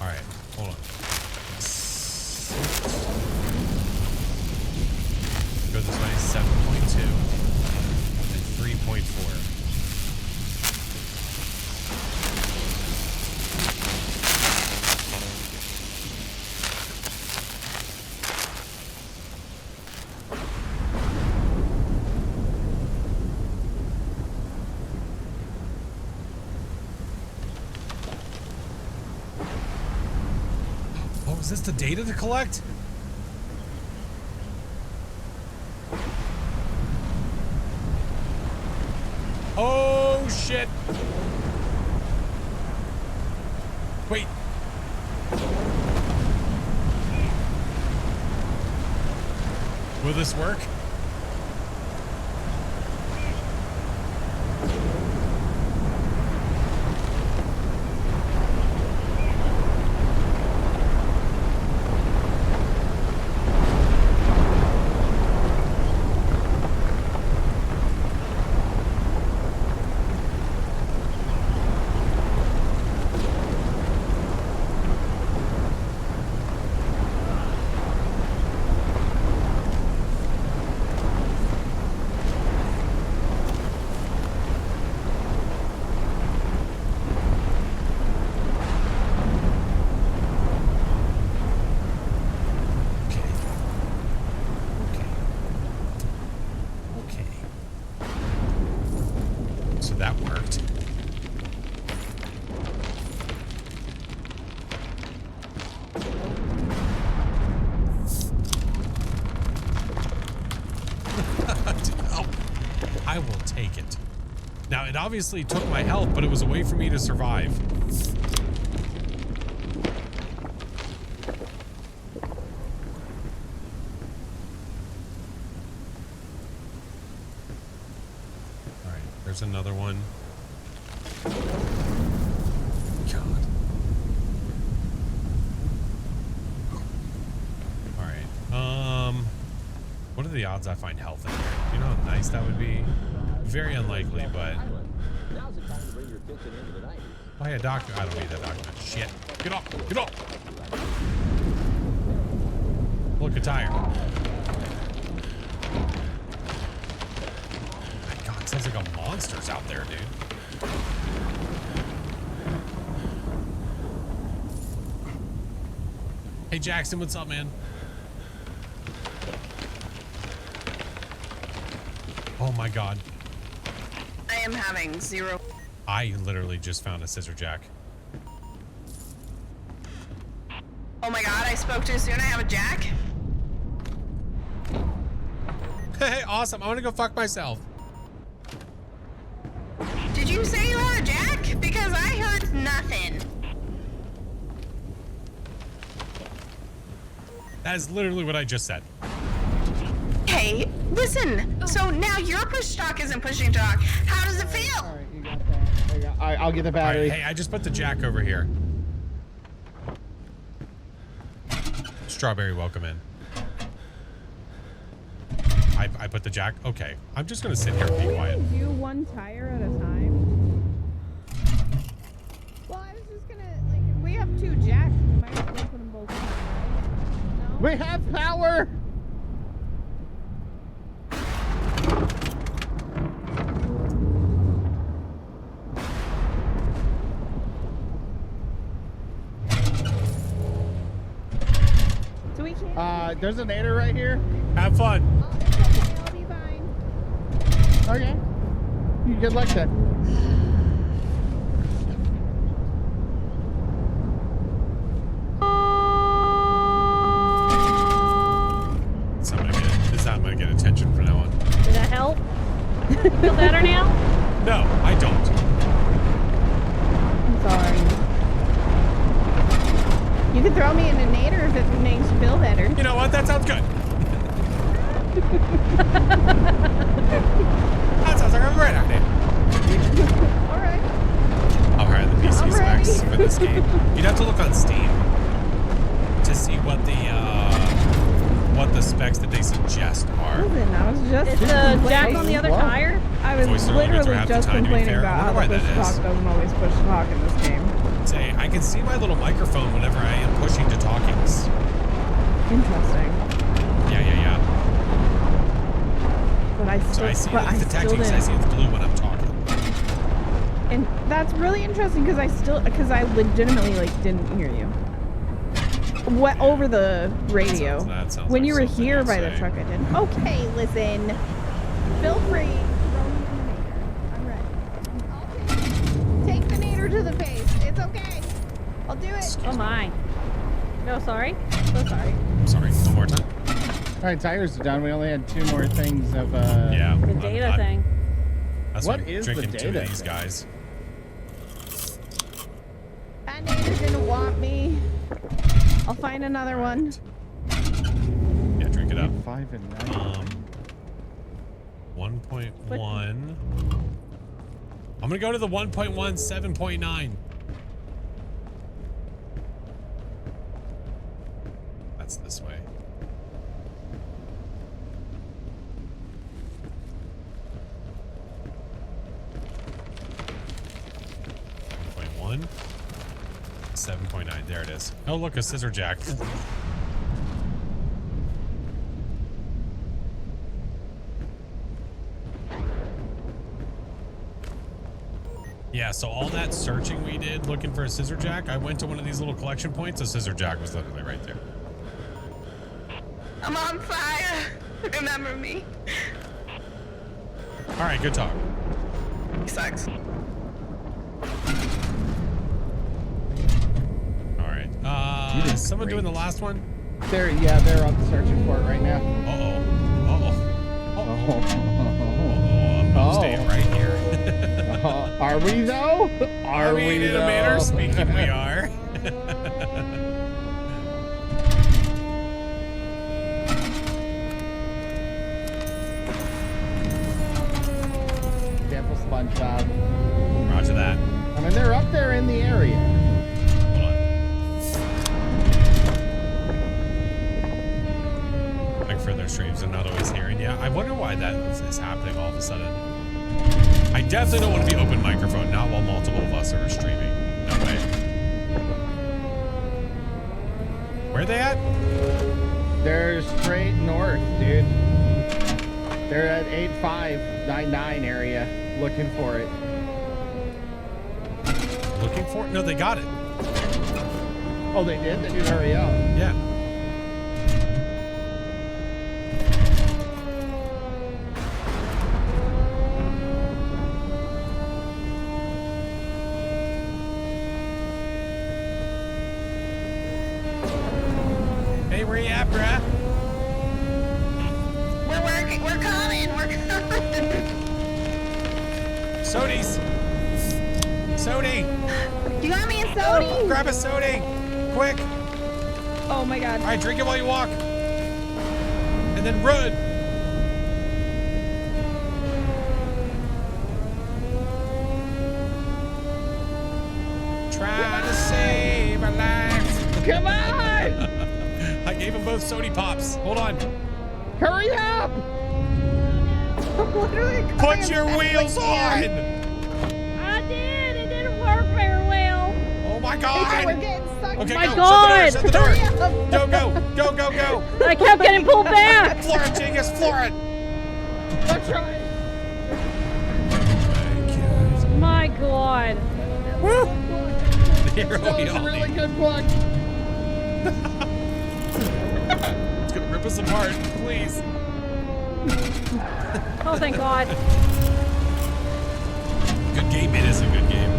All right, hold on. Go this way, 7.2 and 3.4. Oh, is this the data to collect? Oh, shit. Wait. Will this work? That worked. Oh, I will take it. Now, it obviously took my health, but it was a way for me to survive. There's another one. God. All right. What are are the odds I find health in here? You know how nice that would be? Very unlikely, but... Oh, hey, a doctor. I don't need that document. Shit. Get off. Get off. Look, a tire. Oh my God, sounds like a monster's out there, dude. Hey, Jackson, what's up, man? Oh my God. I am having zero. I literally just found a scissor jack. Oh my God, I spoke too soon. I have a jack. Hey, awesome. I want to go fuck myself. Did you say you had a jack? Because I heard nothing. That is literally what I just said. Hey, listen. So now your push talk isn't pushing talk. How does it feel? All right, you got that. There you go. All right, I'll get the All battery. right, hey, I just put the jack over here. Strawberry, welcome in. I put the jack. Okay, I'm just gonna sit here and be quiet. Do one tire at a time. Well, I was just gonna like if we have 2 jacks, we might as well put them both in. Right? No? We have power. So we can't. There's a nader right here. Have fun. Oh, it's okay. I'll be fine. Okay. You good luck then. This I'm gonna get attention from now on. Did that help? Feel better now? No, I don't. I'm sorry. You could throw me in a nader if it makes you feel better. You know what? That sounds good. That sounds like a great idea. All right. I'll hire the PC I'm specs ready. for this game. You'd have to look on Steam to see what the specs that they suggest are. Listen, I was just Is the jack on the other Whoa. tire? I was Voice limits are literally half the just time, to be complaining fair. about I how wonder the why push that talk is. doesn't always push talk in this game. Say, I can see my little microphone whenever I am pushing to talkings. Interesting. Yeah. But I still, So I see but it's I still detecting, so I didn't. see it's blue when I'm talking. And that's really interesting because I legitimately like didn't hear you. What over the radio? That sounds When like you were something here you'd by say. the truck, I didn't. Okay, listen. Feel free. Throw me in the nader. I'm ready. I'll take the nader to the face. It's okay. I'll do it. Oh my. No, sorry. So sorry. Sorry, one more time. All right, tires are done. We only had 2 more things of. Yeah. The data thing. That's What why I'm is the drinking 2 data of these thing? guys. That nader didn't want me. I'll find another one. Yeah, drink it up. 5 and 9. 1.1. I'm gonna go to the 1.1 7.9. That's this way. .1 7.9. There it is. Oh, look, a scissor jack. Yeah, so all that searching we did looking for a scissor jack, I went to one of these little collection points. A scissor jack was literally right there. I'm on fire. Remember me. All right, good talk. He sucks. All right. You did Is someone doing the great. last one? They're up searching for it right now. I'm Oh. staying right here. Are we though? Are we in a manner? Speaking, we are. Careful, SpongeBob. Roger that. I mean, they're up there in the area. Hold on. Like for their streams, they're not always here. Yeah, I wonder why that is happening all of a sudden. I definitely don't want to be open microphone, not while multiple of us are streaming. No way. Where are they at? They're straight north, dude. They're at 8599 area, looking for it. Looking for it? No, they got it. Oh, they did? They did hurry up. Yeah. Hey, where you at, bruh? We're working. We're coming. We're coming. Sodies. Sody. You got me a soda? Grab a sody. Quick. Oh my god. All right, drink it while you walk. And then run. Trying to save a life. Come on! I gave them both sody pops. Hold on. Hurry up! I'm literally coming Put your as wheels fast as I on. I did. It didn't work very well. Oh my can. God. We're getting stuck. Okay, my go. God. Shut the door. Hurry Shut the up. door. Go, go, go, go, go. I kept getting pulled back. Floor it, Genghis. Floor it. I'm trying. My God. Woo. Here That we was a all really need. good plug. It's gonna rip us apart, please. Oh, thank God. Good game. It is a good game.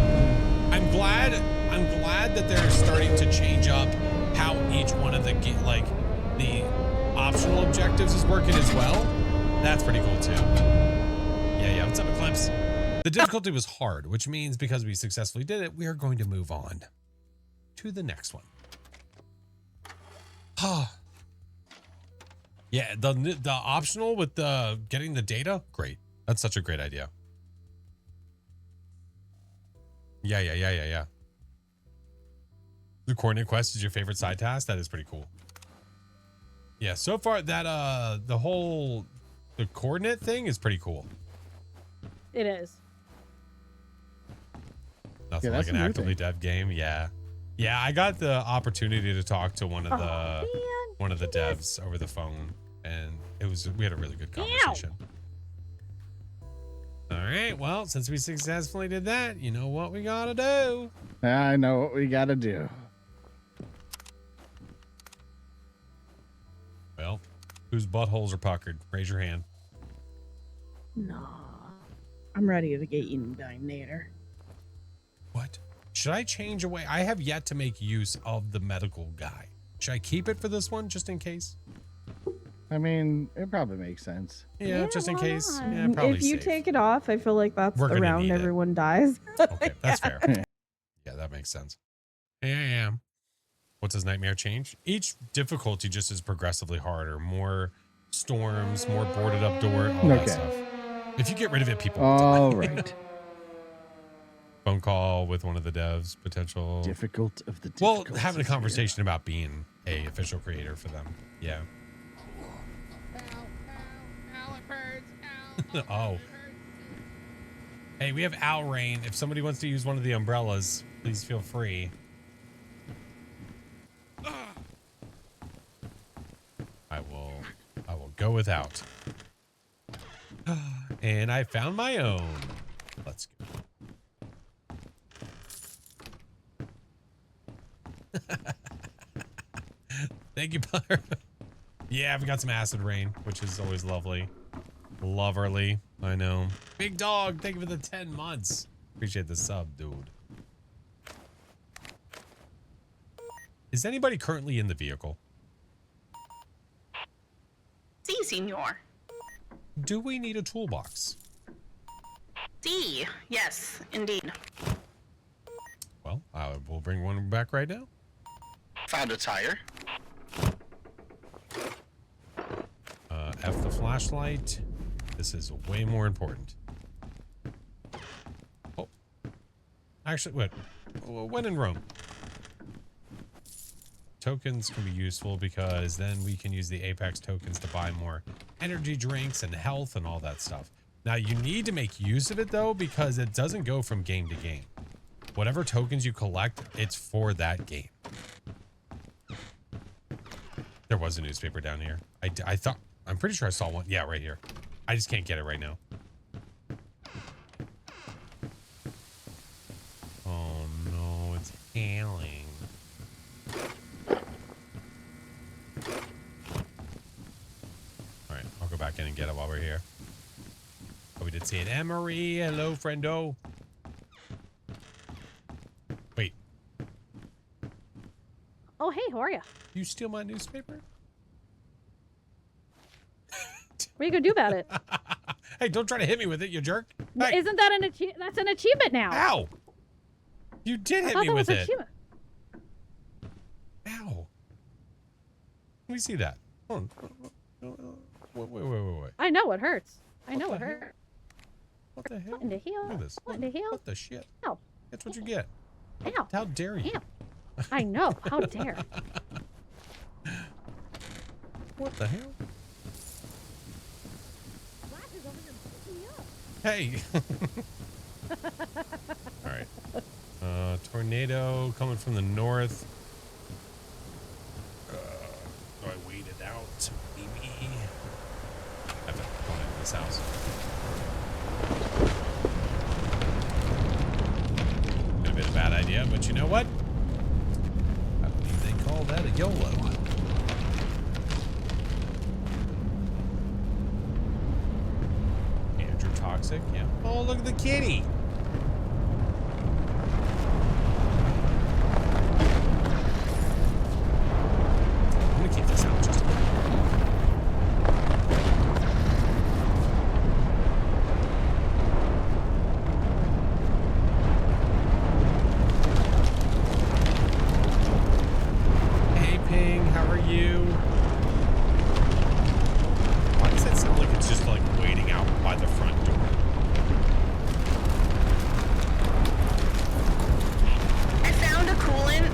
I'm glad that they're starting to change up how each one of the the optional objectives is working as well. That's pretty cool too. Yeah. What's up, Eclipse? The difficulty was hard, which means because we successfully did it, we are going to move on to the next one. Yeah, the optional with the getting the data, great. That's such a great idea. Yeah. The coordinate quest is your favorite side task? That is pretty cool. Yeah, so far that the coordinate thing is pretty cool. It is. Nothing Yeah, like that's an a new actively thing. dev game. Yeah, I got the opportunity to talk to one of the devs over the phone, and we had a really good conversation. All right, well, since we successfully did that, you know what we gotta do. I know what we gotta do. Well, whose buttholes are puckered? Raise your hand. No, I'm ready to get eaten by Nader. What? Should I change away? I have yet to make use of the medical guy. Should I keep it for this one just in case? I mean, it probably makes sense. Yeah, just in why case. not? Yeah, probably If you safe. take it off, I feel like that's We're the gonna round need it. everyone dies. Okay, that's fair. Yeah, that makes sense. Yeah. What's his nightmare change? Each difficulty just is progressively harder. More storms, more boarded up door, all that Okay. stuff. If you get rid of it, people will die. All right. Phone call with one of the devs, potential. Difficult of the Well, difficult. having a conversation about being a official creator for them. Yeah. Oh. Hey, we have Owl Rain. If somebody wants to use one of the umbrellas, please feel free. I will go without. And I found my own. Let's go. Thank you, Butter. Yeah, we got some acid rain, which is always lovely. Loverly, I know. Big Dog, thank you for the 10 months. Appreciate the sub, dude. Is anybody currently in the vehicle? Si, senor. Do we need a toolbox? Si. Yes, indeed. Well, I will bring one back right now. Found a tire. F the flashlight. This is way more important. Oh. Actually, wait. When in Rome. tokens can be useful because then we can use the Apex tokens to buy more energy drinks and health and all that stuff. Now you need to make use of it though, because it doesn't go from game to game. Whatever tokens you collect, it's for that game. There was a newspaper down here. I thought, I'm pretty sure I saw one. Yeah, right here. I just can't get it right now. Oh no, it's hailing. All right, I'll go back in and get it while we're here. Oh, we did see it. Emery, hello, friendo. Wait. Oh, hey, how are you? You steal my newspaper? What are you gonna do about it? Hey, don't try to hit me with it, you jerk. Hey. Isn't that an achievement? That's an achievement now. Ow! You did hit me with it. Ow. Let me see that. Hold on. Wait. I know it hurts. I know What it the hell? hurts. What the hell? What in the hell? Look at this. What in the hell? What the shit? Ow. That's what you get. Ow. How dare you? Ow. I know. How dare. What the hell? Flash is over here picking me up. Hey. All right. Tornado coming from the north. Do I wait it out? Maybe. I have to go into this house. Could have been a bad idea, but you know what? I believe they call that a YOLO one. Andrew Toxic, yeah. Oh, look at the kitty. I'm gonna keep this out just a minute. Hey, Ping, how are you? Why does that sound like it's just like waiting out by the front door? I found a coolant.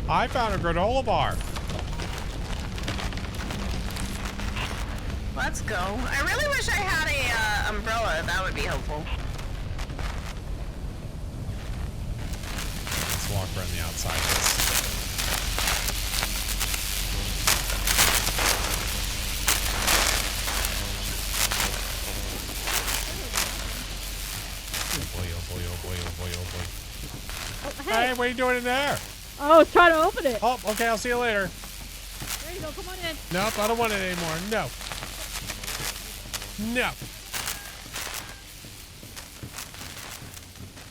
I found a granola bar. Let's go. I really wish I had a umbrella. That would be helpful. Let's walk around the outside of this. Oh boy, oh boy, oh boy, oh boy, oh boy. Oh, Hey, hey. what are you doing in there? Oh, I was trying to open it. Oh, okay, I'll see you later. There you go. Come on in. Nope, I don't want it anymore. No. No.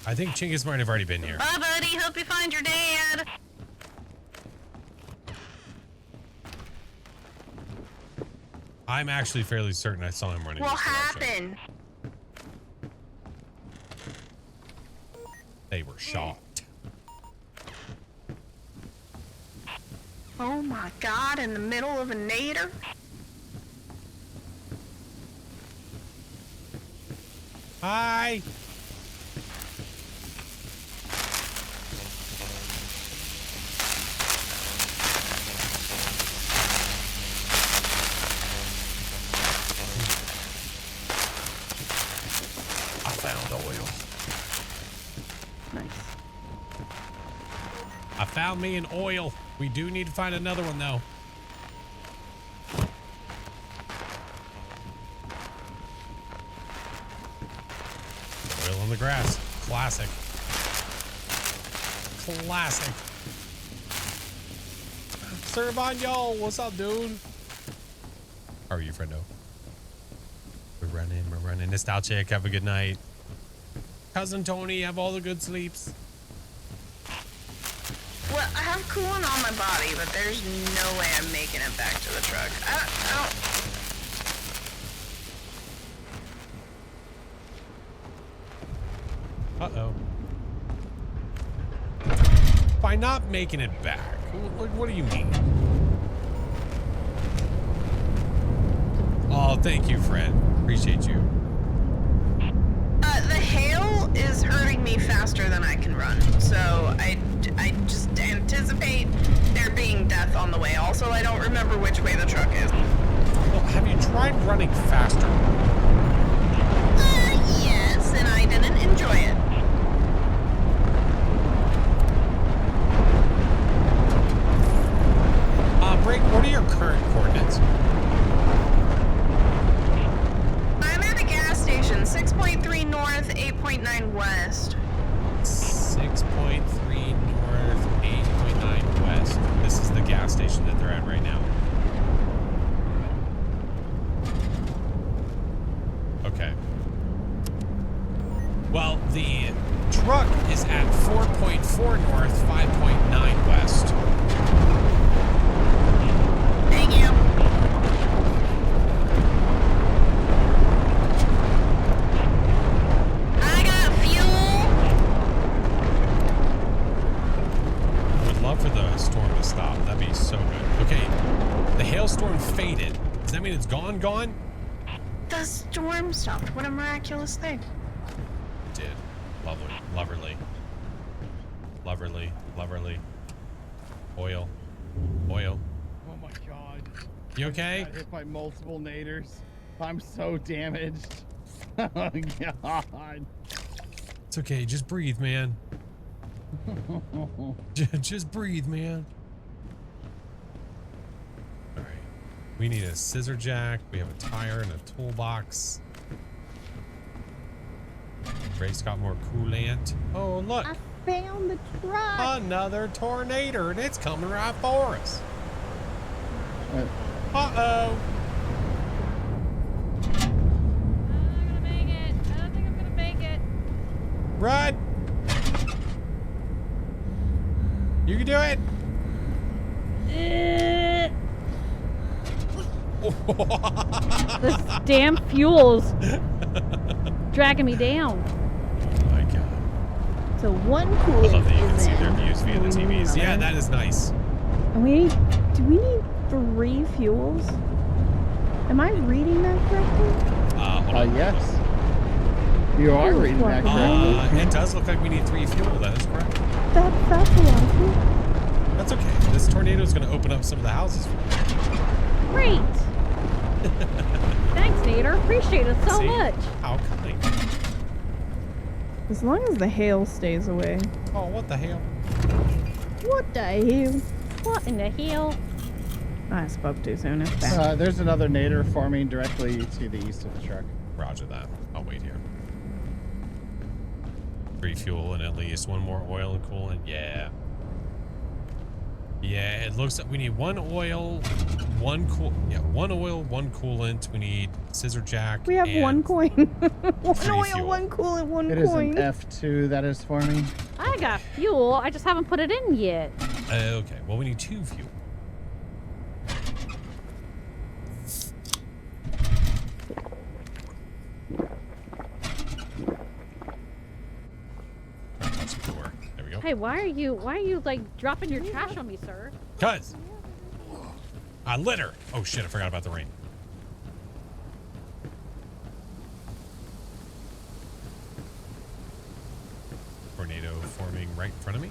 I think Chinggis might have already been here. Bye, buddy. Hope you find your dad. I'm actually fairly certain I saw him running What this direction. happened? They were shocked. Oh my god, in the middle of a nader? Hi. I found oil. Nice. I found me an oil. We do need to find another one though. Oil on the grass. Classic. Classic. Servon, y'all. What's up, dude? How are you, friendo? We're running. Nostalgic. Have a good night. Cousin Tony, have all the good sleeps. Well, I have coolant on my body, but there's no way I'm making it back to the truck. I don't... Uh-oh. By not making it back, what do you mean? Oh, thank you, Fred. Appreciate you. The hail is hurting me faster than I can run, so I just anticipate there being death on the way. Also, I don't remember which way the truck is. Well, have you tried running faster? Yes, and I didn't enjoy it. Brake, what are your current coordinates? I'm at a gas station, 6.3 north, 8.9 west. 6.3 north, 8.9 west. This is the gas station that they're at right now. Okay. Well, the truck is at 4.4 north, 5.9 west. Thank you. I got fuel. Would love for the storm to stop. That'd be so good. Okay, the hailstorm faded. Does that mean it's gone? The storm stopped. What a miraculous thing. It did. Lovely. Loverly. Loverly. Loverly. Oil. Oil. Oh my god. You okay? Got hit by multiple naders. I'm so damaged. Oh god. It's okay. Just breathe, man. Just breathe, man. All right. We need a scissor jack. We have a tire and a toolbox. Brace got more coolant. Oh, look. I found the truck. Another tornado, and it's coming right for us. Uh-oh. I'm not gonna make it. I don't think I'm gonna make it. Run! You can do it! This damn fuel's dragging me down. Oh my god. So one I coolant love that you can is see their in. views via the Do we need TVs. Yeah, another? that is nice. And do we need 3 fuels? Am I reading that correctly? Hold on. Yes. You are reading that correctly. It does look like we need 3 fuel. That is correct. That's a lot of fuel. That's okay. This tornado is going to open up some of the houses for you. Great. Thanks, Nader. Appreciate it so See? much. How kind. As long as the hail stays away. Oh, what the hell? What the hell? What in the hell? I spoke too soon. It's bad. There's another nader forming directly to the east of the truck. Roger that. I'll wait here. 3 fuel and at least 1 more oil and coolant. Yeah. Yeah, it looks like we need 1 oil, 1 oil, 1 coolant. We need scissor jack. We have and 1 coin. 1 3 oil, fuel. 1 coolant, 1 It is coin. an F2 that is forming. I got fuel. I just haven't put it in yet. Okay, well, we need 2 fuel. Touch the door. There we go. Hey, why are you like dropping your trash on me, sir? Cuz I litter. Oh shit, I forgot about the rain. Tornado forming right in front of me.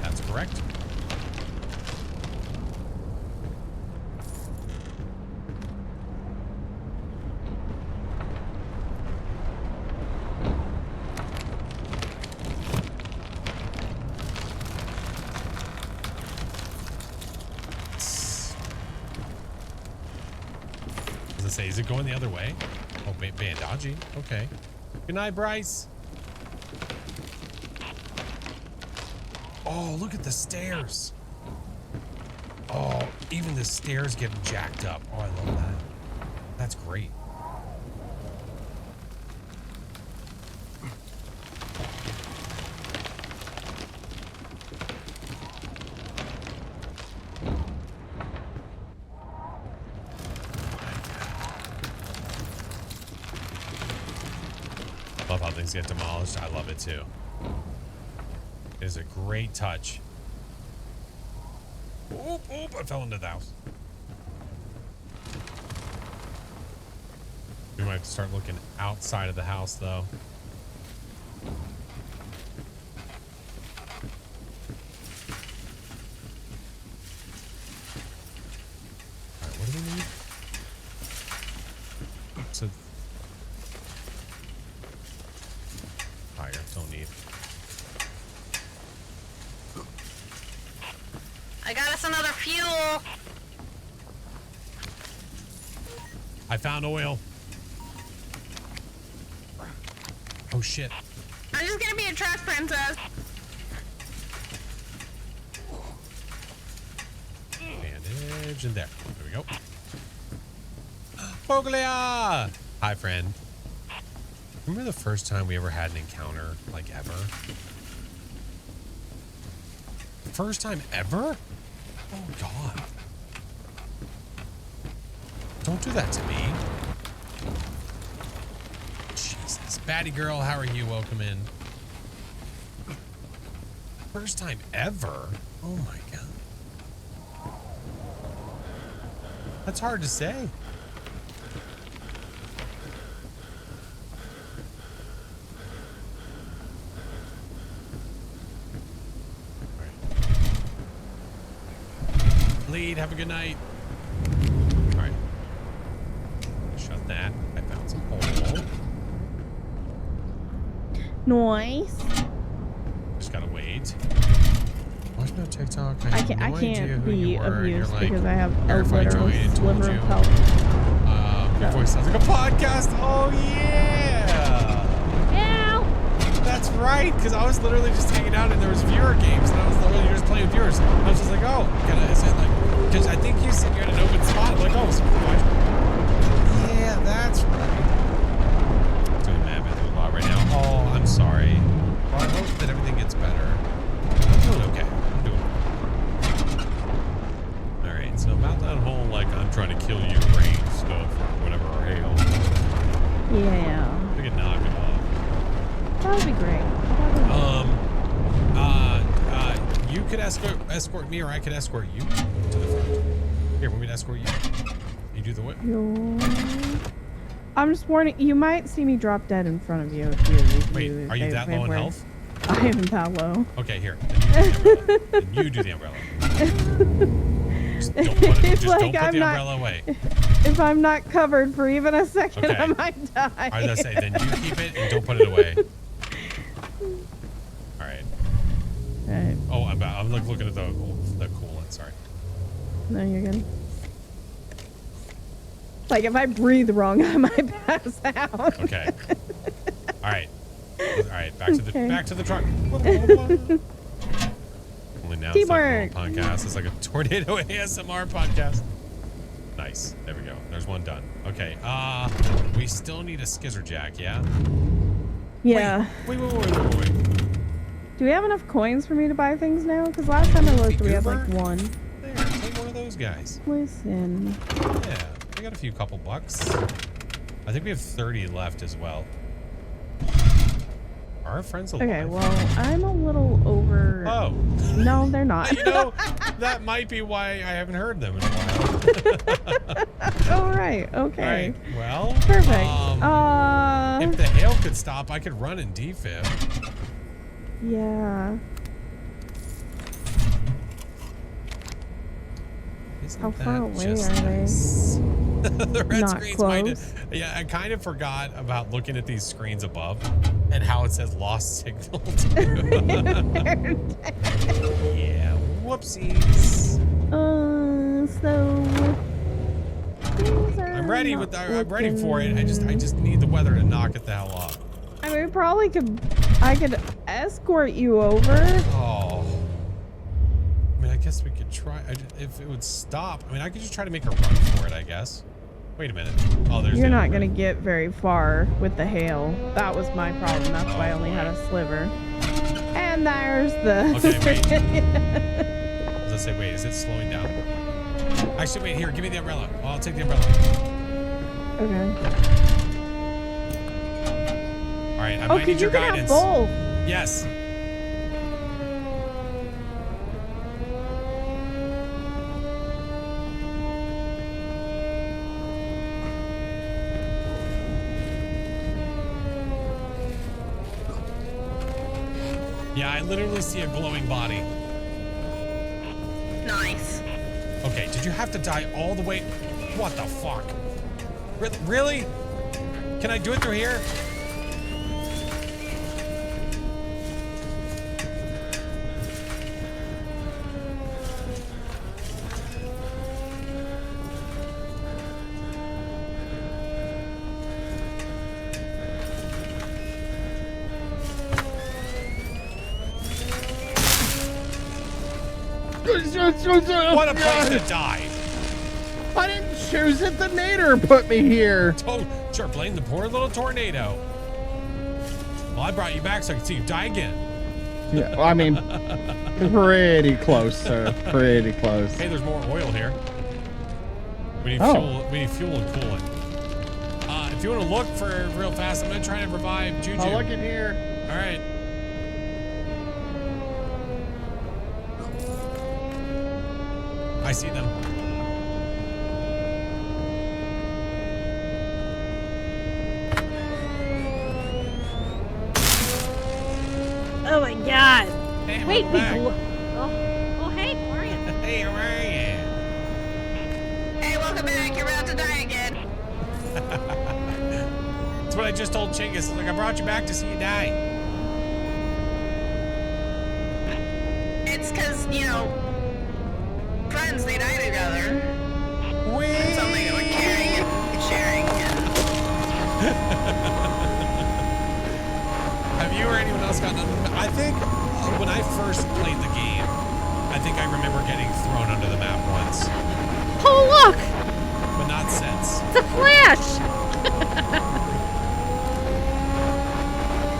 That's correct. Does it say, is it going the other way? Oh, bandaging. Okay. Good night, Bryce. Oh, look at the stairs. Oh, even the stairs getting jacked up. Oh, I love that. That's great. Love how things get demolished. I love it too. It is a great touch. Oop, oop, I fell into the house. We might have to start looking outside of the house, though. All right, what do we need? So, tire, don't need. I got us another fuel. I found oil. Oh shit. I'm just gonna be a trash princess. Bandage in there. There we go. Foglia! Hi, friend. Remember the first time we ever had an encounter, like ever? First time ever? Oh god. Don't do that to me. Jesus. Batty girl, how are you? Welcome in. First time ever? Oh my god. That's hard to say. Lead, have a good night. All right. Shut that. I found some oil. Nice. Just gotta wait. Watch no TikTok. I have no idea can't who be you were. of You're use like, because I have a verified literal join and told sliver you. of health. Your voice sounds like a podcast. Oh yeah. Ow! That's right. Because I was literally just hanging out and there was viewer games and I was literally just playing with viewers. I was just like, oh, is it like? Because I think you said you're in an open spot. I'm like, oh, watch. Yeah, that's right. I'm doing mad through a lot right now. Oh, I'm sorry. Well, I hope that everything gets better. I'm doing okay. I'm doing okay. All right, so about that whole, like, I'm trying to kill you range stuff or whatever, or hail. Yeah. We can knock it off. That would be great. You could escort me, or I could escort you to the front. Here, want me to escort you? You do the whip. I'm just warning. You might see me drop dead in front of you. If Wait, are you that low in health? I am that low. Okay, here. Then you do the umbrella. Just don't put, just don't put the umbrella away. If I'm not covered for even a second, Okay. I might die. I was gonna say, then you keep it and don't put it away. All right. Right. Oh, I'm like looking at the coolant. Sorry. No, you're good. Like if I breathe wrong, I might pass out. Okay. All right. All right. Back to the truck. Only now it's not a podcast. It's like a tornado ASMR podcast. Nice. There we go. There's one done. Okay. We still need a skizzer jack. Yeah. Yeah. Wait. Do we have enough coins for me to buy things now? Because last time I looked, we had like one. There, take one of those guys. Listen. Yeah, we got a couple bucks. I think we have 30 left as well. Are our friends alive? Okay, well, I'm a little over. Oh. No, they're not. You know, that might be why I haven't heard them in a while. Oh, right. Okay. All right, well. Perfect. If the hail could stop, I could run in defib. Yeah. Isn't How far away just are nice? The red Not screens close. Yeah, I kind of forgot about looking at these screens above and how it says lost signal too. Yeah, whoopsies. I'm ready for it. I just need the weather to knock it the hell off. I mean, we probably could. I could escort you over. Oh. I mean, I guess we could try. If it would stop. I mean, I could just try to make a run for it, I guess. Wait a minute. Oh, there's. You're not gonna get very far with the hail. That was my problem. That's why I only had a sliver. And there's the. Okay, wait. I was gonna say, wait, is it slowing down? Actually, wait, here, give me the umbrella. Oh, I'll take the umbrella. Okay. All right, I might need your guidance. Both. Yes. Yeah, I literally see a glowing body. Nice. Okay, did you have to die all the way? What the fuck? Really? Can I do it through here? What a place to die. I didn't choose it. The nader put me here. Oh, sure, blame the poor little tornado. Well, I brought you back so I could see you die again. Yeah, well, I mean, pretty close, sir. Pretty close. Hey, there's more oil here. We need fuel. We need fuel and coolant. If you want to look for real fast, I'm gonna try to revive Juju. I'll look in here. All right. I see them. Oh my god. Hey, Wait, welcome back. oh, hey, how are you? Hey, how are you? Hey, welcome back. You're about to die again. That's what I just told Chinggis. Like, I brought you back to see you die. It's because, you know, friends, they die together. Whee! Something like caring and sharing. Have you or anyone else gotten? I think when I first played the game, I think I remember getting thrown under the map once, Oh, look! but not since. It's a flash!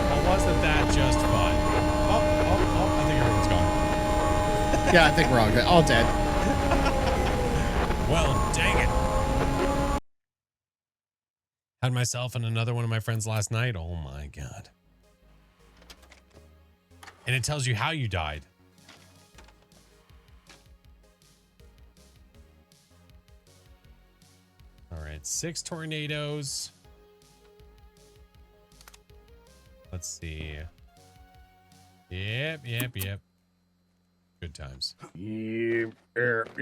Well, wasn't that just fun? Oh, I think everyone's gone. Yeah, I think we're all good. All dead. Well, dang it. Had myself and another one of my friends last night. Oh my God. And it tells you how you died. All right, 6 tornadoes. Let's see. Yep. Good times. Yep. Yarp.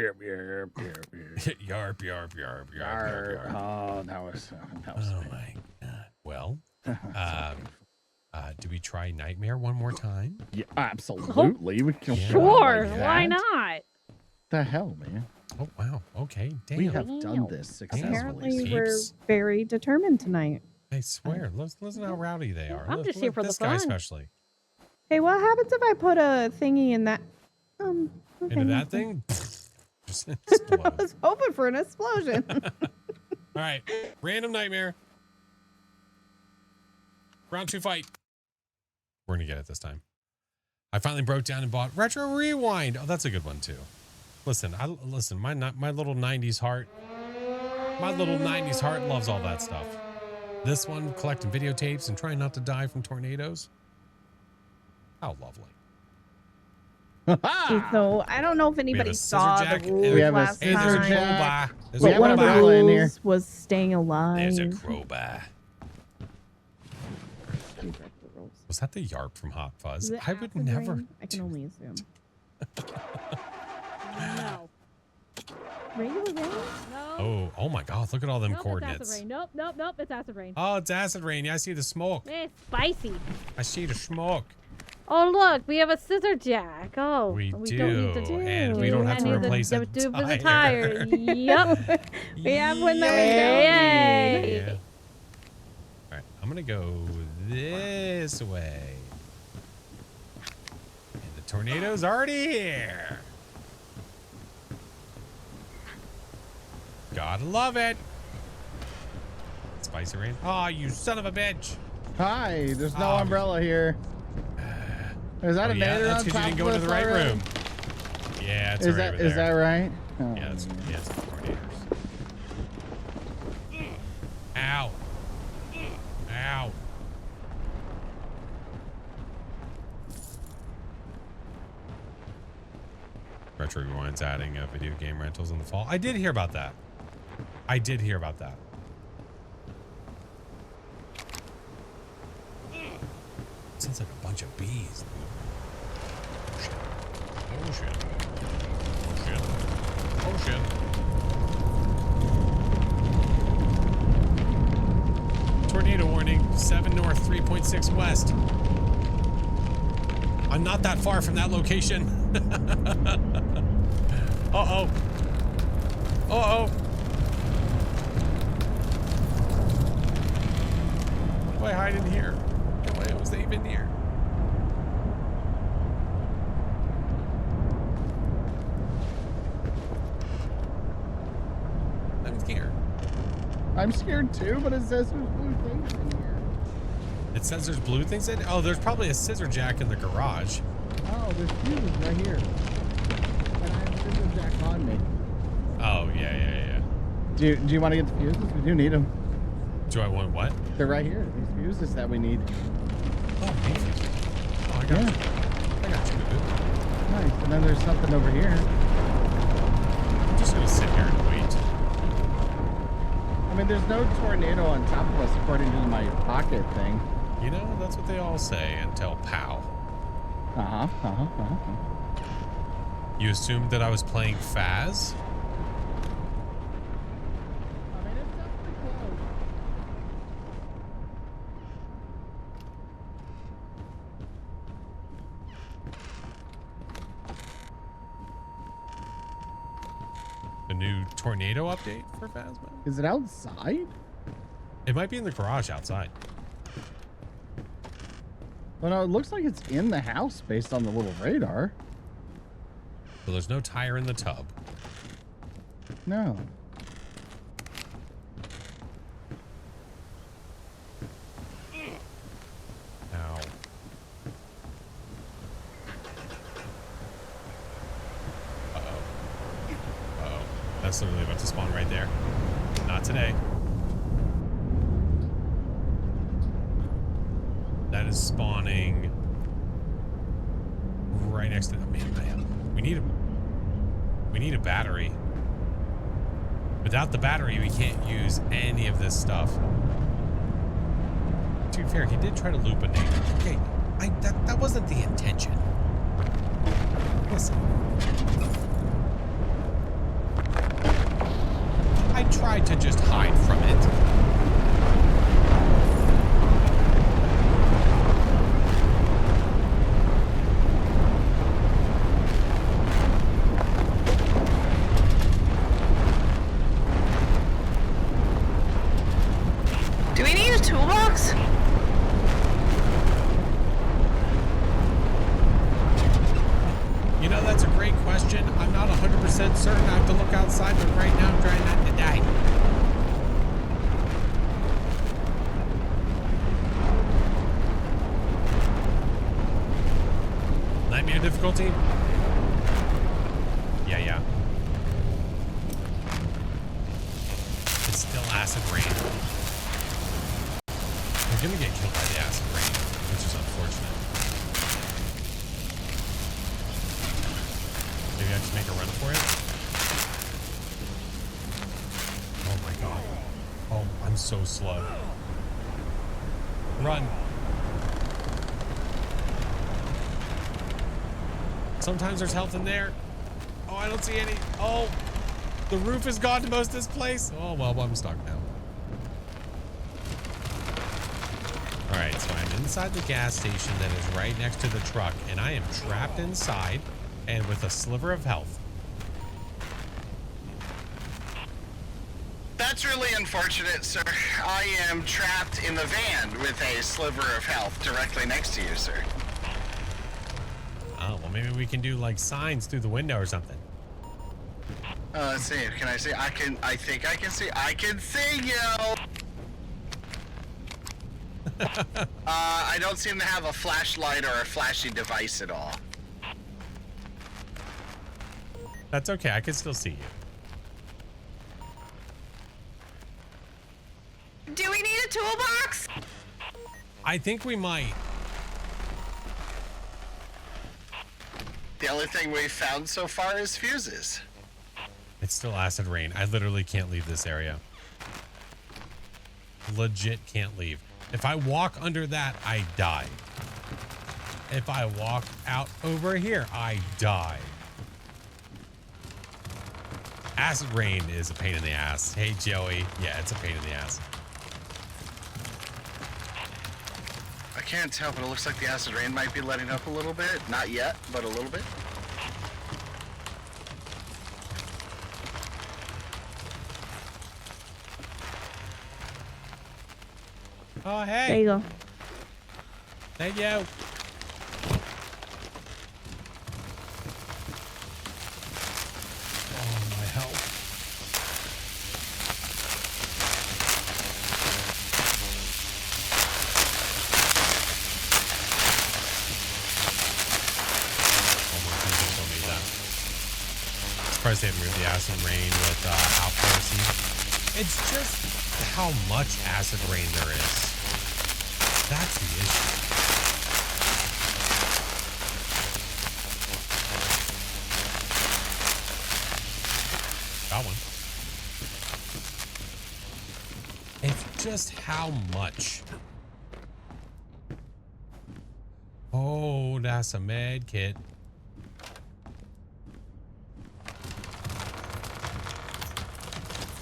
Oh, that was Oh my God. Well, do we try Nightmare one more time? yeah, absolutely. We can Yeah. Sure, like why that. not? The hell, man. Oh, wow. Okay. Damn. We have done this successfully. Apparently, Peeps. we're very determined tonight. I swear. Listen how rowdy they are. I'm just here for the this guy fun. especially. Hey, what happens if I put a thingy in that? Okay. Into that thing? Just I explode. was hoping for an explosion. All right. Random Nightmare. Round 2 fight. We're going to get it this time. I finally broke down and bought Retro Rewind. Oh, that's a good one too. Listen, my little 90s heart. My little 90s heart loves all that stuff. This one, collecting videotapes and trying not to die from tornadoes. How lovely. So I don't know if anybody scissor saw jack the and rules we have a last Hey, there's a scissor time. crowbar. There's We a have One of the umbrella crowbar. in here. rules was staying alive. There's a crowbar. Keep up the rules. Was that the Yarp from Hot Fuzz? Is it I would acid never. rain? I can only assume. No. Regular rain? No. Oh my God! Look at all them Nope, it's coordinates. acid rain. Nope, it's acid rain. Oh, it's acid rain. Yeah, I see the smoke. It's spicy. I see the smoke. Oh, look, we have a scissor jack. Oh, We don't do, need to do. and we don't have to I need replace a do for the tire. tire. Yep. We have one that Yay. Yeah. All right, I'm gonna go this way. And the tornado's already here. Gotta love it. Spicy rain. Oh, you son of a bitch. Hi, there's no Oh, umbrella here. Is that Oh, a yeah, nader that's on because top you didn't go of to us the right already? room. Yeah, it's Is right that over is that there. right? Oh, Yeah, it's tornadoes. Ow. Ow. Retro Rewind's adding video game rentals in the fall. I did hear about that. I did hear about that. Sounds like a bunch of bees. Oh shit. Oh shit. Oh shit. Oh shit. Tornado warning. 7 north, 3.6 west. I'm not that far from that location. Uh-oh. Uh-oh. What do I hide in here? Why was they even here? I'm scared. I'm scared too, but it says there's blue things in here. It says there's blue things in? Oh, there's probably a scissor jack in the garage. Oh, there's fuses right here. And I have a scissor jack on me. Oh, yeah. Do you want to get the fuses? We do need them. Do I want what? They're right here. These fuses that we need. Oh, fuses. Oh, I got you. I got you, dude. Nice. And then there's something over here. I'm just gonna sit here and wait. I mean, there's no tornado on top of us according to my pocket thing. You know, that's what they all say until pow. You assumed that I was playing Phas? I mean, it's definitely close. A new tornado update for Phasmo? Is it outside? It might be in the garage outside. Well, no, it looks like it's in the house based on the little radar. But there's no tire in the tub. No. Ow. Uh-oh. That's literally about to spawn right there. Not today. That is spawning right next to... Oh, man, we need a battery. Without the battery, we can't use any of this stuff. To be fair, he did try to loop a nade. Okay, that wasn't the intention. Listen. I tried to just hide from it. Do we need a toolbox? You know, that's a great question. I'm not 100% certain. I have to look outside, but right now I'm trying not to die. Nightmare difficulty? Yeah. It's still acid rain. We're gonna get killed by the acid rain, which is unfortunate. Maybe I just make a run for it? Oh my god. Oh, I'm so slow. Run. Sometimes there's health in there. Oh, I don't see any. Oh, the roof is gone to most of this place. Oh, well, I'm stuck now. All right, so I'm inside the gas station that is right next to the truck, and I am trapped inside and with a sliver of health. That's really unfortunate, sir. I am trapped in the van with a sliver of health directly next to you, sir. Oh, well, maybe we can do like signs through the window or something. Let's see. Can I see? I think I can see. I can see you. I don't seem to have a flashlight or a flashy device at all. That's okay. I can still see you. Do we need a toolbox? I think we might. The only thing we've found so far is fuses. It's still acid rain. I literally can't leave this area. Legit can't leave. If I walk under that, I die. If I walk out over here, I die. Acid rain is a pain in the ass. Hey, Joey. Yeah, it's a pain in the ass. I can't tell, but it looks like the acid rain might be letting up a little bit. Not yet, but a little bit. Oh, hey. There you go. Thank you. Oh, my health. Oh my goodness, don't need that. Surprised they haven't removed the acid rain with outpouring. It's just how much acid rain there is. That's the issue. Got one. It's just how much. Oh, that's a med kit.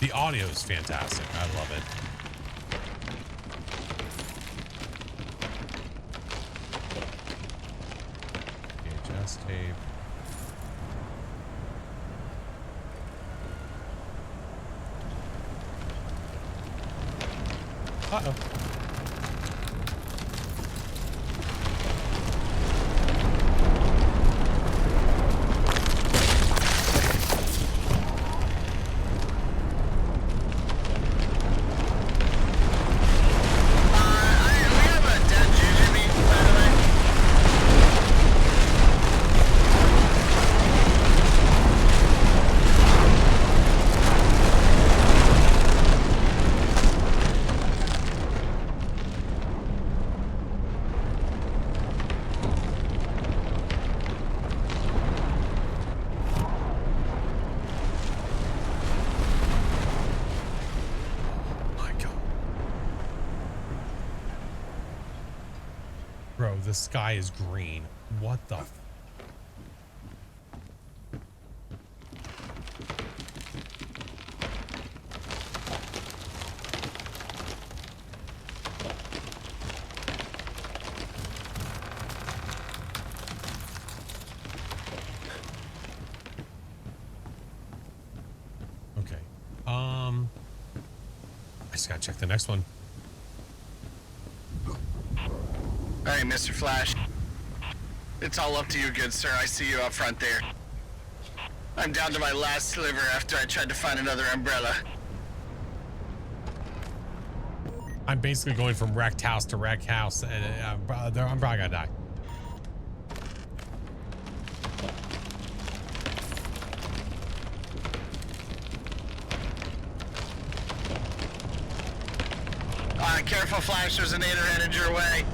The audio is fantastic. I love it. VHS tape. Uh-oh. Bro, the sky is green. What the? Okay. I just gotta check the next one. All right, Mr. Flash. It's all up to you, good sir. I see you up front there. I'm down to my last sliver after I tried to find another umbrella. I'm basically going from wrecked house to wrecked house. I'm probably gonna die. Careful, Flash. There's an aider headed your way.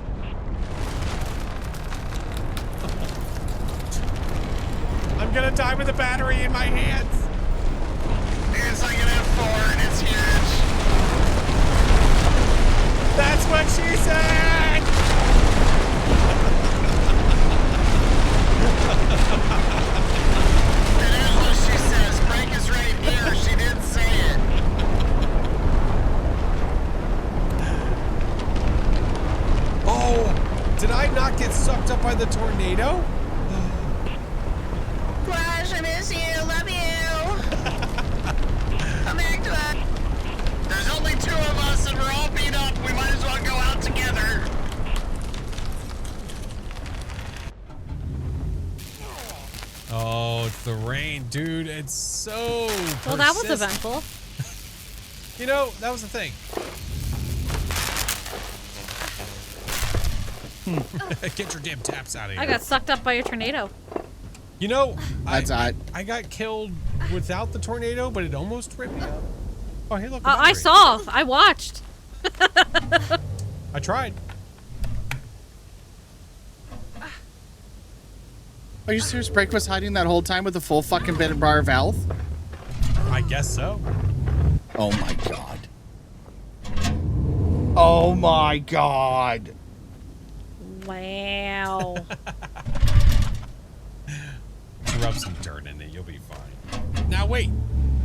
I'm gonna die with a battery in my hands. It's like an M4 and it's huge. That's what she said. It is what she says. Break is right here. She did say it. Oh, did I not get sucked up by the tornado? Flash, I miss you. Love you. Come back to us. There's only two of us and we're all beat up. We might as well go out together. Oh, it's the rain, dude. It's so Well, that was persistent. eventful. You know, that was the thing. Get your damn taps out of here. I got sucked up by a tornado. You know, I That's got killed without the tornado, but it almost ripped me up. Oh, hey, look. a I battery. saw. I watched. I tried. Are you serious? Break was hiding that whole time with a full fucking bit of bar of health? I guess so. Oh my god. Oh my god. Wow. Rub some dirt in it. You'll be fine. Now, wait.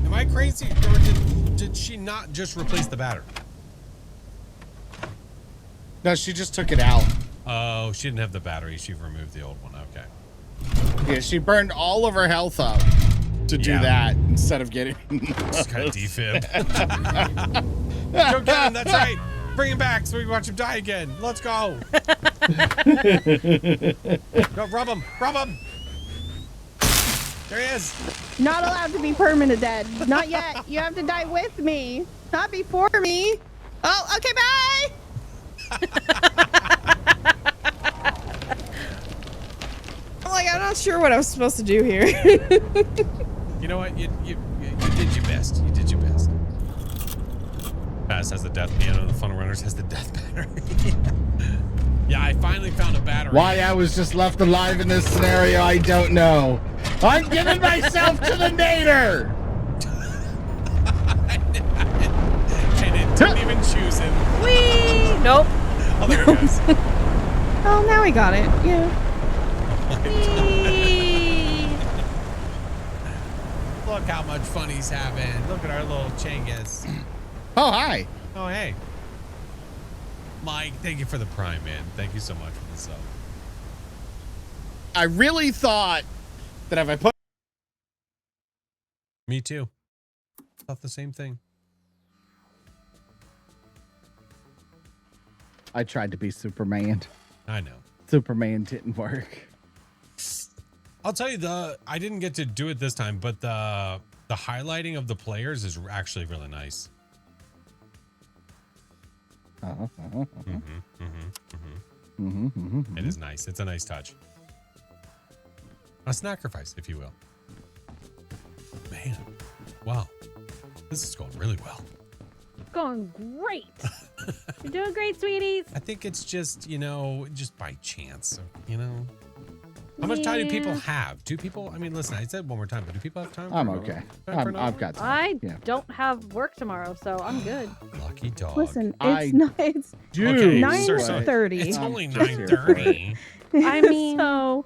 Am I crazy? Or did she not just replace the battery? No, she just took it out. Oh, she didn't have the battery. She removed the old one. Okay. Yeah, she burned all of her health up to do that instead of getting. Just kind of defib. Go get him. That's right. Bring him back so we can watch him die again. Let's go. Go, rub him. Rub him. There he is. Not allowed to be permanent dead. Not yet. You have to die with me, not before me. Oh, okay, bye. I'm like, I'm not sure what I was supposed to do here. You know what? You did your best. You did your best. Fast has the death piano. The Funnel Runners has the death battery. Yeah, I finally found a battery. Why I was just left alive in this scenario, I don't know. I'm giving myself to the nader. And it didn't even choose him. Whee! Nope. Oh, there it goes. Oh, now we got it. Yeah. Whee! Look how much fun he's having. Look at our little Changus. Oh, hi. Oh, hey. Mike, thank you for the prime, man. Thank you so much for the sub. I really thought that if I put. Me too. Thought the same thing. I tried to be Superman. I know. Superman didn't work. I'll tell you I didn't get to do it this time, but the highlighting of the players is actually really nice. It is nice. It's a nice touch. A sacrifice, if you will. Man, wow. This is going really well. Going great. You're doing great, sweeties. I think it's just, just by chance, How much time do people have? Do people, listen, I said one more time, but do people have time? I'm okay. I've got time. I don't have work tomorrow, so I'm good. Lucky dog. Listen, it's Okay, 9:30. It's only 9:30. I mean, so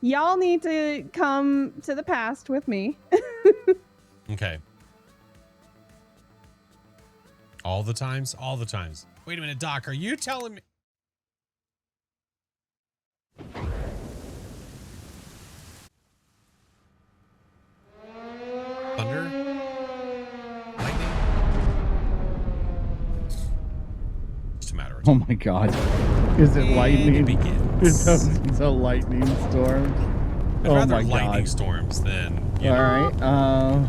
y'all need to come to the past with me. Okay. All the times? All the times. Wait a minute, Doc, are you telling me? Thunder? Lightning? Just a matter of Oh my god. Is it lightning? it begins. It's a lightning storm. I'd Oh rather my lightning god. storms than, All right. All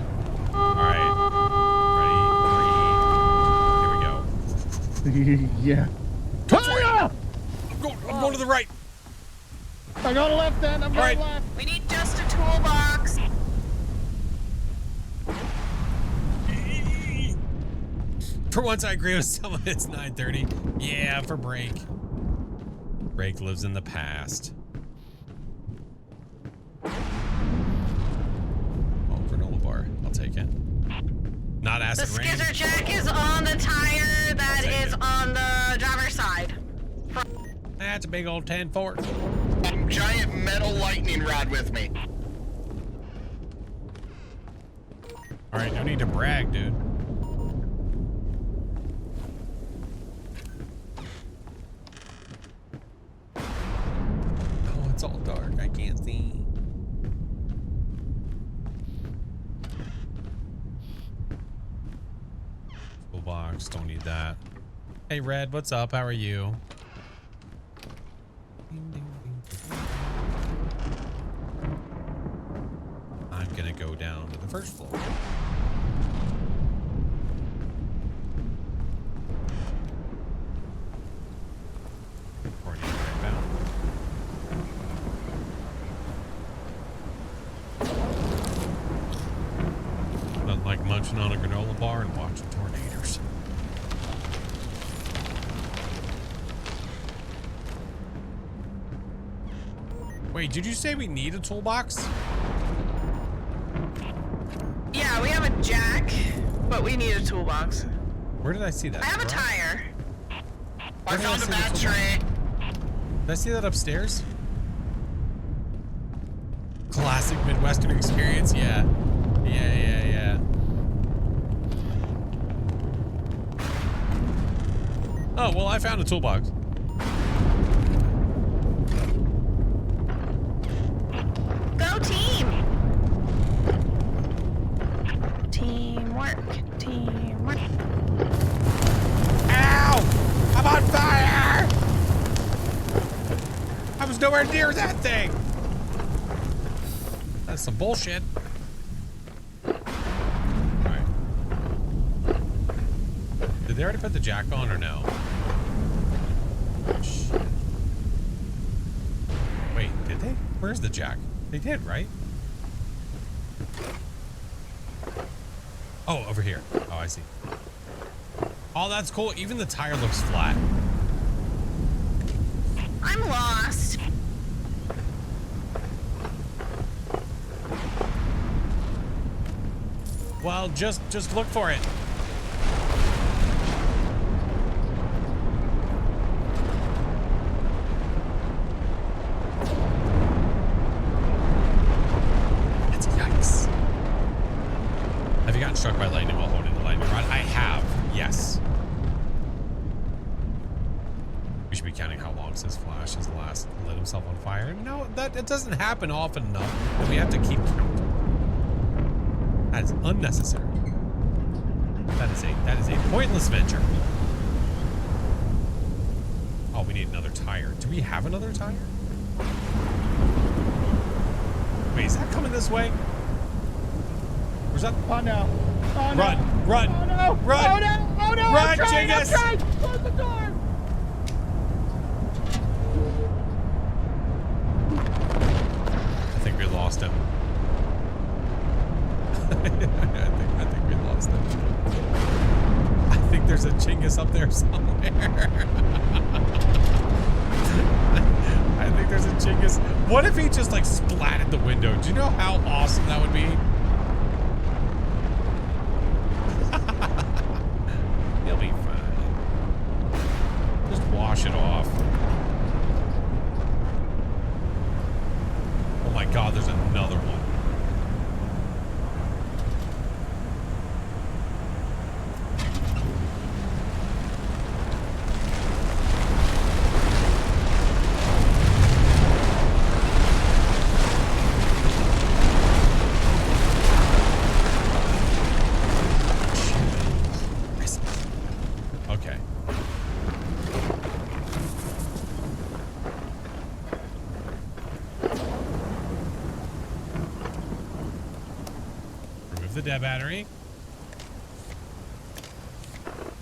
right. Ready? 3. Here we go. Yeah. Go for it. I'm going to the right. I go to left then. I'm going left. We need just a toolbox. For once, I agree with someone. It's 9:30. Yeah, for break. Break lives in the past. Oh, granola bar. I'll take it. Not The acid rain. skizzer jack is on the tire that is on the driver's side. That's a big old 10-4. Giant metal lightning rod with me. All right, no need to brag, dude. Oh, it's all dark. I can't see. Toolbox, don't need that. Hey, Red, what's up? How are you? I'm gonna go down to the first floor. Reporting right now. Nothing like munching on a granola bar and watching tornadoes. Wait, did you say we need a toolbox? Yeah, we have a jack, but we need a toolbox. Where did I see that? I have a Where? tire. I did I found a see the battery. Did I see that upstairs? Classic Midwestern experience, yeah. Yeah. Oh, well, I found a toolbox. Go team! Teamwork. Ow! I'm on fire! I was nowhere near that thing! That's some bullshit. Alright. Did they already put the jack on or no? Shit. Wait, did they? Where's the jack? They did, right? Oh, over here. Oh, I see. Oh, that's cool. Even the tire looks flat. I'm lost. Well, just look for it. It's yikes. Have you gotten struck by lightning while holding the lightning rod? I have, yes. We should be counting how long since Flash has last lit himself on fire. No, it doesn't happen often enough that we have to keep count. That is unnecessary. That is a pointless venture. Oh, we need another tire. Do we have another tire? Wait, is that coming this way? Where's that? Oh no. Oh no. Run! Oh no. Run! Oh no. Oh no. Run, I'm trying. Chingus! Close the door. I think we lost him. I think we lost him. I think there's a Chingus up there somewhere. I think there's a Chingus. What if he just like splatted the window? Do you know how awesome that would be? He'll be fine. Just wash it off. Oh my God, there's another one. Okay. Remove the dead battery.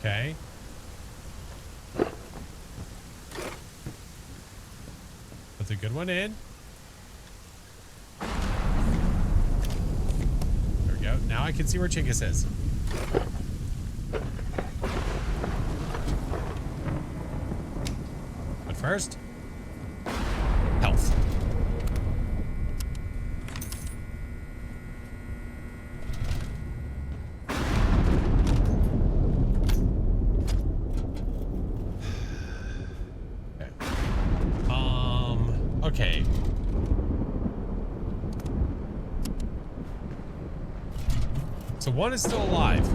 Okay. Put the good one in. There we go. Now I can see where Chingus is. But first, health. Okay. So one is still alive.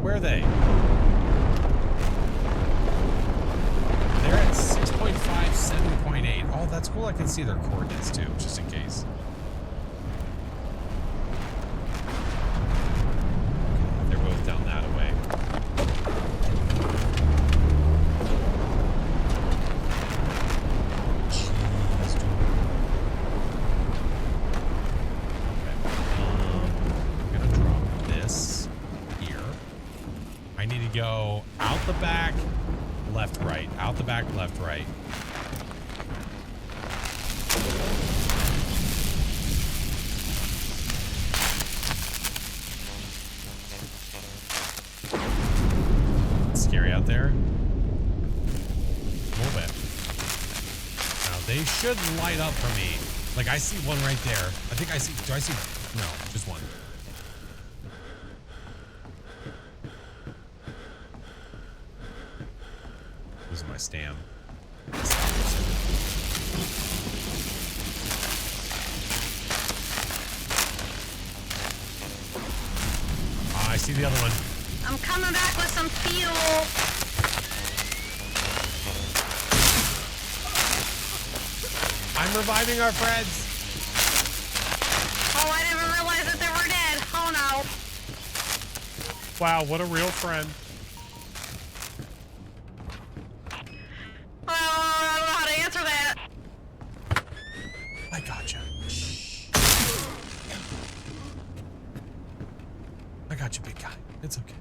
Where are they? They're at 6.5, 7.8. Oh, that's cool. I can see their coordinates too, just in case. They're both down that way. Jeez, dude. Okay. I'm gonna drop this here. I need to go out the back, left, right. Out the back, left, right. It's scary out there. A little bit. Now they should light up for me. Like, I see one right there. I think I see... Do I see... No, just one. Losing my stam. I see the other one. I'm coming back with some fuel. I'm reviving our friends. Oh, I didn't realize that they were dead. Oh no. Wow, what a real friend. Oh, I don't know how to answer that. I gotcha. Shh. I got you, big guy. It's okay.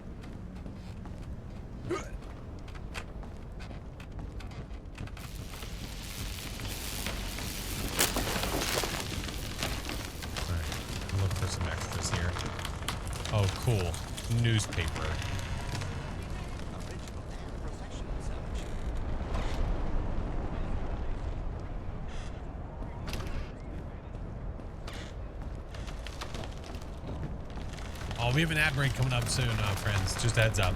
Look for some extras here. Oh, cool. Newspaper. Oh, we have an ad break coming up soon, friends. Just a heads up.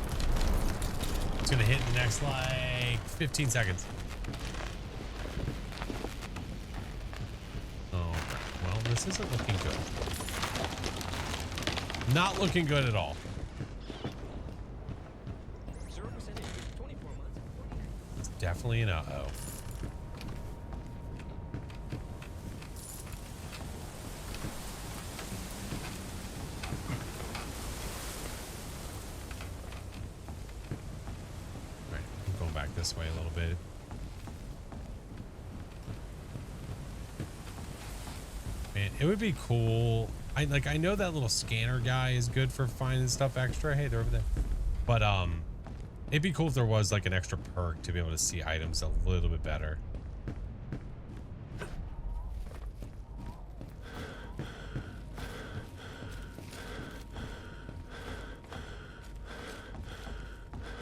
It's going to hit in the next, like, 15 seconds. Oh, well, this isn't looking good. Not looking good at all. It's definitely an uh-oh. All right, I'm going back this way a little bit. Man, it would be cool. I know that little scanner guy is good for finding stuff extra. Hey, they're over there. But it'd be cool if there was like an extra perk to be able to see items a little bit better. All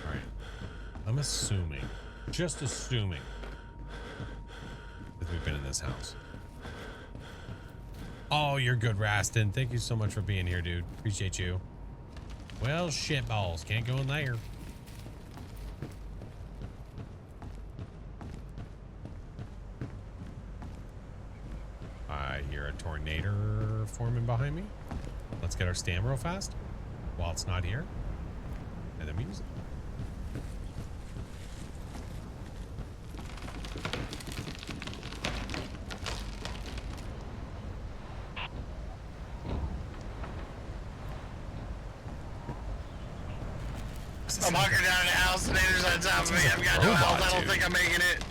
right. I'm assuming, just assuming that we've been in this house. Oh, you're good, Rastin. Thank you so much for being here, dude. Appreciate you. Well, shit balls. Can't go in there. I hear a tornado forming behind me. Let's get our stam real fast while it's not here. And then we use it. I'm hunkered down in the house, and there's on top of me. I've got no health. I don't think I'm making it.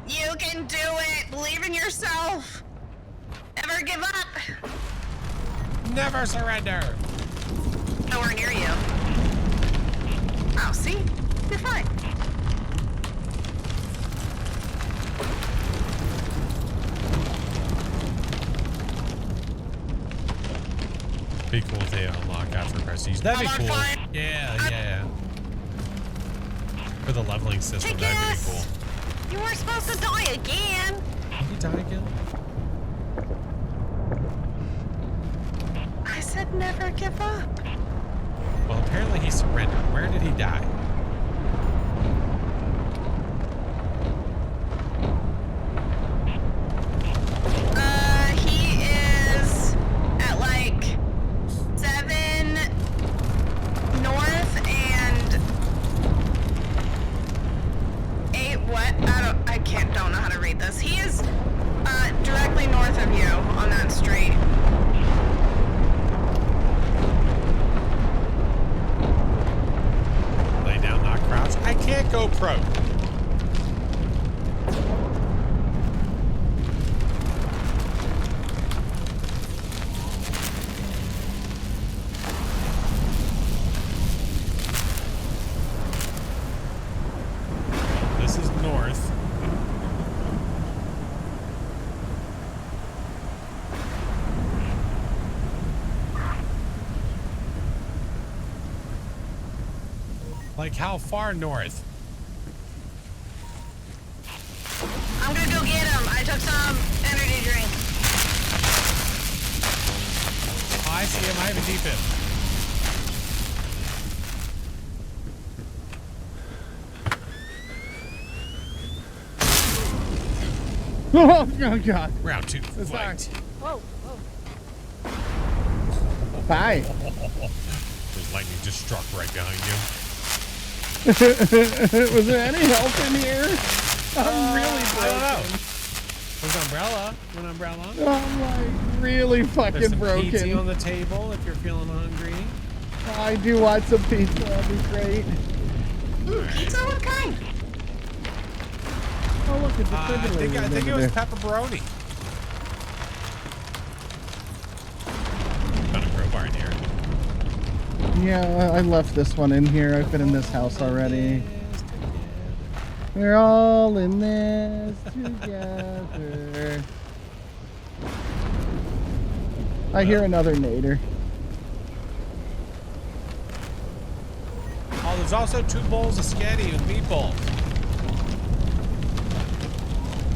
You can do it. Believe in yourself. Never give up. Never surrender. Nowhere near you. Oh, see? You're fine. Be cool if they unlock after prestige. That'd be cool. Yeah. For the leveling system, that'd be pretty cool. You weren't supposed to die again. Did he die again? I said never give up. Well, apparently he surrendered. Where did he die? He is at like 7 north and 8 what? I don't know how to read this. He is directly north of you on that street. Lay down, not crouch. I can't go pro. This is north. Like how far north? I'm gonna go get him. I took some energy drink. I have a defib. Oh God. Round 2. It's Fight. Whoa, whoa. Hi. There's lightning just struck right behind you. Was there any help in here? I'm really I don't know. broken. There's umbrella. An umbrella. I'm like really There's fucking some pizza on broken. the table if you're feeling hungry. I do want some pizza. That'd be great. Ooh, pizza? What kind? Oh look, it's a I think it was there. pepperoni. Found a crowbar in here. Yeah, I left this one in here. I've been in this house already. We're all in this together. I hear another nader. Oh, there's also 2 bowls of spaghetti with meatballs.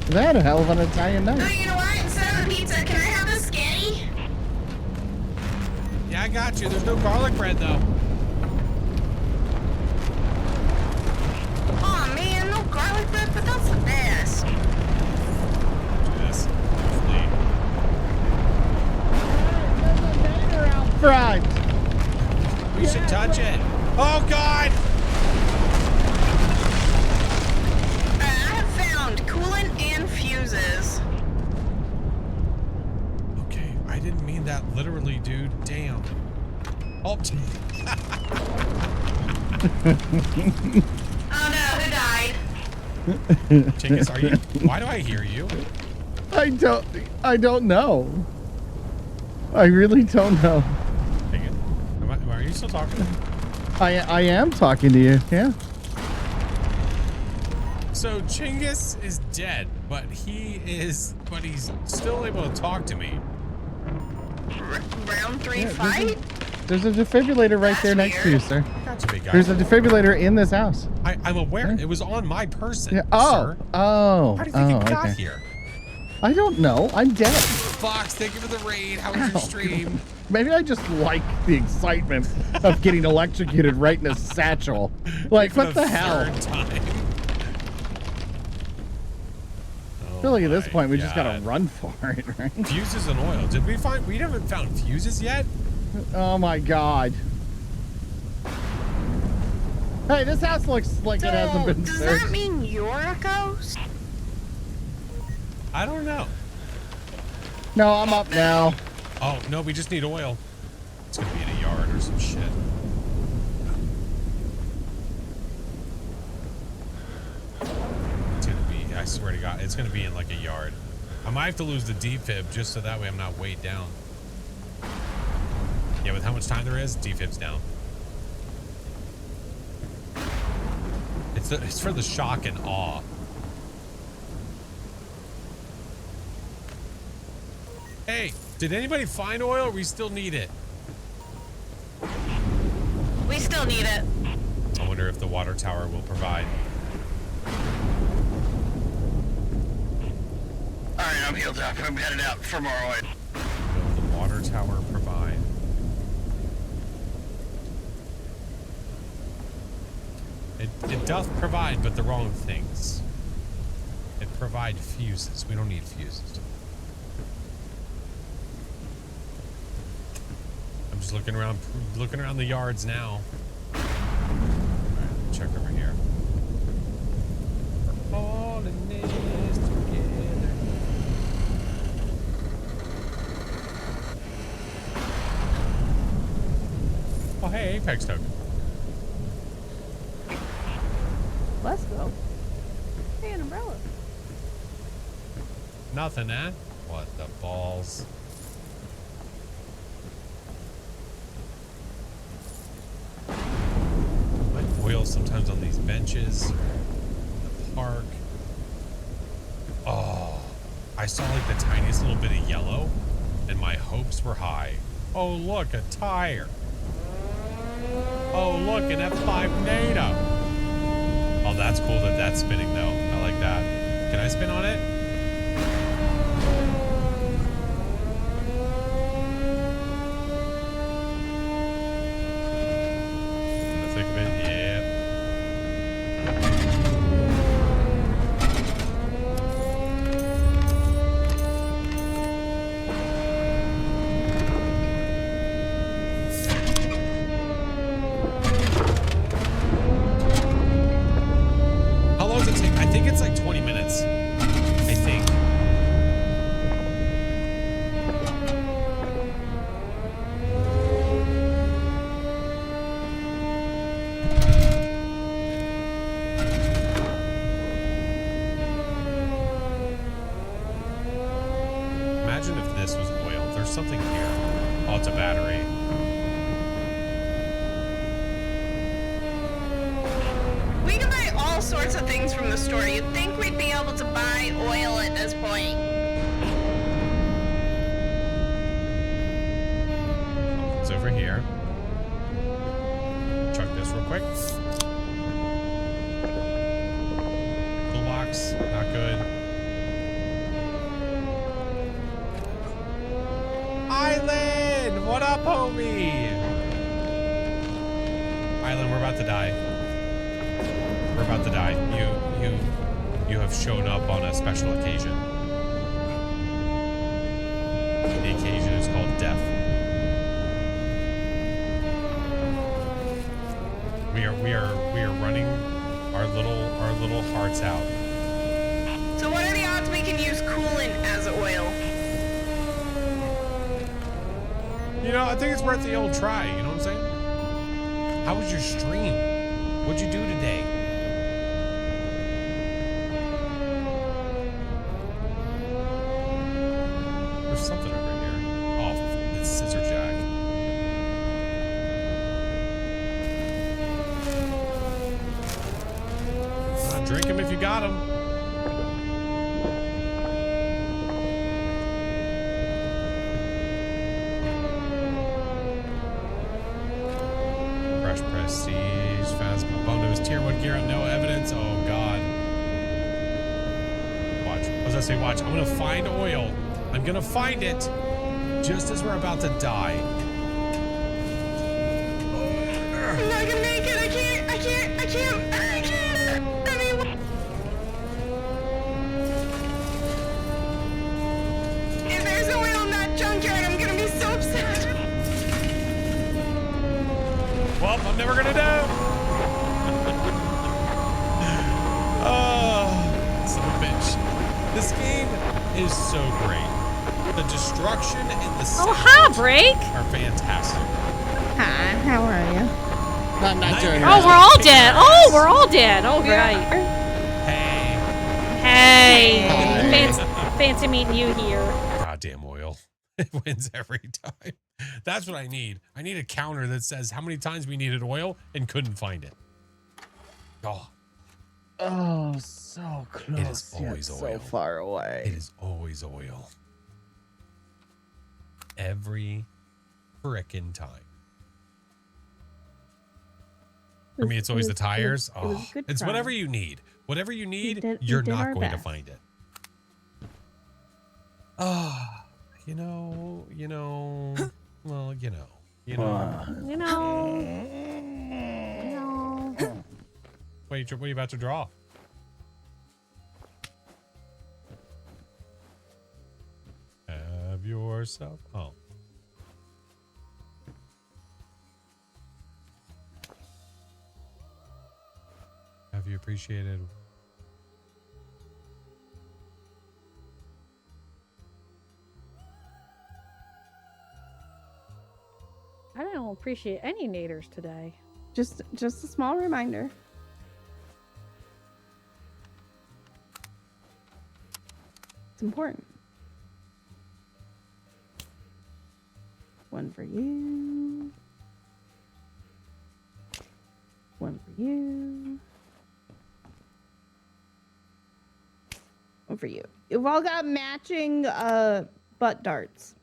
That a hell of an Italian Oh, knife. you know what? Instead of the pizza, can I have the sketty? Yeah, I got you. There's no garlic bread though. Aw, man, no garlic bread, but that's the best. Yes. Hopefully. Front. We should touch it. Oh God! I have found coolant and fuses. Okay, I didn't mean that literally, dude. Damn. Oh. Oh no, who died? Tinkus, are you? Why do I hear you? I don't know. I really don't know. Dang it. Are you still talking? I am talking to you. Yeah. So Chingus is dead, but he's still able to talk to me. Round 3 Yeah, fight? There's a defibrillator right That's there next to you, weird. sir. Gotcha, big guy. There's a defibrillator in this house. I'm aware. Yeah. It was on my person. Yeah. Oh. Sir. Oh. How do you think it got okay. here? I don't know. I'm dead. Fox, thank you for the raid. How was your stream? Maybe I just like the excitement of getting electrocuted right in a satchel. Like, For what the hell? third time. Really, at this my point, we just gotta God. run for it, right? Fuses and oil. Did we find? We haven't found fuses yet. Oh my god. Hey, this house looks like it hasn't been does searched. that mean you're a ghost? I don't know. No, I'm up now. Oh no, we just need oil. It's gonna be in a yard or some shit. It's gonna be. I swear to God, it's gonna be in like a yard. I might have to lose the defib just so that way I'm not weighed down. Yeah, with how much time there is, defib's down. It's for the shock and awe. Hey, did anybody find oil? Or we still need it. We still need it. I wonder if the water tower will provide. Alright, I'm healed up. I'm headed out for more oil. Will the water tower provide? It doth provide, but the wrong things. It provide fuses. We don't need fuses. I'm just looking around the yards now. All right, check over here. We're all in this together. Oh, hey, Apex token. Let's go. Hey, an umbrella. Nothing, eh? What the balls? My oil sometimes on these benches. In the park. Oh, I saw like the tiniest little bit of yellow, and my hopes were high. Oh, look, a tire. Oh, look, an F5 NATO. Oh, that's cool that that's spinning though. I like that. Can I spin on it? Imagine if this was oil. There's something here. Oh, it's a battery. We can buy all sorts of things from the store. You'd think we'd be able to buy oil at this point. It's over here. Chuck this real quick. Toolbox, not good. Island, what up, homie? Island, we're about to die. We're about to die. You have shown up on a special occasion. The occasion is called death. We are running our little hearts out. So what are the odds we can use coolant as oil? You know, I think it's worth the old try. You know what I'm saying? How was your stream? What'd you do today? There's something over here. Oh, it's scissor jack. Drink him if you got him. Fresh prestige, Phasmophobia. Bondo's tier 1 gear on no evidence. Oh god. Watch. I was gonna say watch. I'm gonna find oil. I'm gonna find it just as we're about to die. I'm not gonna make it. I can't. If there's oil in that junkyard, I'm gonna be so upset. Well, I'm never gonna know. Oh, son of a bitch. This game is so great. The destruction and the sound hi, Break. are fantastic. Hi, how are you? Not doing Oh, we're all dead. Oh, we're all dead. Oh, right. Hey. Hey. Hi. Fancy meeting you here. Goddamn oil. It wins every time. That's what I need. I need a counter that says how many times we needed oil and couldn't find it. Oh, Oh, so close. It is yet always so oil. far away. it is always oil. Every frickin' time. For me, it's always the tires. It was Oh, a good it's try. whatever you need. Whatever you need, we you're did not our going to best. find it. Ah, you know, well, you know. You know. What are you about to draw? Have yourself. Oh. Have you appreciated? I don't appreciate any naders today. Just a small reminder. It's important. One for you. One for you. One for you. You've all got matching butt darts.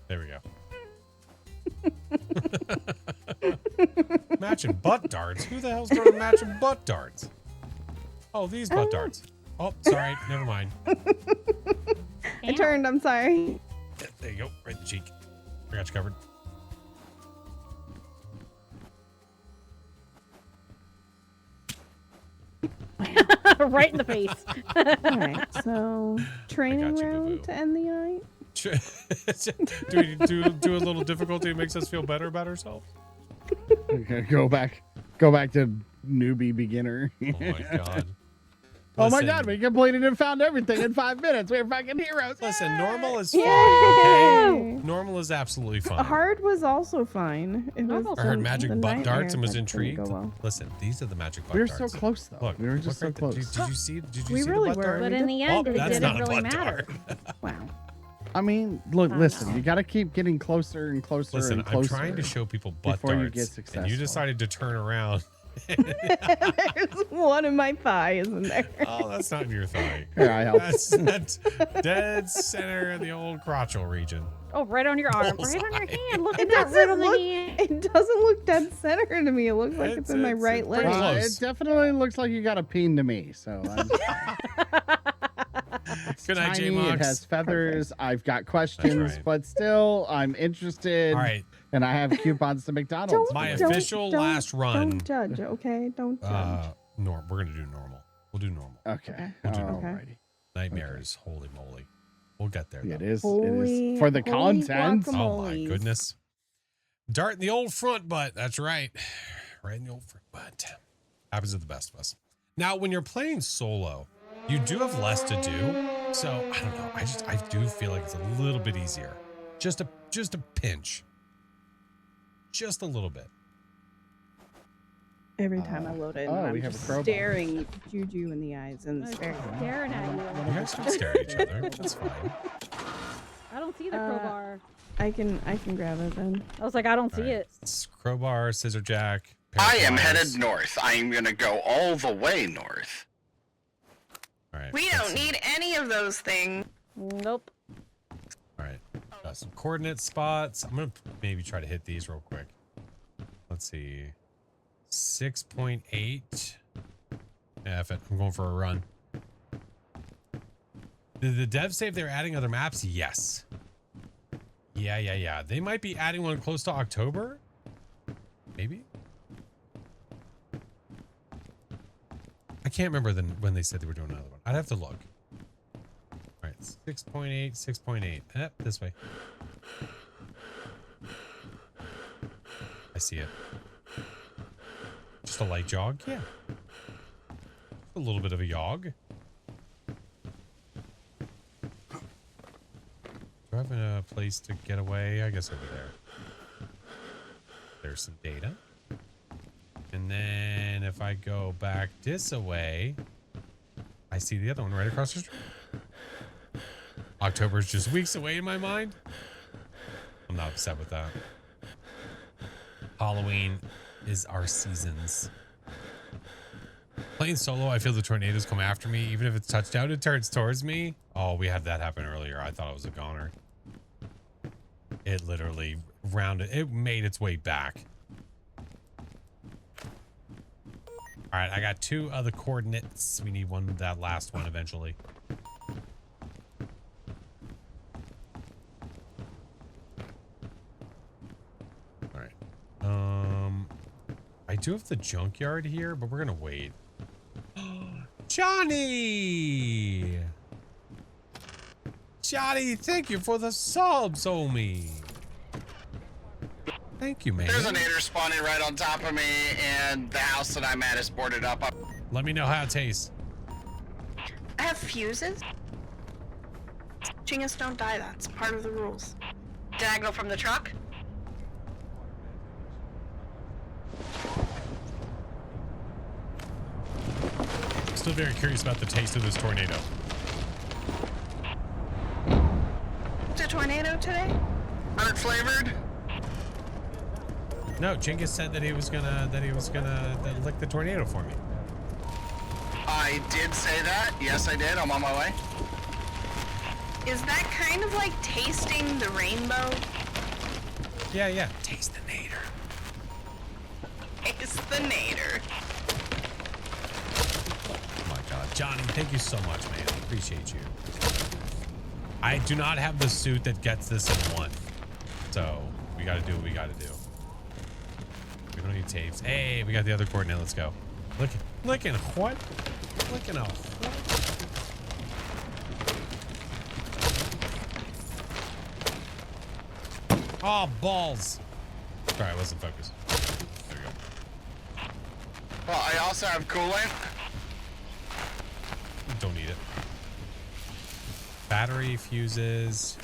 There we go. Matching butt darts? Who the hell's doing matching butt darts? Oh, these butt darts. Oh, sorry. Never mind. I turned, I'm sorry. There you go. Right in the cheek. I got you covered. Right in the face. Alright, so training you, round boo-boo. to end the night. do we do a little difficulty that makes us feel better about ourselves? Okay, go back to newbie beginner. Oh my god. Oh my Listen. god, we completed and found everything in 5 minutes. We're fucking heroes. Listen, Yay! normal is fine, okay? Yay! Normal is absolutely fine. Hard was also fine. It was I heard the- magic the butt darts and was nightmare that didn't intrigued. go well. Listen, these are the magic butt We were darts. so close though. Look, we were just so look right there. close. Did you see We the really butt were. dart? But We in did- the Oh, end, it that's didn't not a really butt matter. dart. Wow. I mean, look, I listen, know. you got to keep getting closer and closer Listen, and closer. I'm trying to show people butt before you darts, get and successful. you decided to turn around. There's one in my thigh, isn't there? Oh, that's not in your thigh. Here, I help. That's dead center in the old crotchal region. Oh, right on your arm. Bullseye. Right on your hand. Look It at that. Right doesn't on the look. hand. It doesn't look dead center to me. It looks like it's in my It's right pretty leg. close. It definitely looks like you got a peen to me. So it's Good night, tiny. J-Mox. It has feathers. I've got questions, right. but still, I'm interested. All right. And I have coupons to McDonald's. Don't- My don't- official don't- last run. Don't judge, okay? Don't judge. We're gonna do normal. We'll do normal. Okay. We'll do Alrighty. Nightmares, holy moly. We'll get there. Yeah, though. it is. Holy- for the holy content. guacamole. Oh my goodness. Dart in the old front butt. That's right. Right in the old front butt. Happens to the best of us. Now, when you're playing solo, you do have less to do. So I don't know. I do feel like it's a little bit easier. Just a pinch. Just a little bit. Every time I load it, oh, I'm we have a just crowbar. staring Juju in the eyes, and it's I'm very staring at you. You guys can stare at each other. That's fine. I don't see the crowbar. I can grab it then. I was like, I don't All see right. it. It's crowbar, scissor jack. pair I of am pliers. headed north. I am gonna go all the way north. All right. We let's don't see. need any of those things. Nope. All right. Got some coordinate spots. I'm going to maybe try to hit these real quick. Let's see. 6.8. Yeah, F it. I'm going for a run. Did the devs say if they're adding other maps? Yes. Yeah. They might be adding one close to October. Maybe. I can't remember when they said they were doing another one. I'd have to look. All right, 6.8, 6.8. Yep, this way. I see it. Just a light jog? Yeah. A little bit of a jog. Do I have a place to get away? I guess over there. There's some data. And then if I go back this way, I see the other one right across the street. October's just weeks away in my mind. I'm not upset with that. Halloween is our seasons. Playing solo, I feel the tornadoes come after me. Even if it's touchdown, it turns towards me. Oh, we had that happen earlier. I thought it was a goner. It literally it made its way back. All right, I got 2 other coordinates. We need that last one eventually. All right. I do have the junkyard here, but we're gonna wait. Johnny! Johnny, thank you for the subs, homie. Thank you, man. There's a nader spawning right on top of me, and the house that I'm at is boarded up. Let me know how it tastes. I have fuses. Chingus don't die, that's part of the rules. Diagonal from the truck. Still very curious about the taste of this tornado. It's a tornado today? Hurt flavored? No, Genghis said that he was gonna lick the tornado for me. I did say that. Yes, I did. I'm on my way. Is that kind of like tasting the rainbow? Yeah. Taste the nader. It's the nader. Oh my god. Johnny, thank you so much, man. I appreciate you. I do not have the suit that gets this in one. So we gotta do what we gotta do. We don't need tapes. Hey, we got the other coordinate. Let's go. Licking what? Licking a what? Oh, balls. Sorry, I wasn't focused. There we go. Well, I also have coolant. Don't need it. Battery, fuses.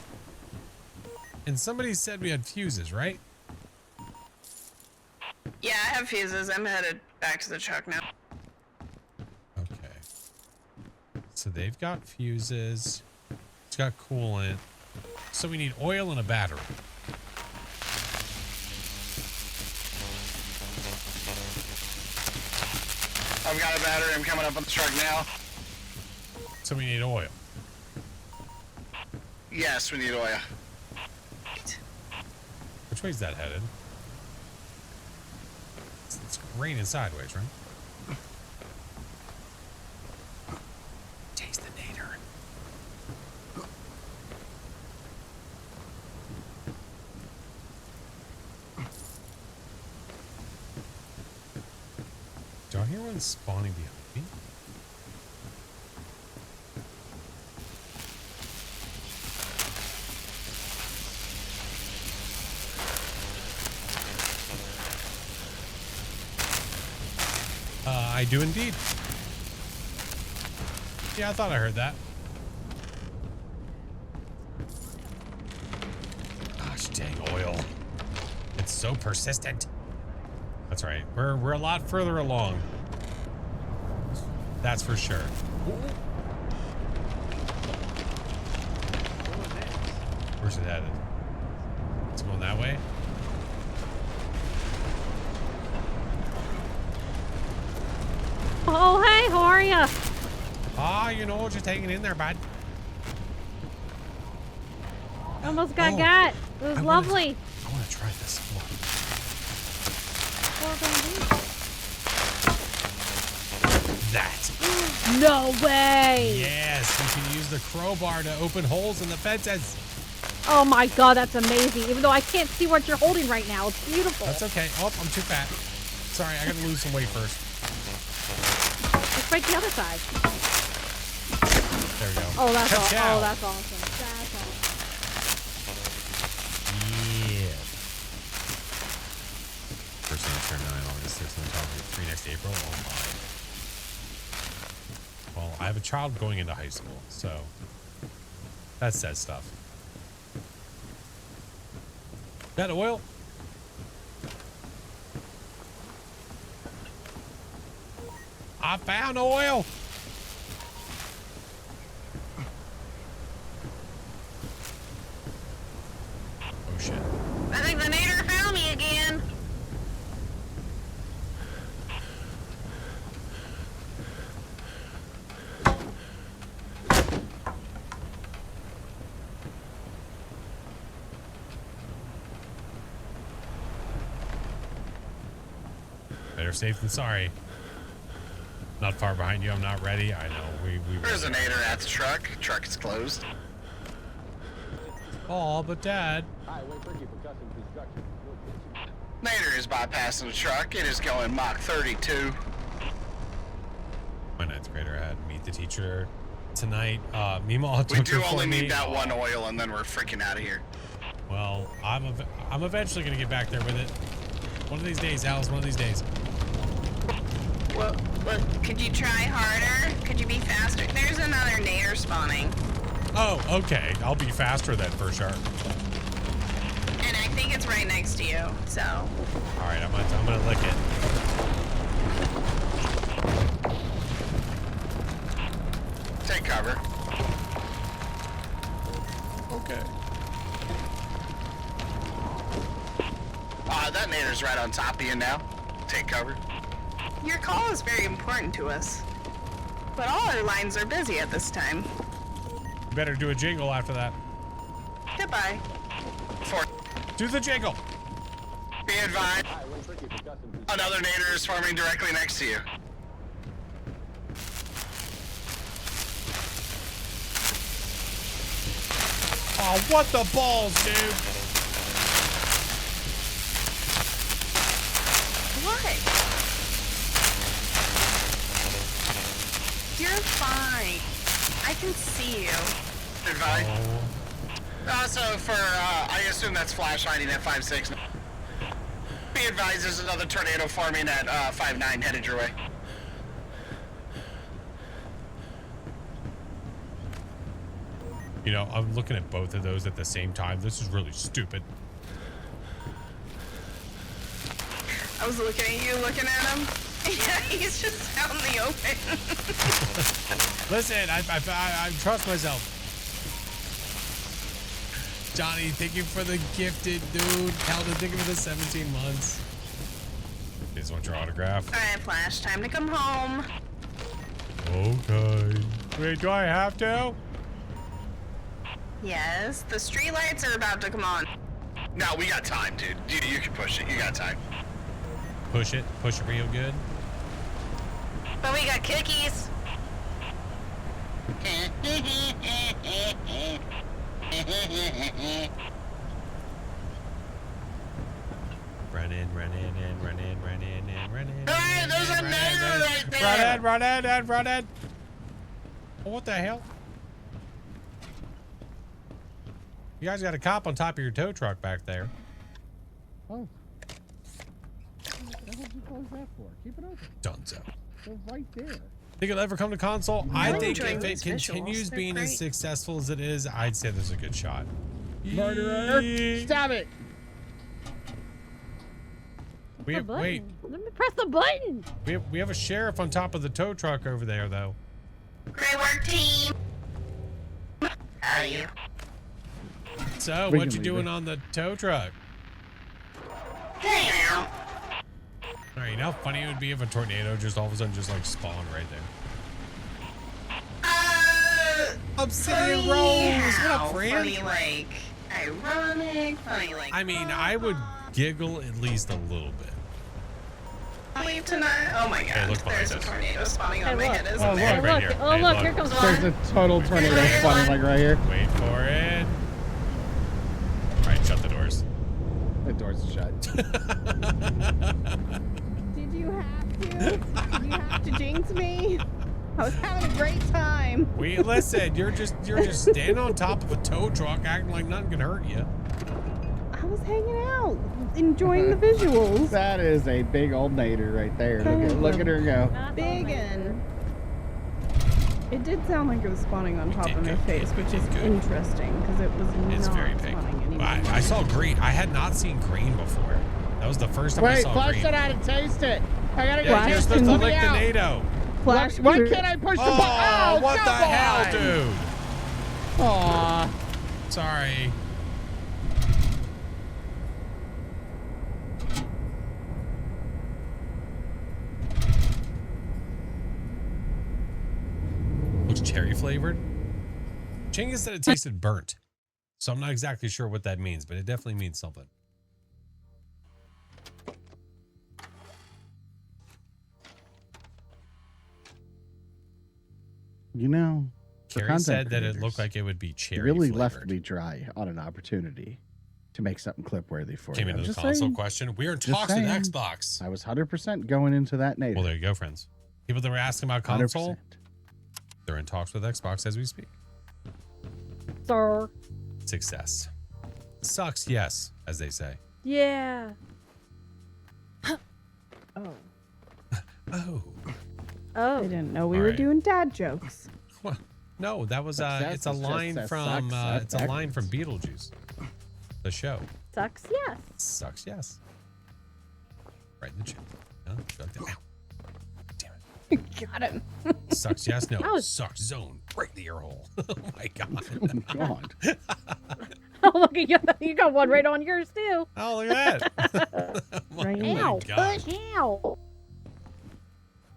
And somebody said we had fuses, right? Yeah, I have fuses. I'm headed back to the truck now. Okay. So they've got fuses. It's got coolant. So we need oil and a battery. I've got a battery. I'm coming up on the truck now. So we need oil. Yes, we need oil. Which way is that headed? It's raining sideways, right? Taste the nader. Do I hear one spawning behind me? I do indeed. Yeah, I thought I heard that. Gosh dang, oil. It's so persistent. That's right. We're a lot further along. That's for sure. Where's it headed? It's going that way? Oh, hey, how are ya? Ah, you know what you're taking in there, bud. Almost got. It was lovely. I want to try this. Hold on. That. No way. Yes, you can use the crowbar to open holes in the fences. Oh my god, that's amazing. Even though I can't see what you're holding right now. It's beautiful. That's okay. Oh, I'm too fat. Sorry, I gotta lose some weight first. Let's break the other side. There we go. Oh, that's awesome. Ka-chow. Oh, that's awesome. That's awesome. Yeah. First thing to turn 9 August, 3 next April. Oh my. Well, I have a child going into high school, so that says stuff. That oil? I found oil. Oh shit. I think the nader found me again. Better safe than sorry. Not far behind you. I'm not ready. I know. There's a nader at the truck. Truck is closed. Oh, but Dad. Nader is bypassing the truck. It is going Mach 32. My ninth grader had meet the teacher tonight. Meemaw We took do her for only me. need that one oil, and then we're freaking out of here. Well, I'm eventually gonna get back there with it. One of these days, Alice. One of these days. Well, could you try harder? Could you be faster? There's another nader spawning. Oh, okay. I'll be faster then for sure. And I think it's right next to you, so. All right, I'm gonna lick it. Take cover. Okay. That nader's right on top of you now. Take cover. Your call is very important to us. But all our lines are busy at this time. Better do a jingle after that. Goodbye. Do the jingle. Be advised. Another nader is forming directly next to you. Oh, what the balls, dude? What? You're fine. I can see you. Advise. Oh. Also, for, I assume that's flash hiding at 5-6. Be advised, there's another tornado forming at 5-9 headed your way. You know, I'm looking at both of those at the same time. This is really stupid. I was looking at you, looking at him. Yeah, he's just out in the open. Listen, I trust myself. Johnny, thank you for the gifted, dude. Calvin, thank you for the 17 months. You just want your autograph? Alright, Flash, time to come home. Okay. Wait, do I have to? Yes, the streetlights are about to come on. No, we got time, dude. You can push it. You got time. Push it real good. But we got cookies. Run in. Hey, there's a neighbor right there. Run in. Oh, what the hell? You guys got a cop on top of your tow truck back there. Oh. What the hell did you close that for? Keep it open. Dunzo. They're right there. Think it'll ever come to console? I think enjoying if it these visuals. continues They're being great. as successful as it is, I'd say there's a good shot. Murderer! Yee. Stop it! We have, wait, Let me press the button. we have a sheriff on top of the tow truck over there, though. Great work, team. How are you? So, We what can you leave doing it. on the tow truck? Hang out. All right, you know how funny it would be if a tornado just all of a sudden just like spawned right there. Obsidian Funny Rose, what how, up, friend? funny like, ironic, funny like. I mean, I would giggle at least a little bit. Leave tonight. Oh my god, look behind there's a us. tornado spawning Hey, on my look. head, isn't Oh, there? Hey, right look. here. Oh, Hey, look. look. Here comes There's one. a total tornado spawning like right here. Wait for it. All right, shut the doors. The door's shut. Did you have to? Did you have to jinx me? I was having a great time. We listen. You're just standing on top of a tow truck, acting like nothing can hurt you. I was hanging out, enjoying the visuals. That is a big old nader right there. Look at her go. Not Big all and It did sound like it was spawning on top did of my good. face, which is Good. interesting because it was It's not very big. spawning anymore. I saw green. I had not seen green before. That was the first time I Wait, saw Flash green. said I had to taste it. I gotta go Yeah, you're taste supposed it. to Let me lick the out. NATO. Flash, Why can't I push the button? Oh, what the come hell, on. dude? Aw. Sorry. Looks cherry flavored. Chinga said it tasted burnt. So I'm not exactly sure what that means, but it definitely means something. You know, for Carrie content said that it creators, looked like it would be it cherry really flavored. left me dry on an opportunity to make something clip worthy for Came you. into I'm the just console saying, question. We are in Just talks with saying. Xbox. I was 100% going into that nader. Well, there you go, friends. People that were asking about 100%. console, they're in talks with Xbox as we speak. Sir. Success. Sucks, yes, as they say. Yeah. Oh, Oh. Oh. I didn't know we All were right. doing dad jokes. Well, no, that was Success it's a is just line a from sucks it's a line from Beetlejuice. The show. Sucks. Yes. Sucks, yes. Right in the chin. Ow. Damn Got him. it. Sucks, yes, no. Ouch. Sucks zone. Right in the ear hole. Oh my god. Oh, God. Oh, look at you. You got one right on yours too. Oh, look at that. Oh Right. my Ow. god. Ow.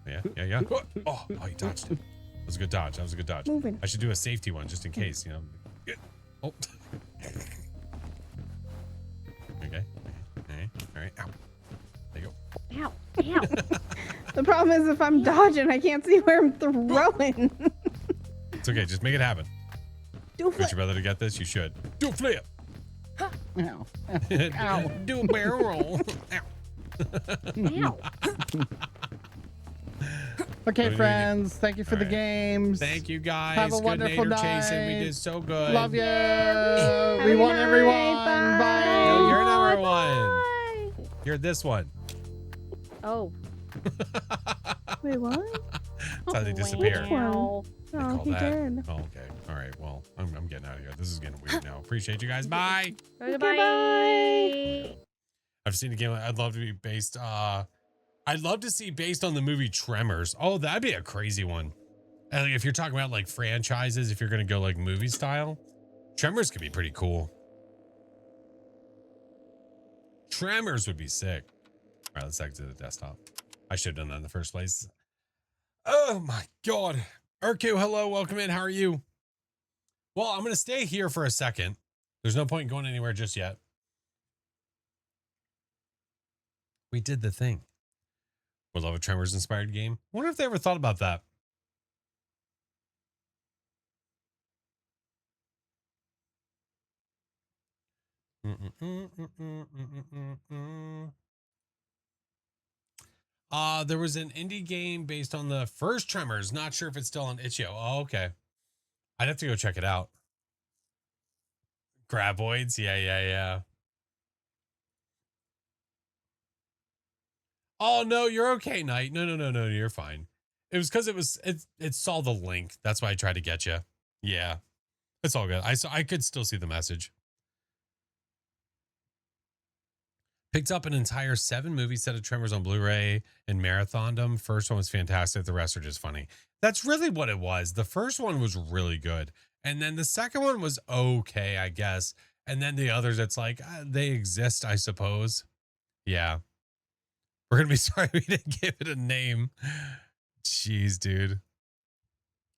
Yeah. Oh, he dodged it. That was a good dodge. That was a good dodge. Moving. I should do a safety one just in case, you know. Oh. Okay. All right. Ow. There you go. Ow. Ow. The problem is if I'm dodging, I can't see where I'm throwing. It's okay. Just make it happen. Do a Want flip. your brother to get this? You should. Do a flip. Ow. Ow. Do a barrel roll. Ow. Ow. Okay, What friends. Thank you for the Alright. games. Thank you guys. Have a Good wonderful nader chasing. We night. did so good. Love you. Have We a won night. everyone. Bye. Bye. No, you're number one. Bye. You're this one. Oh. Wait, what? That's how they disappear. Wow. They Oh, call he that. did. Oh, okay. All right. Well, I'm getting out of here. This is getting weird now. Appreciate you guys. Bye. Goodbye. I've seen a game. I'd love to be based. I'd love to see based on the movie Tremors. Oh, that'd be a crazy one. And like, if you're talking about like franchises, if you're gonna go like movie style, Tremors could be pretty cool. Tremors would be sick. All right, let's exit the desktop. I should have done that in the first place. Oh my God. Urku, hello, welcome in. How are you? Well, I'm going to stay here for a second. There's no point in going anywhere just yet. We did the thing. Would love a Tremors inspired game. Wonder if they ever thought about that. There was an indie game based on the first Tremors. Not sure if it's still on itch.io. Oh, okay. I'd have to go check it out. Graboids. Yeah. Oh no, you're okay, Knight. No, you're fine. It was because it saw the link. That's why I tried to get you. Yeah. It's all good. I could still see the message. Picked up an entire 7-movie set of Tremors on Blu-ray and marathoned them. First one was fantastic. The rest are just funny. That's really what it was. The first one was really good. And then the second one was okay, I guess. And then the others, it's like, they exist, I suppose. Yeah. We're going to be sorry we didn't give it a name. Jeez, dude.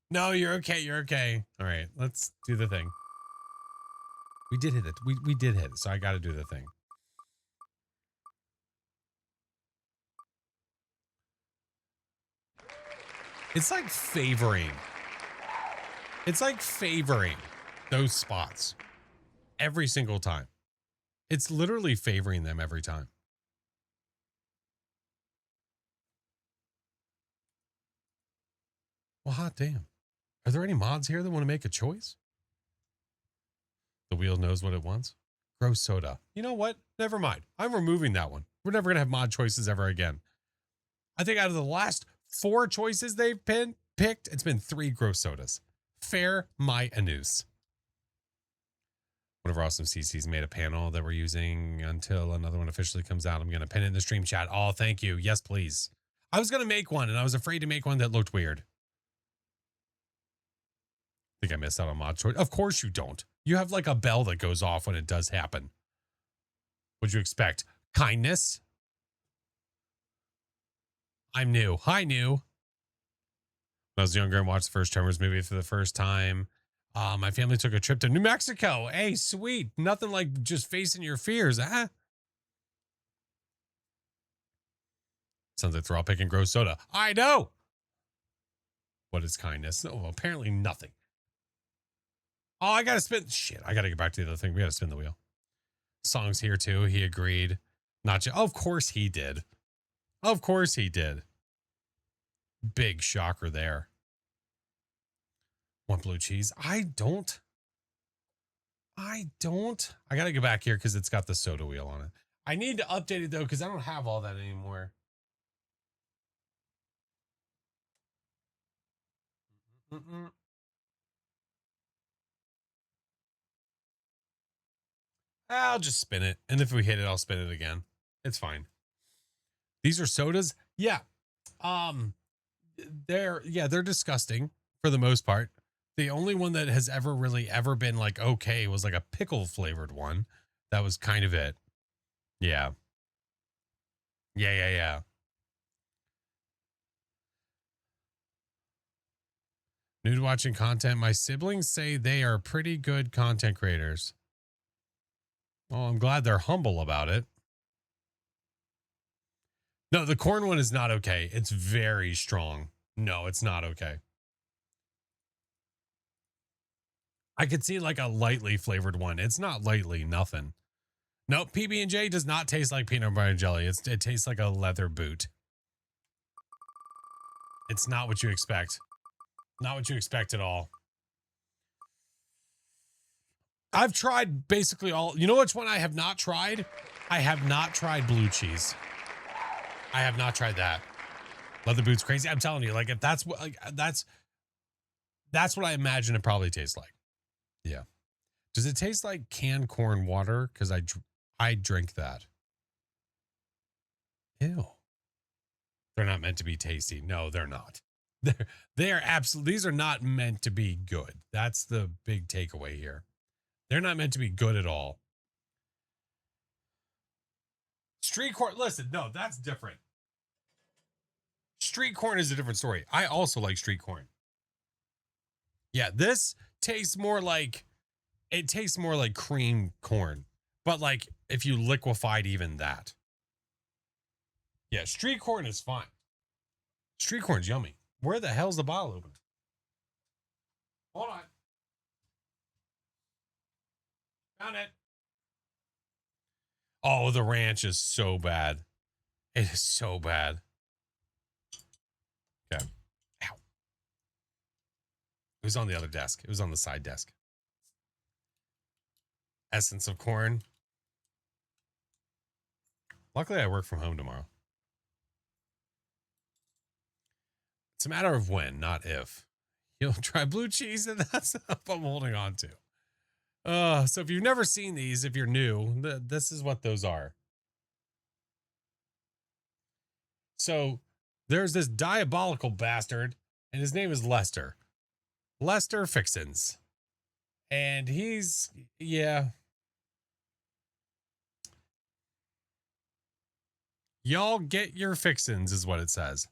No, you're okay. You're okay. All right, let's do the thing. We did hit it. We did hit it, so I got to do the thing. It's like favoring. It's like favoring those spots every single time. It's literally favoring them every time. Well, hot damn. Are there any mods here that want to make a choice? The wheel knows what it wants. Gross soda. You know what? Never mind. I'm removing that one. We're never going to have mod choices ever again. I think out of the last 4 choices they've picked, it's been 3 gross sodas. Fair my anus. One of our awesome CCs made a panel that we're using until another one officially comes out. I'm going to pin it in the stream chat. Oh, thank you. Yes, please. I was going to make one, and I was afraid to make one that looked weird. I think I missed out on mod choice. Of course you don't. You have like a bell that goes off when it does happen. What'd you expect? Kindness? I'm new. Hi, new. When I was younger and watched the first Tremors movie for the first time, my family took a trip to New Mexico. Hey, sweet. Nothing like just facing your fears, huh? Sounds like they're all picking gross soda. I know. What is kindness? Oh, apparently nothing. Oh, I got to spin. Shit, I got to get back to the other thing. We got to spin the wheel. Song's here too. He agreed. Not just. Of course he did. Of course he did. Big shocker there. Want blue cheese? I don't. I got to go back here because it's got the soda wheel on it. I need to update it though because I don't have all that anymore. I'll just spin it. And if we hit it, I'll spin it again. It's fine. These are sodas. Yeah. They're disgusting for the most part. The only one that has ever been like okay was like a pickle flavored one. That was kind of it. Yeah. Yeah. New to watching content. My siblings say they are pretty good content creators. Well, I'm glad they're humble about it. No, the corn one is not okay. It's very strong. No, it's not okay. I could see like a lightly flavored one. It's not lightly, nothing. No, PB&J does not taste like peanut butter and jelly. It tastes like a leather boot. It's not what you expect. Not what you expect at all. I've tried basically all. You know which one I have not tried? I have not tried blue cheese. I have not tried that. Leather boots crazy. I'm telling you, like if that's what that's what I imagine it probably tastes like. Yeah. Does it taste like canned corn water? Because I drink that. Ew. They're not meant to be tasty. No, they're not. They are absolutely. These are not meant to be good. That's the big takeaway here. They're not meant to be good at all. Street corn. Listen, no, that's different. Street corn is a different story. I also like street corn. Yeah, this tastes more like, it tastes more like cream corn. But like if you liquefied even that. Yeah, street corn is fine. Street corn's yummy. Where the hell's the bottle opener? Hold on. Found it. Oh, the ranch is so bad. It is so bad. Okay. Ow. It was on the other desk. It was on the side desk. Essence of corn. Luckily, I work from home tomorrow. It's a matter of when, not if. You'll try blue cheese, and that's what I'm holding on to. So if you've never seen these, if you're new, this is what those are. So there's this diabolical bastard, and his name is Lester. Lester Fixins. And he's, yeah. Y'all get your fixins is what it says.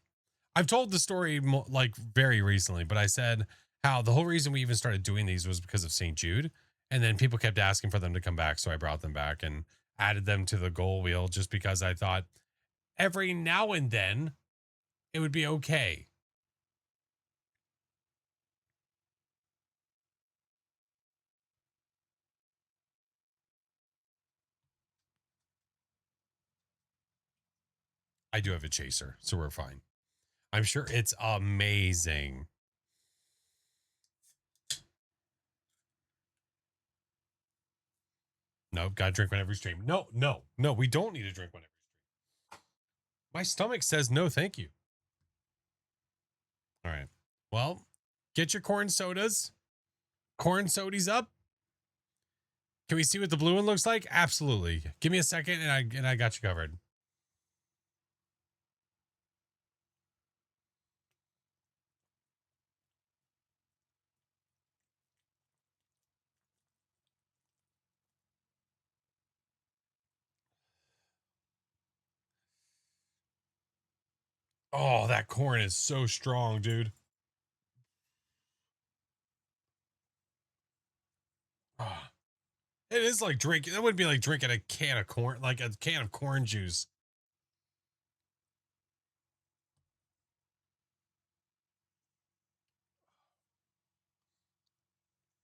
I've told the story like very recently, but I said how the whole reason we even started doing these was because of St. Jude. And then people kept asking for them to come back. So I brought them back and added them to the goal wheel just because I thought every now and then it would be okay. I do have a chaser, so we're fine. I'm sure it's amazing. No, gotta drink whenever you stream. No, we don't need to drink whenever you stream. My stomach says no, thank you. All right. Well, get your corn sodas. Corn sodies up. Can we see what the blue one looks like? Absolutely. Give me a second and I got you covered. Oh, that corn is so strong, dude. Oh, it is like drinking. That would be like drinking a can of corn, like a can of corn juice.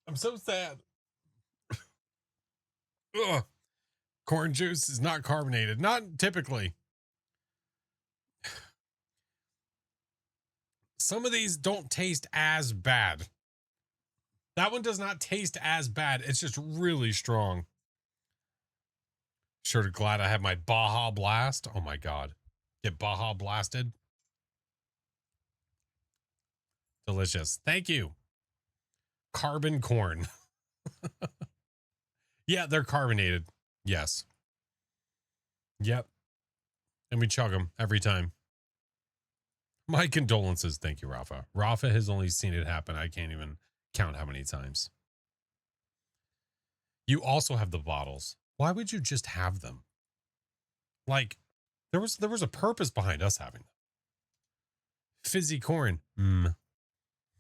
I'm so sad. Ugh. Corn juice is not carbonated. Not typically. Some of these don't taste as bad. That one does not taste as bad. It's just really strong. Sure glad I have my Baja Blast. Oh my God. Get Baja blasted. Delicious. Thank you. Carbon corn. Yeah, they're carbonated. Yes. Yep. And we chug them every time. My condolences. Thank you, Rafa. Rafa has only seen it happen. I can't even count how many times. You also have the bottles. Why would you just have them? Like, there was a purpose behind us having them. Fizzy corn.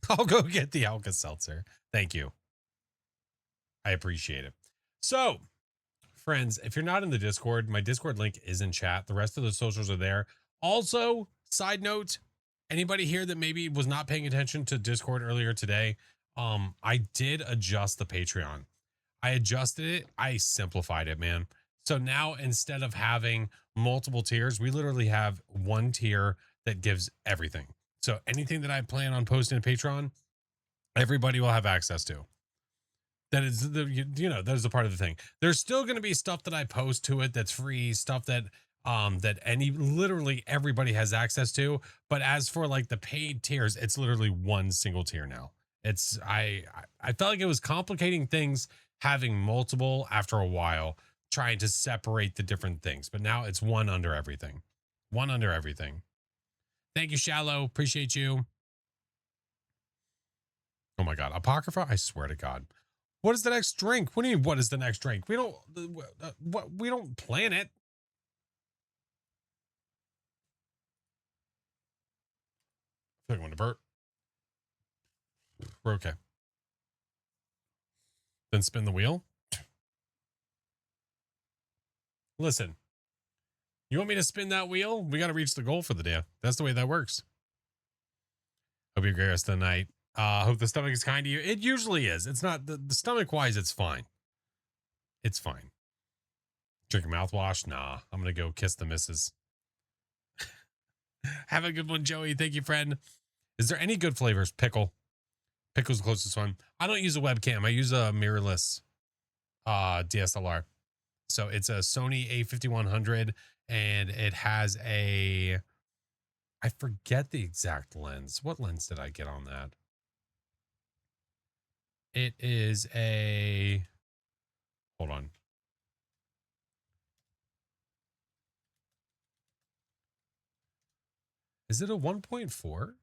I'll go get the Alka-Seltzer. Thank you. I appreciate it. So, friends, if you're not in the Discord, my Discord link is in chat. The rest of the socials are there. Also, side note, anybody here that maybe was not paying attention to Discord earlier today, I did adjust the Patreon. I adjusted it. I simplified it, man. So now instead of having multiple tiers, we literally have one tier that gives everything. So anything that I plan on posting to Patreon, everybody will have access to. That is that is a part of the thing. There's still going to be stuff that I post to it that's free, stuff that literally everybody has access to. But as for like the paid tiers, it's literally one single tier now. It's I felt like it was complicating things having multiple after a while, trying to separate the different things. But now it's one under everything. One under everything. Thank you, Shallow. Appreciate you. Oh my God. Apocrypha? I swear to God. What is the next drink? What do you mean, what is the next drink? We don't plan it. Took one to burp. We're okay. Then spin the wheel. Listen, you want me to spin that wheel? We got to reach the goal for the day. That's the way that works. Hope you're great rest of the night. Hope the stomach is kind to you. It usually is. It's not the stomach wise. It's fine. It's fine. Drinking mouthwash? Nah, I'm going to go kiss the missus. Have a good one, Joey. Thank you, friend. Is there any good flavors? Pickle. Pickle's the closest one. I don't use a webcam. I use a mirrorless DSLR. So it's a Sony A5100 and it has a, I forget the exact lens. What lens did I get on that? It is a, hold on. Is it a 1.4?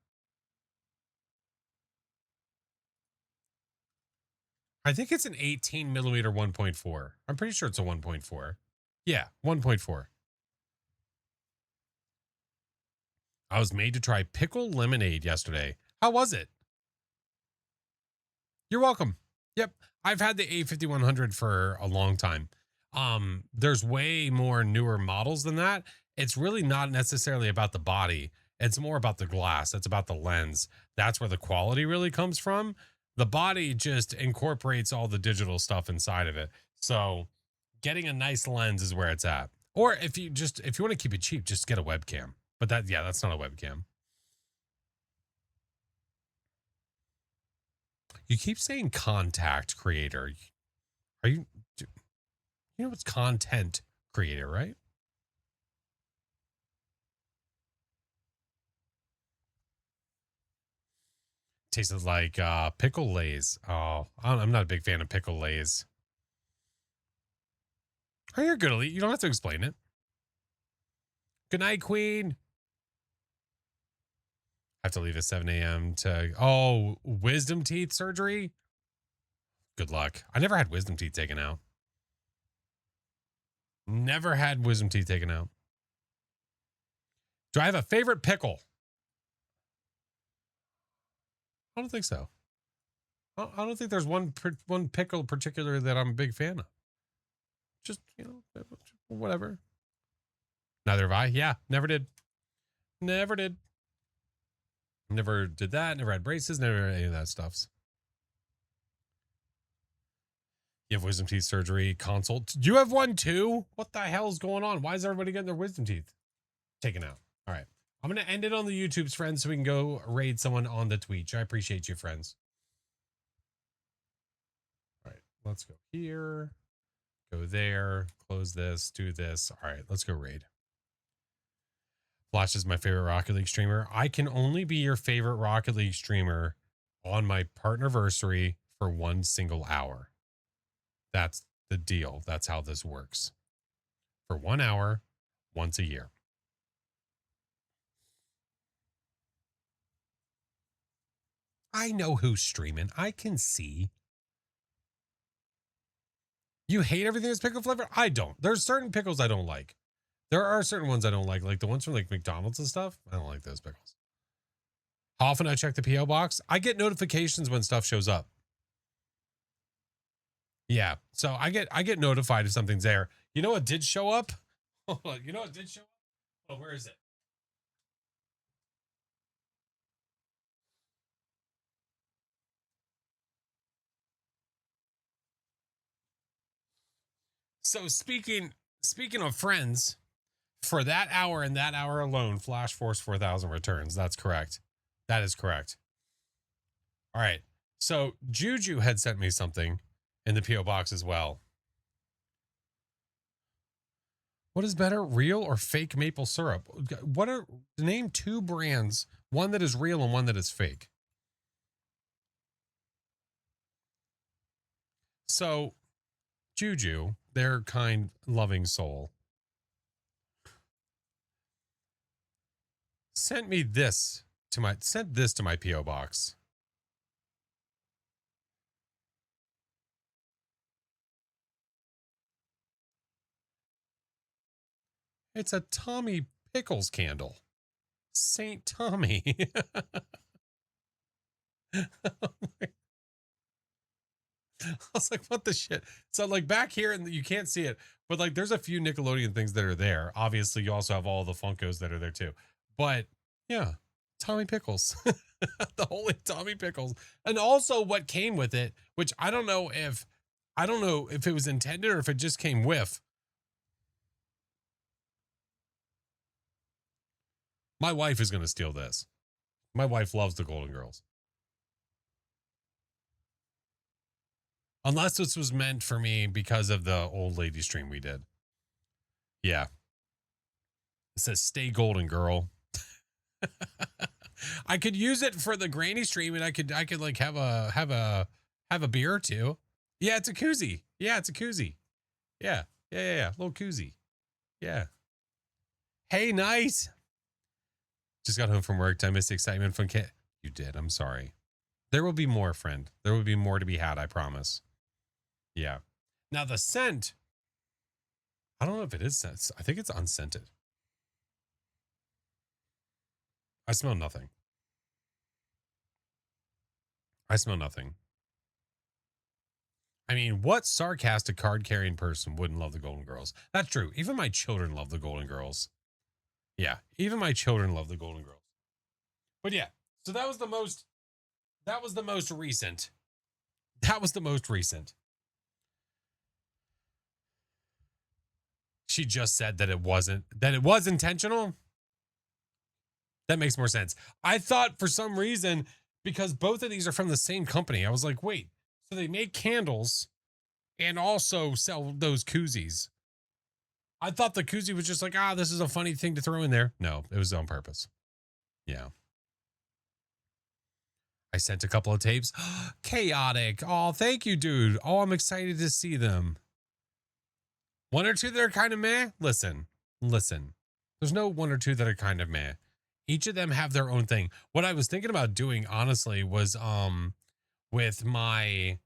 I think it's an 18 millimeter 1.4. I'm pretty sure it's a 1.4. Yeah, 1.4. I was made to try pickle lemonade yesterday. How was it? You're welcome. Yep. I've had the A5100 for a long time. There's way more newer models than that. It's really not necessarily about the body. It's more about the glass. It's about the lens. That's where the quality really comes from. The body just incorporates all the digital stuff inside of it. So getting a nice lens is where it's at. Or if you want to keep it cheap, just get a webcam. But that's not a webcam. You keep saying contact creator. Are you know it's content creator, right? Tasted like pickle lays. Oh, I'm not a big fan of pickle lays. Oh, you're good, Elite. You don't have to explain it. Good night, Queen. I have to leave at 7 a.m. to, wisdom teeth surgery? Good luck. I never had wisdom teeth taken out. Never had wisdom teeth taken out. Do I have a favorite pickle? I don't think so. I don't think there's one pickle particular that I'm a big fan of. Just, whatever. Neither have I. Yeah, never did. Never did. Never did that. Never had braces. Never had any of that stuff. You have wisdom teeth surgery consult. You have one too? What the hell is going on? Why is everybody getting their wisdom teeth taken out? All right. I'm going to end it on the YouTubes, friends, so we can go raid someone on the Twitch. I appreciate you, friends. All right. Let's go here. Go there. Close this. Do this. All right. Let's go raid. Flash is my favorite Rocket League streamer. I can only be your favorite Rocket League streamer on my partnerversary for 1 single hour. That's the deal. That's how this works. For 1 hour, once a year. I know who's streaming. I can see. You hate everything that's pickle flavor? I don't. There's certain pickles I don't like. There are certain ones I don't like the ones from like McDonald's and stuff. I don't like those pickles. How often I check the PO box? I get notifications when stuff shows up. Yeah, so I get notified if something's there. You know what did show up? You know what did show up? Oh, where is it? So speaking of friends, for that hour and that hour alone, FlashForce 4000 returns. That's correct. That is correct. All right. So Juju had sent me something in the PO box as well. What is better, real or fake maple syrup? Name 2 brands, one that is real and one that is fake. So Juju, their kind, loving soul, sent this to my PO box. It's a Tommy Pickles candle. Saint Tommy. I was like, what the shit? So like back here, and you can't see it, but like there's a few Nickelodeon things that are there. Obviously, you also have all the Funkos that are there too. But yeah, Tommy Pickles, the holy Tommy Pickles, and also what came with it, which I don't know if it was intended or if it just came with. My wife is going to steal this. My wife loves the Golden Girls. Unless this was meant for me because of the old lady stream we did. Yeah. It says stay golden, girl. I could use it for the granny stream, and I could like have a beer or two. Yeah, it's a koozie. Yeah, it's a koozie. Yeah. Little koozie. Yeah. Hey, nice. Just got home from work. Did I miss the excitement from Kit? You did. I'm sorry. There will be more, friend. There will be more to be had, I promise. Yeah. Now the scent, I don't know if it is scent. I think it's unscented. I smell nothing. I smell nothing. I mean, what sarcastic card-carrying person wouldn't love the Golden Girls? That's true. Even my children love the Golden Girls. Yeah, even my children love the Golden Girls. But yeah, so that was the most recent. That was the most recent. She just said that it was intentional. That makes more sense. I thought for some reason, because both of these are from the same company, I was like, wait, so they make candles and also sell those koozies. I thought the koozie was just like, this is a funny thing to throw in there. No, it was on purpose. Yeah. I sent a couple of tapes. Chaotic. Oh, thank you, dude. Oh, I'm excited to see them. One or two that are kind of meh. Listen. There's no one or two that are kind of meh. Each of them have their own thing. What I was thinking about doing, honestly, was with my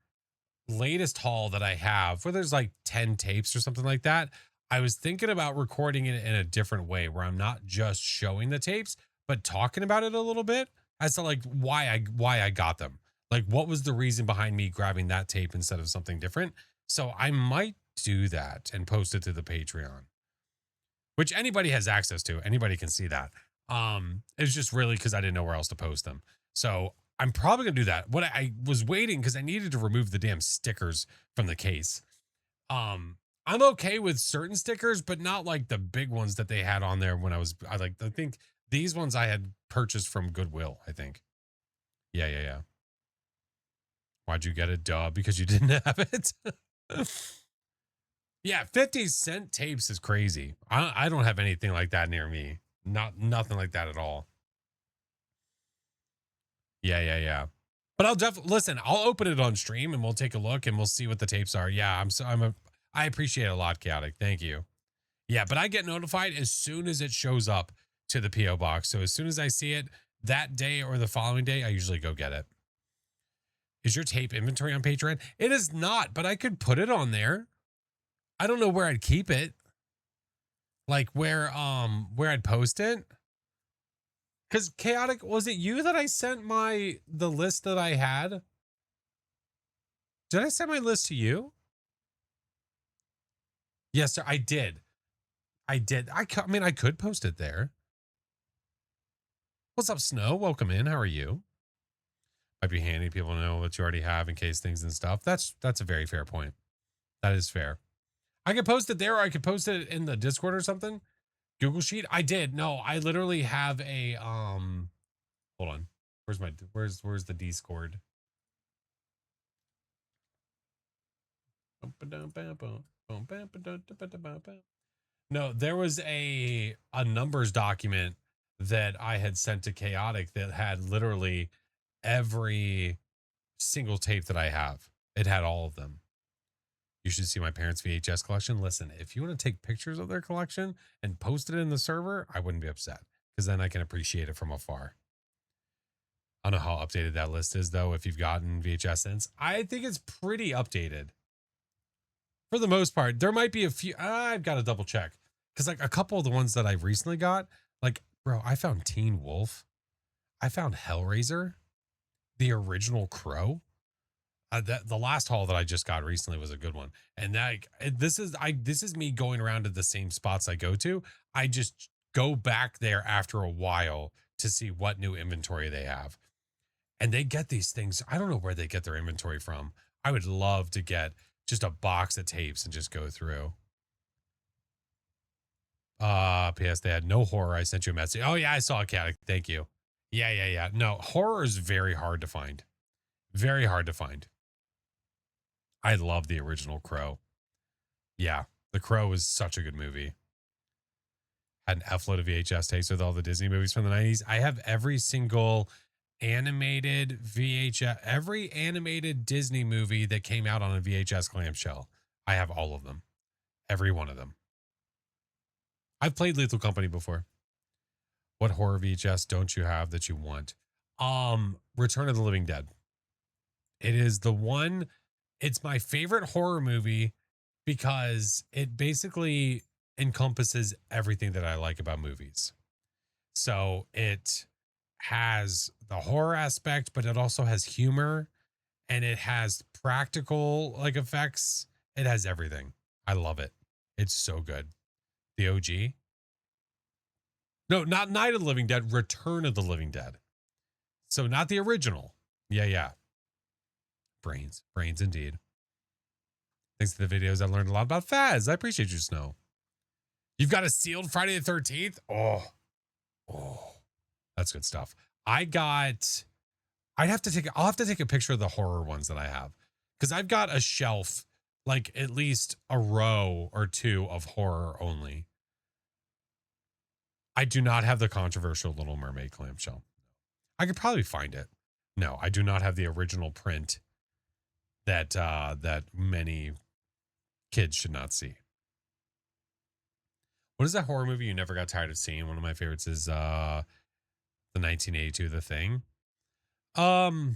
latest haul that I have, where there's like 10 tapes or something like that. I was thinking about recording it in a different way, where I'm not just showing the tapes, but talking about it a little bit as to like why I got them. Like, what was the reason behind me grabbing that tape instead of something different? So I might do that and post it to the Patreon, which anybody has access to. Anybody can see that. It's just really because I didn't know where else to post them. So I'm probably gonna do that. What I was waiting, because I needed to remove the damn stickers from the case. I'm okay with certain stickers, but not like the big ones that they had on there when I think these ones I had purchased from Goodwill, I think. Yeah. Why'd you get it? Duh, because you didn't have it. Yeah, 50-cent tapes is crazy. I don't have anything like that near me. Nothing like that at all. Yeah. But I'll definitely listen. I'll open it on stream and we'll take a look and we'll see what the tapes are. Yeah, I appreciate it a lot, Chaotic. Thank you. Yeah, but I get notified as soon as it shows up to the PO box. So as soon as I see it that day or the following day, I usually go get it. Is your tape inventory on Patreon? It is not, but I could put it on there. I don't know where I'd keep it. Like where I'd post it. Because Chaotic, was it you that I sent the list that I had? Did I send my list to you? Yes, sir, I did. I mean, I could post it there. What's up, Snow? Welcome in. How are you? Might be handy people to know what you already have in case things and stuff. That's a very fair point. That is fair. I could post it there, or I could post it in the Discord or something. Google Sheet. I did. No, I literally have a hold on. Where's the Discord? No, there was a numbers document that I had sent to Chaotic that had literally every single tape that I have. It had all of them. You should see my parents' VHS collection. Listen, if you want to take pictures of their collection and post it in the server, I wouldn't be upset, because then I can appreciate it from afar. I don't know how updated that list is, though, if you've gotten VHS since. I think it's pretty updated. For the most part, there might be a few. I've got to double check, because like a couple of the ones that I recently got, like Bro, I found Teen Wolf. I found Hellraiser, the original Crow. The last haul that I just got recently was a good one. And this is me going around to the same spots I go to. I just go back there after a while to see what new inventory they have. And they get these things. I don't know where they get their inventory from. I would love to get just a box of tapes and just go through. P.S. They had no horror. I sent you a message. Oh yeah, I saw a cat. Thank you. Yeah. No, horror is very hard to find. Very hard to find. I love the original Crow. Yeah, The Crow is such a good movie. Had an F-load of VHS tapes with all the Disney movies from the 90s. I have every single animated VHS, every animated Disney movie that came out on a VHS clamshell. I have all of them. Every one of them. I've played Lethal Company before. What horror VHS don't you have that you want? Return of the Living Dead. It is the one. It's my favorite horror movie because it basically encompasses everything that I like about movies. So it has the horror aspect, but it also has humor and it has practical like effects. It has everything. I love it. It's so good. The OG. No, not Night of the Living Dead, Return of the Living Dead. So not the original. Yeah. Brains indeed. Thanks to the videos, I learned a lot about Faz. I appreciate you, Snow. You've got a sealed Friday the 13th. Oh, that's good stuff. I'll have to take a picture of the horror ones that I have. Because I've got a shelf, like at least a row or two of horror only. I do not have the controversial Little Mermaid clamshell. I could probably find it. No, I do not have the original print that many kids should not see. What is that horror movie you never got tired of seeing? One of my favorites is the 1982 The Thing.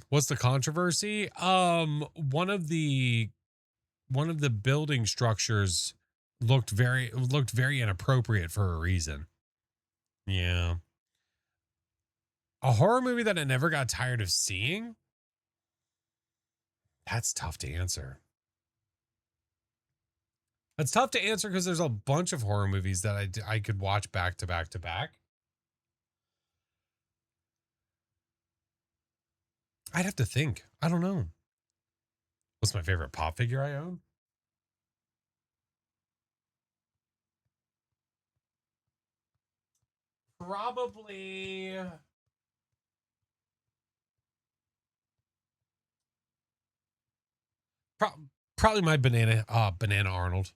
What's the controversy? One of the building structures looked very inappropriate for a reason. Yeah. A horror movie that I never got tired of seeing? That's tough to answer. It's tough to answer because there's a bunch of horror movies that I could watch back to back to back. I'd have to think. I don't know. What's my favorite pop figure I own? Probably my banana Arnold.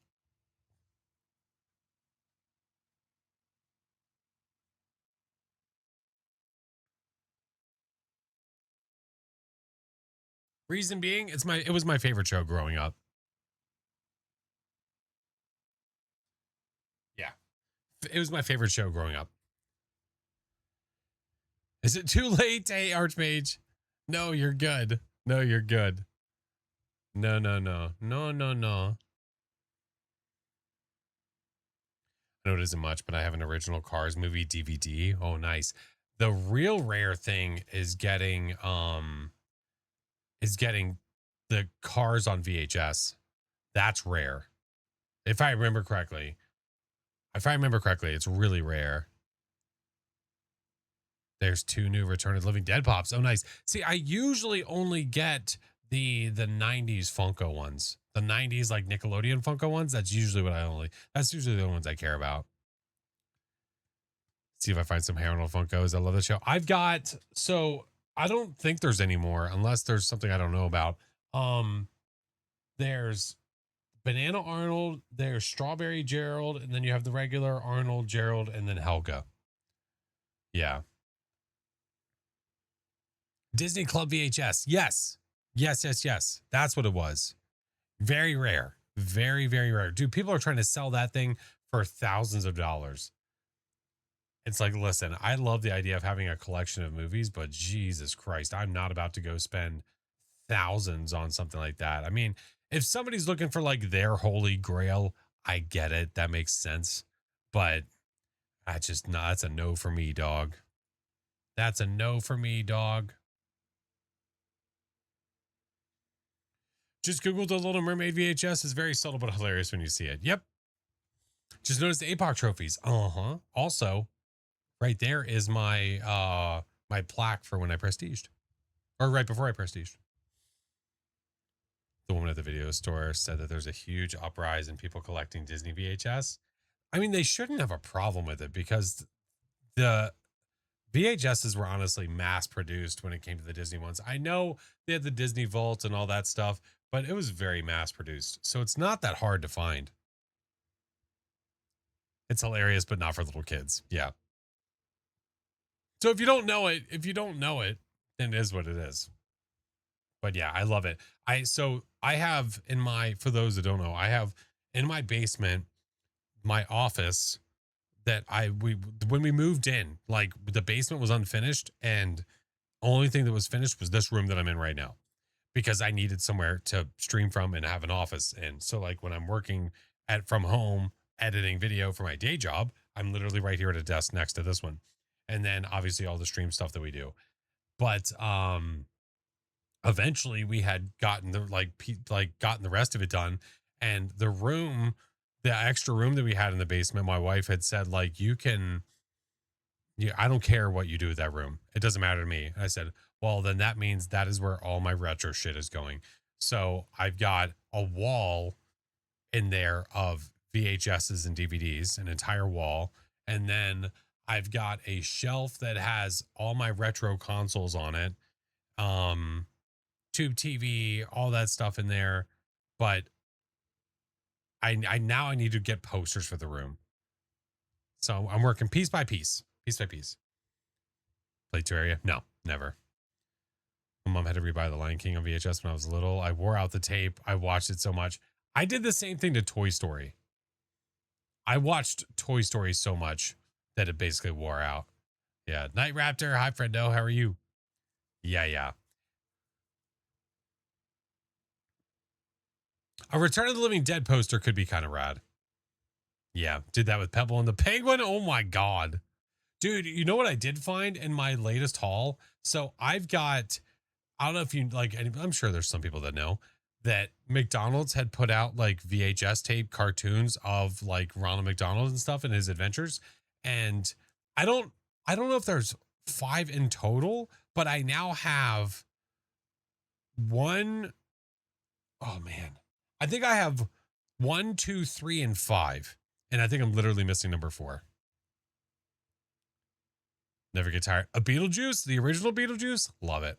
Reason being, it was my favorite show growing up. Yeah. It was my favorite show growing up. Is it too late? Hey, Archmage. No, you're good. No, you're good. No. I know it isn't much, but I have an original Cars movie DVD. Oh, nice. The real rare thing is getting the Cars on VHS. That's rare. If I remember correctly, it's really rare. There's 2 new Return of the Living Dead pops. Oh, nice. See, I usually only get the 90s Funko ones. The 90s like Nickelodeon Funko ones. That's usually the ones I care about. See if I find some Harold Funkos. I love the show. I don't think there's any more unless there's something I don't know about. There's Banana Arnold, there's Strawberry Gerald, and then you have the regular Arnold, Gerald, and then Helga. Yeah. Disney Club VHS. Yes. That's what it was. Very rare. Very, very rare. Dude, people are trying to sell that thing for thousands of dollars. It's like, listen, I love the idea of having a collection of movies, but Jesus Christ, I'm not about to go spend thousands on something like that. I mean, if somebody's looking for like their holy grail, I get it. That makes sense. But That's just not, that's a no for me, dog. That's a no for me, dog. Just Googled the Little Mermaid VHS. It's very subtle but hilarious when you see it. Yep. Just notice the APOC trophies. Uh-huh. Also, right there is my my plaque for when I prestiged. Or right before I prestiged. The woman at the video store said that there's a huge uprise in people collecting Disney VHS. I mean, they shouldn't have a problem with it because the VHSs were honestly mass produced when it came to the Disney ones. I know they had the Disney Vault and all that stuff, but it was very mass produced. So it's not that hard to find. It's hilarious, but not for little kids. Yeah. So if you don't know it, then it is what it is. But yeah, I love it. I have in my, for those that don't know, I have in my basement, my office that when we moved in, like the basement was unfinished and only thing that was finished was this room that I'm in right now because I needed somewhere to stream from and have an office. And so like when I'm working from home, editing video for my day job, I'm literally right here at a desk next to this one. And then obviously all the stream stuff that we do. But, eventually we had gotten gotten the rest of it done, and the extra room that we had in the basement, my wife had said like, I don't care what you do with that room, it doesn't matter to me. And I said, well, then that means that is where all my retro shit is going. So I've got a wall in there of VHSs and DVDs, an entire wall, and then I've got a shelf that has all my retro consoles on it, tube TV, all that stuff in there. But I now I need to get posters for the room. So I'm working piece by piece. Play 2 area? No, never. My mom had to rebuy The Lion King on VHS when I was little. I wore out the tape. I watched it so much. I did the same thing to Toy Story. I watched Toy Story so much that it basically wore out. Yeah. Night Raptor. Hi, Fredo. How are you? Yeah. A Return of the Living Dead poster could be kind of rad. Yeah, did that with Pebble and the Penguin. Oh my God. Dude, you know what I did find in my latest haul? So I've got, I don't know if you like, I'm sure there's some people that know that McDonald's had put out like VHS tape cartoons of like Ronald McDonald and stuff in his adventures. And I don't know if there's 5 in total, but I now have one. Oh man. I think I have 1, 2, 3, and 5. And I think I'm literally missing number 4. Never get tired. A Beetlejuice, the original Beetlejuice. Love it.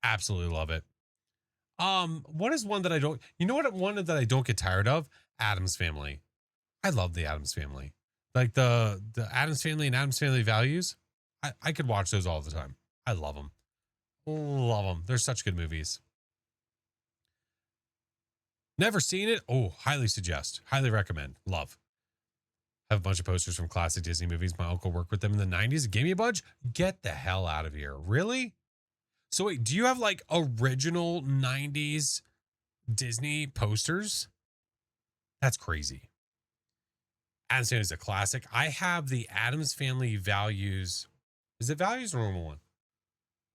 Absolutely love it. What is one that I don't, you know what one that I don't get tired of? Addams Family. I love the Addams Family. Like the Addams Family and Addams Family Values. I could watch those all the time. I love them. Love them. They're such good movies. Never seen it? Oh, highly suggest. Highly recommend. Love. Have a bunch of posters from classic Disney movies. My uncle worked with them in the 90s. Gave me a bunch. Get the hell out of here. Really? So wait, do you have like original 90s Disney posters? That's crazy. Addams Family is a classic. I have the Addams Family Values. Is it Values or normal one?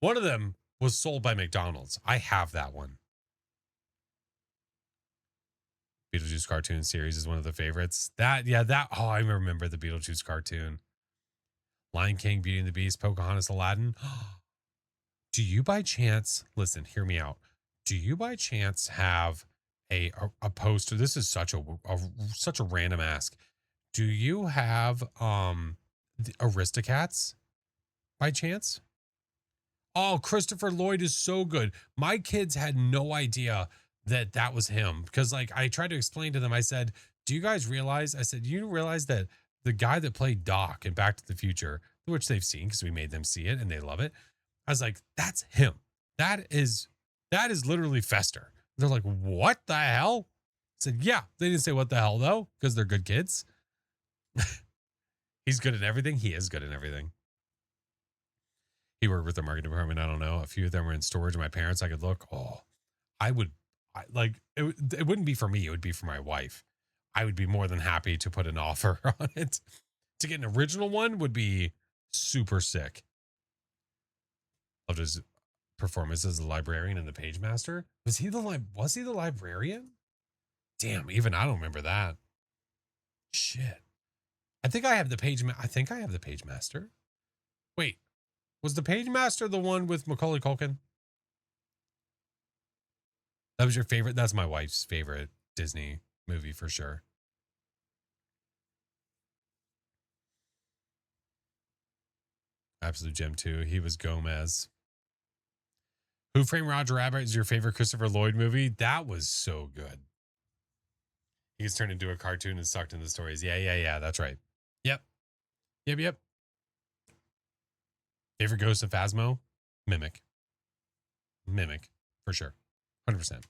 One of them was sold by McDonald's. I have that one. Beetlejuice cartoon series is one of the favorites. Oh, I remember the Beetlejuice cartoon. Lion King, Beauty and the Beast, Pocahontas, Aladdin. Do you by chance, listen, hear me out. Do you by chance have a poster? This is such a random ask. Do you have the Aristocats by chance? Oh, Christopher Lloyd is so good. My kids had no idea that was him because like I tried to explain to them. I said, do you guys realize? I said, you realize that the guy that played Doc in Back to the Future, which they've seen because we made them see it and they love it. I was like, that's him. That is literally Fester. They're like, what the hell? I said, yeah. They didn't say what the hell though, because they're good kids. He's good at everything. He is good at everything. He worked with the marketing department. I don't know. A few of them were in storage of my parents. I could look. Oh, it wouldn't be for me. It would be for my wife. I would be more than happy to put an offer on it. To get an original one would be super sick. Loved his performance as the librarian and the page master. Was he the librarian? Damn, even I don't remember that. Shit. I think I have the page master. Wait, was the page master the one with Macaulay Culkin? That was your favorite? That's my wife's favorite Disney movie for sure. Absolute gem too. He was Gomez. Who Framed Roger Rabbit is your favorite Christopher Lloyd movie? That was so good. He gets turned into a cartoon and sucked into the stories. Yeah. That's right. Yep. Favorite Ghost of Phasmo? Mimic, for sure. 100%.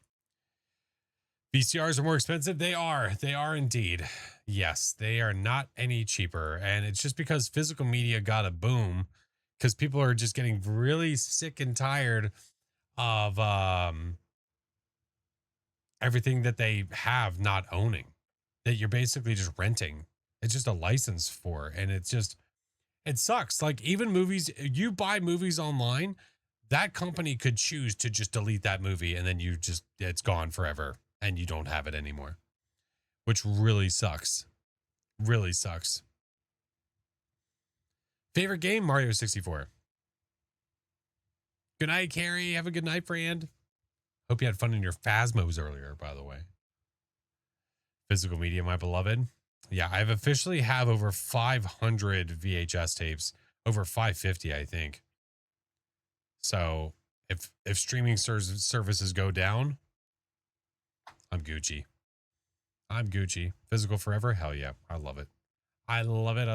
VCRs are more expensive? They are indeed. Yes, they are not any cheaper. And it's just because physical media got a boom because people are just getting really sick and tired of everything that they have not owning, that you're basically just renting. It's just a license for, and it sucks. Like even movies, you buy movies online, that company could choose to just delete that movie and then it's gone forever and you don't have it anymore, which really sucks. Really sucks. Favorite game? Mario 64. Good night, Carrie. Have a good night, friend. Hope you had fun in your Phasmos earlier, by the way. Physical media, my beloved. Yeah, I've officially have over 500 VHS tapes, over 550, I think. So if streaming services go down, I'm Gucci. Physical forever? Hell yeah. I love it. I love it.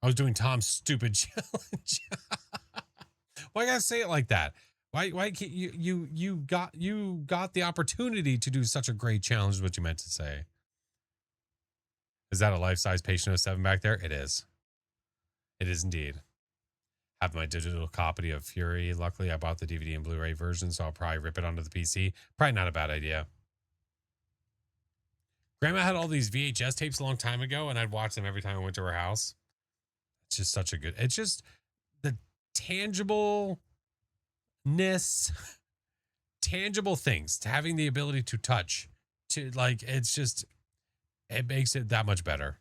I was doing Tom's stupid challenge. Why gotta say it like that? Why can't you got the opportunity to do such a great challenge is what you meant to say. Is that a life-size Patient 07 back there? It is. It is indeed. Have my digital copy of Fury. Luckily, I bought the DVD and Blu-ray version, so I'll probably rip it onto the PC. Probably not a bad idea. Grandma had all these VHS tapes a long time ago, and I'd watch them every time I went to her house. It's just such a good... It's just the tangibleness, tangible things, to having the ability to touch, to like, it's just... It makes it that much better.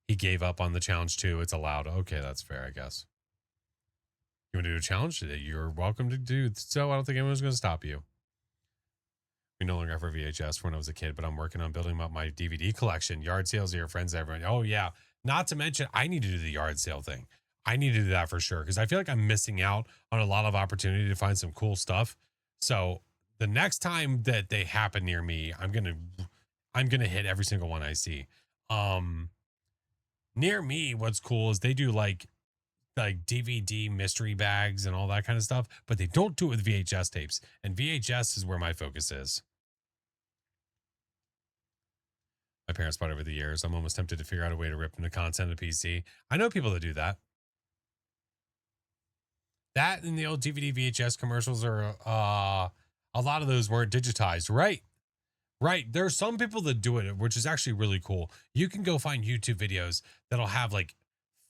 He gave up on the challenge too. It's allowed. Okay, that's fair, I guess. You want to do a challenge today? You're welcome to do so. I don't think anyone's going to stop you. We no longer have a VHS when I was a kid, but I'm working on building up my DVD collection. Yard sales are your friends, everyone. Oh, yeah. Not to mention, I need to do the yard sale thing. I need to do that for sure because I feel like I'm missing out on a lot of opportunity to find some cool stuff. So the next time that they happen near me, I'm gonna hit every single one I see. Near me, what's cool is they do like DVD mystery bags and all that kind of stuff, but they don't do it with VHS tapes. And VHS is where my focus is. My parents bought it over the years. I'm almost tempted to figure out a way to rip into content of PC. I know people that do that. That and the old DVD VHS commercials are, a lot of those weren't digitized, right? Right. There are some people that do it, which is actually really cool. You can go find YouTube videos that'll have like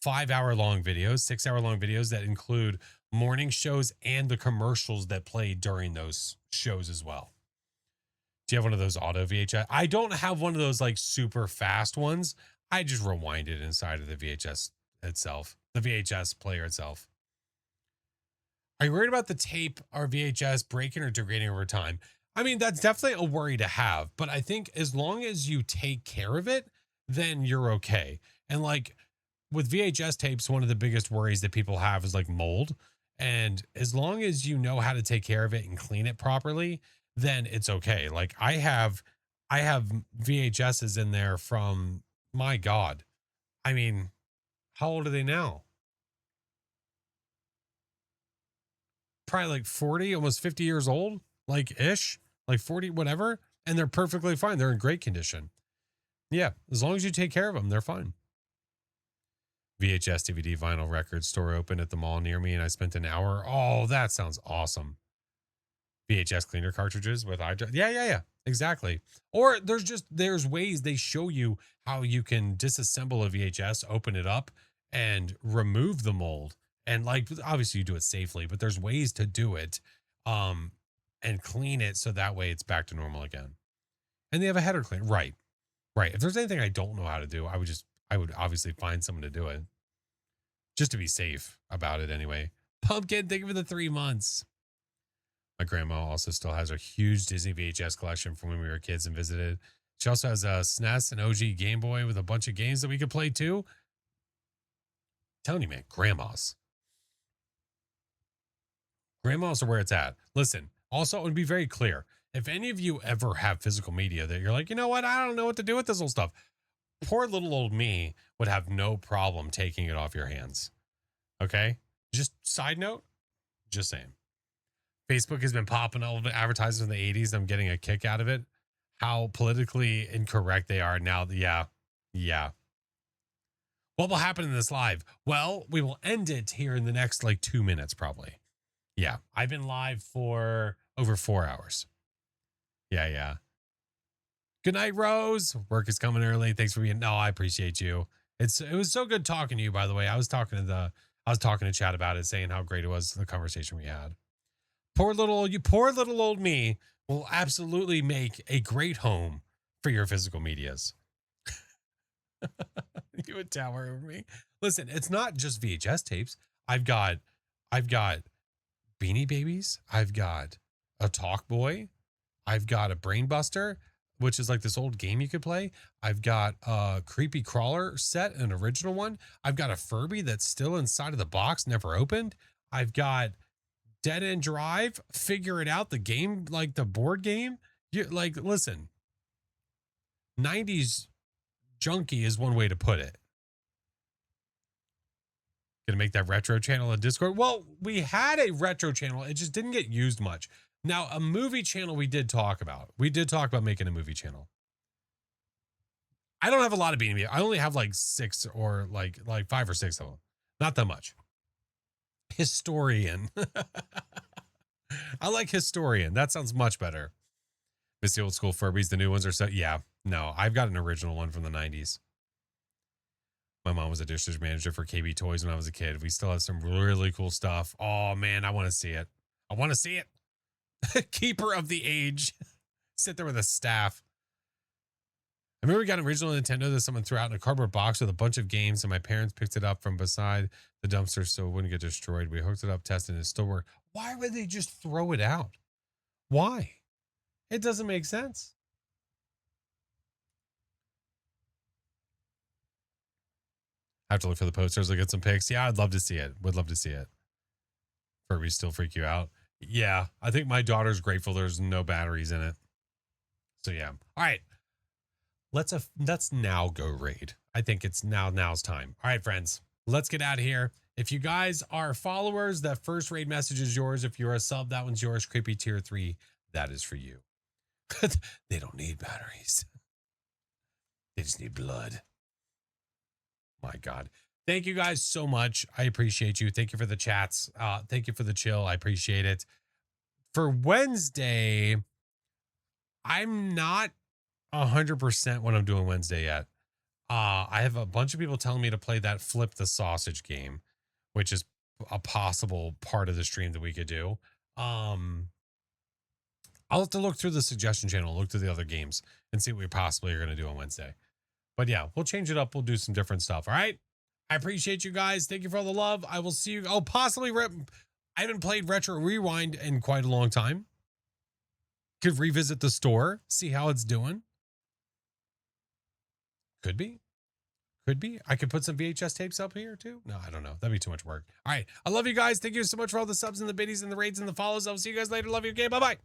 5-hour-long videos, 6-hour-long videos that include morning shows and the commercials that play during those shows as well. Do you have one of those auto VHS? I don't have one of those like super fast ones. I just rewind it inside of the VHS itself, the VHS player itself. Are you worried about the tape or VHS breaking or degrading over time? I mean, that's definitely a worry to have, but I think as long as you take care of it, then you're okay. And like with VHS tapes, one of the biggest worries that people have is like mold. And as long as you know how to take care of it and clean it properly, then it's okay. Like I have VHSs in there from, my God. I mean, how old are they now? Probably like 40, almost 50 years old, like ish. Like 40, whatever, and they're perfectly fine. They're in great condition. Yeah, as long as you take care of them, they're fine. VHS, DVD, vinyl record store open at the mall near me, and I spent an hour. Oh, that sounds awesome. VHS cleaner cartridges with iDrive. Yeah. Exactly. Or there's ways they show you how you can disassemble a VHS, open it up, and remove the mold. And like obviously you do it safely, but there's ways to do it. And clean it so that way it's back to normal again. And they have a header cleaner. Right. If there's anything I don't know how to do, I would obviously find someone to do it. Just to be safe about it anyway. Pumpkin, thank you for the 3 months. My grandma also still has a huge Disney VHS collection from when we were kids and visited. She also has a SNES and OG Game Boy with a bunch of games that we could play too. I'm telling you, man, grandmas are where it's at. Listen, also, it would be very clear. If any of you ever have physical media that you're like, you know what, I don't know what to do with this old stuff. Poor little old me would have no problem taking it off your hands. Okay? Just side note, just saying. Facebook has been popping all the advertisements in the 80s. I'm getting a kick out of it. How politically incorrect they are now. Yeah. What will happen in this live? Well, we will end it here in the next like 2 minutes, probably. Yeah. I've been live for over 4 hours. Yeah. Good night, Rose. Work is coming early. Thanks for being. No, I appreciate you. It was so good talking to you, by the way. I was talking to Chad about it, saying how great it was, the conversation we had. Poor little old me will absolutely make a great home for your physical medias. You would tower over me. Listen, it's not just VHS tapes. I've got Beanie Babies. I've got a Talk Boy. I've got a Brain Buster, which is like this old game you could play. I've got a Creepy Crawler set, an original one. I've got a Furby that's still inside of the box, never opened. I've got Dead End Drive, Figure It Out, the game, like the board game. You like, listen, 90s junkie is one way to put it. Gonna make that retro channel a Discord. Well, we had a retro channel. It just didn't get used much. Now, a movie channel we did talk about. We did talk about making a movie channel. I don't have a lot of Beanie Babies. I only have like 6 or like 5 or 6 of them. Not that much. Historian. I like Historian. That sounds much better. Miss the old school Furbies. The new ones are so. Yeah. No, I've got an original one from the 90s. My mom was a district manager for KB Toys when I was a kid. We still have some really cool stuff. Oh, man, I want to see it. Keeper of the age. Sit there with a staff. I remember we got an original Nintendo that someone threw out in a cardboard box with a bunch of games, and my parents picked it up from beside the dumpster so it wouldn't get destroyed. We hooked it up, tested it, and it still worked. Why would they just throw it out? Why? It doesn't make sense. I have to look for the posters. Look at some pics. Yeah, I'd love to see it. Would love to see it. Furby still freak you out? Yeah, I think my daughter's grateful there's no batteries in it. So yeah. All right. Let's now go raid. I think it's now's time. All right, friends, let's get out of here. If you guys are followers, that first raid message is yours. If you're a sub, that one's yours. Creepy tier 3, that is for you. They don't need batteries. They just need blood. My God. Thank you guys so much. I appreciate you. Thank you for the chats. Thank you for the chill. I appreciate it. For Wednesday, I'm not 100% what I'm doing Wednesday yet. I have a bunch of people telling me to play that Flip the Sausage game, which is a possible part of the stream that we could do. I'll have to look through the suggestion channel, look through the other games, and see what we possibly are going to do on Wednesday. But yeah, we'll change it up. We'll do some different stuff. All right. I appreciate you guys. Thank you for all the love. I will see you. Oh, possibly. I haven't played Retro Rewind in quite a long time. Could revisit the store, see how it's doing. Could be. I could put some VHS tapes up here too. No, I don't know. That'd be too much work. All right. I love you guys. Thank you so much for all the subs and the biddies and the raids and the follows. I'll see you guys later. Love you again. Bye-bye.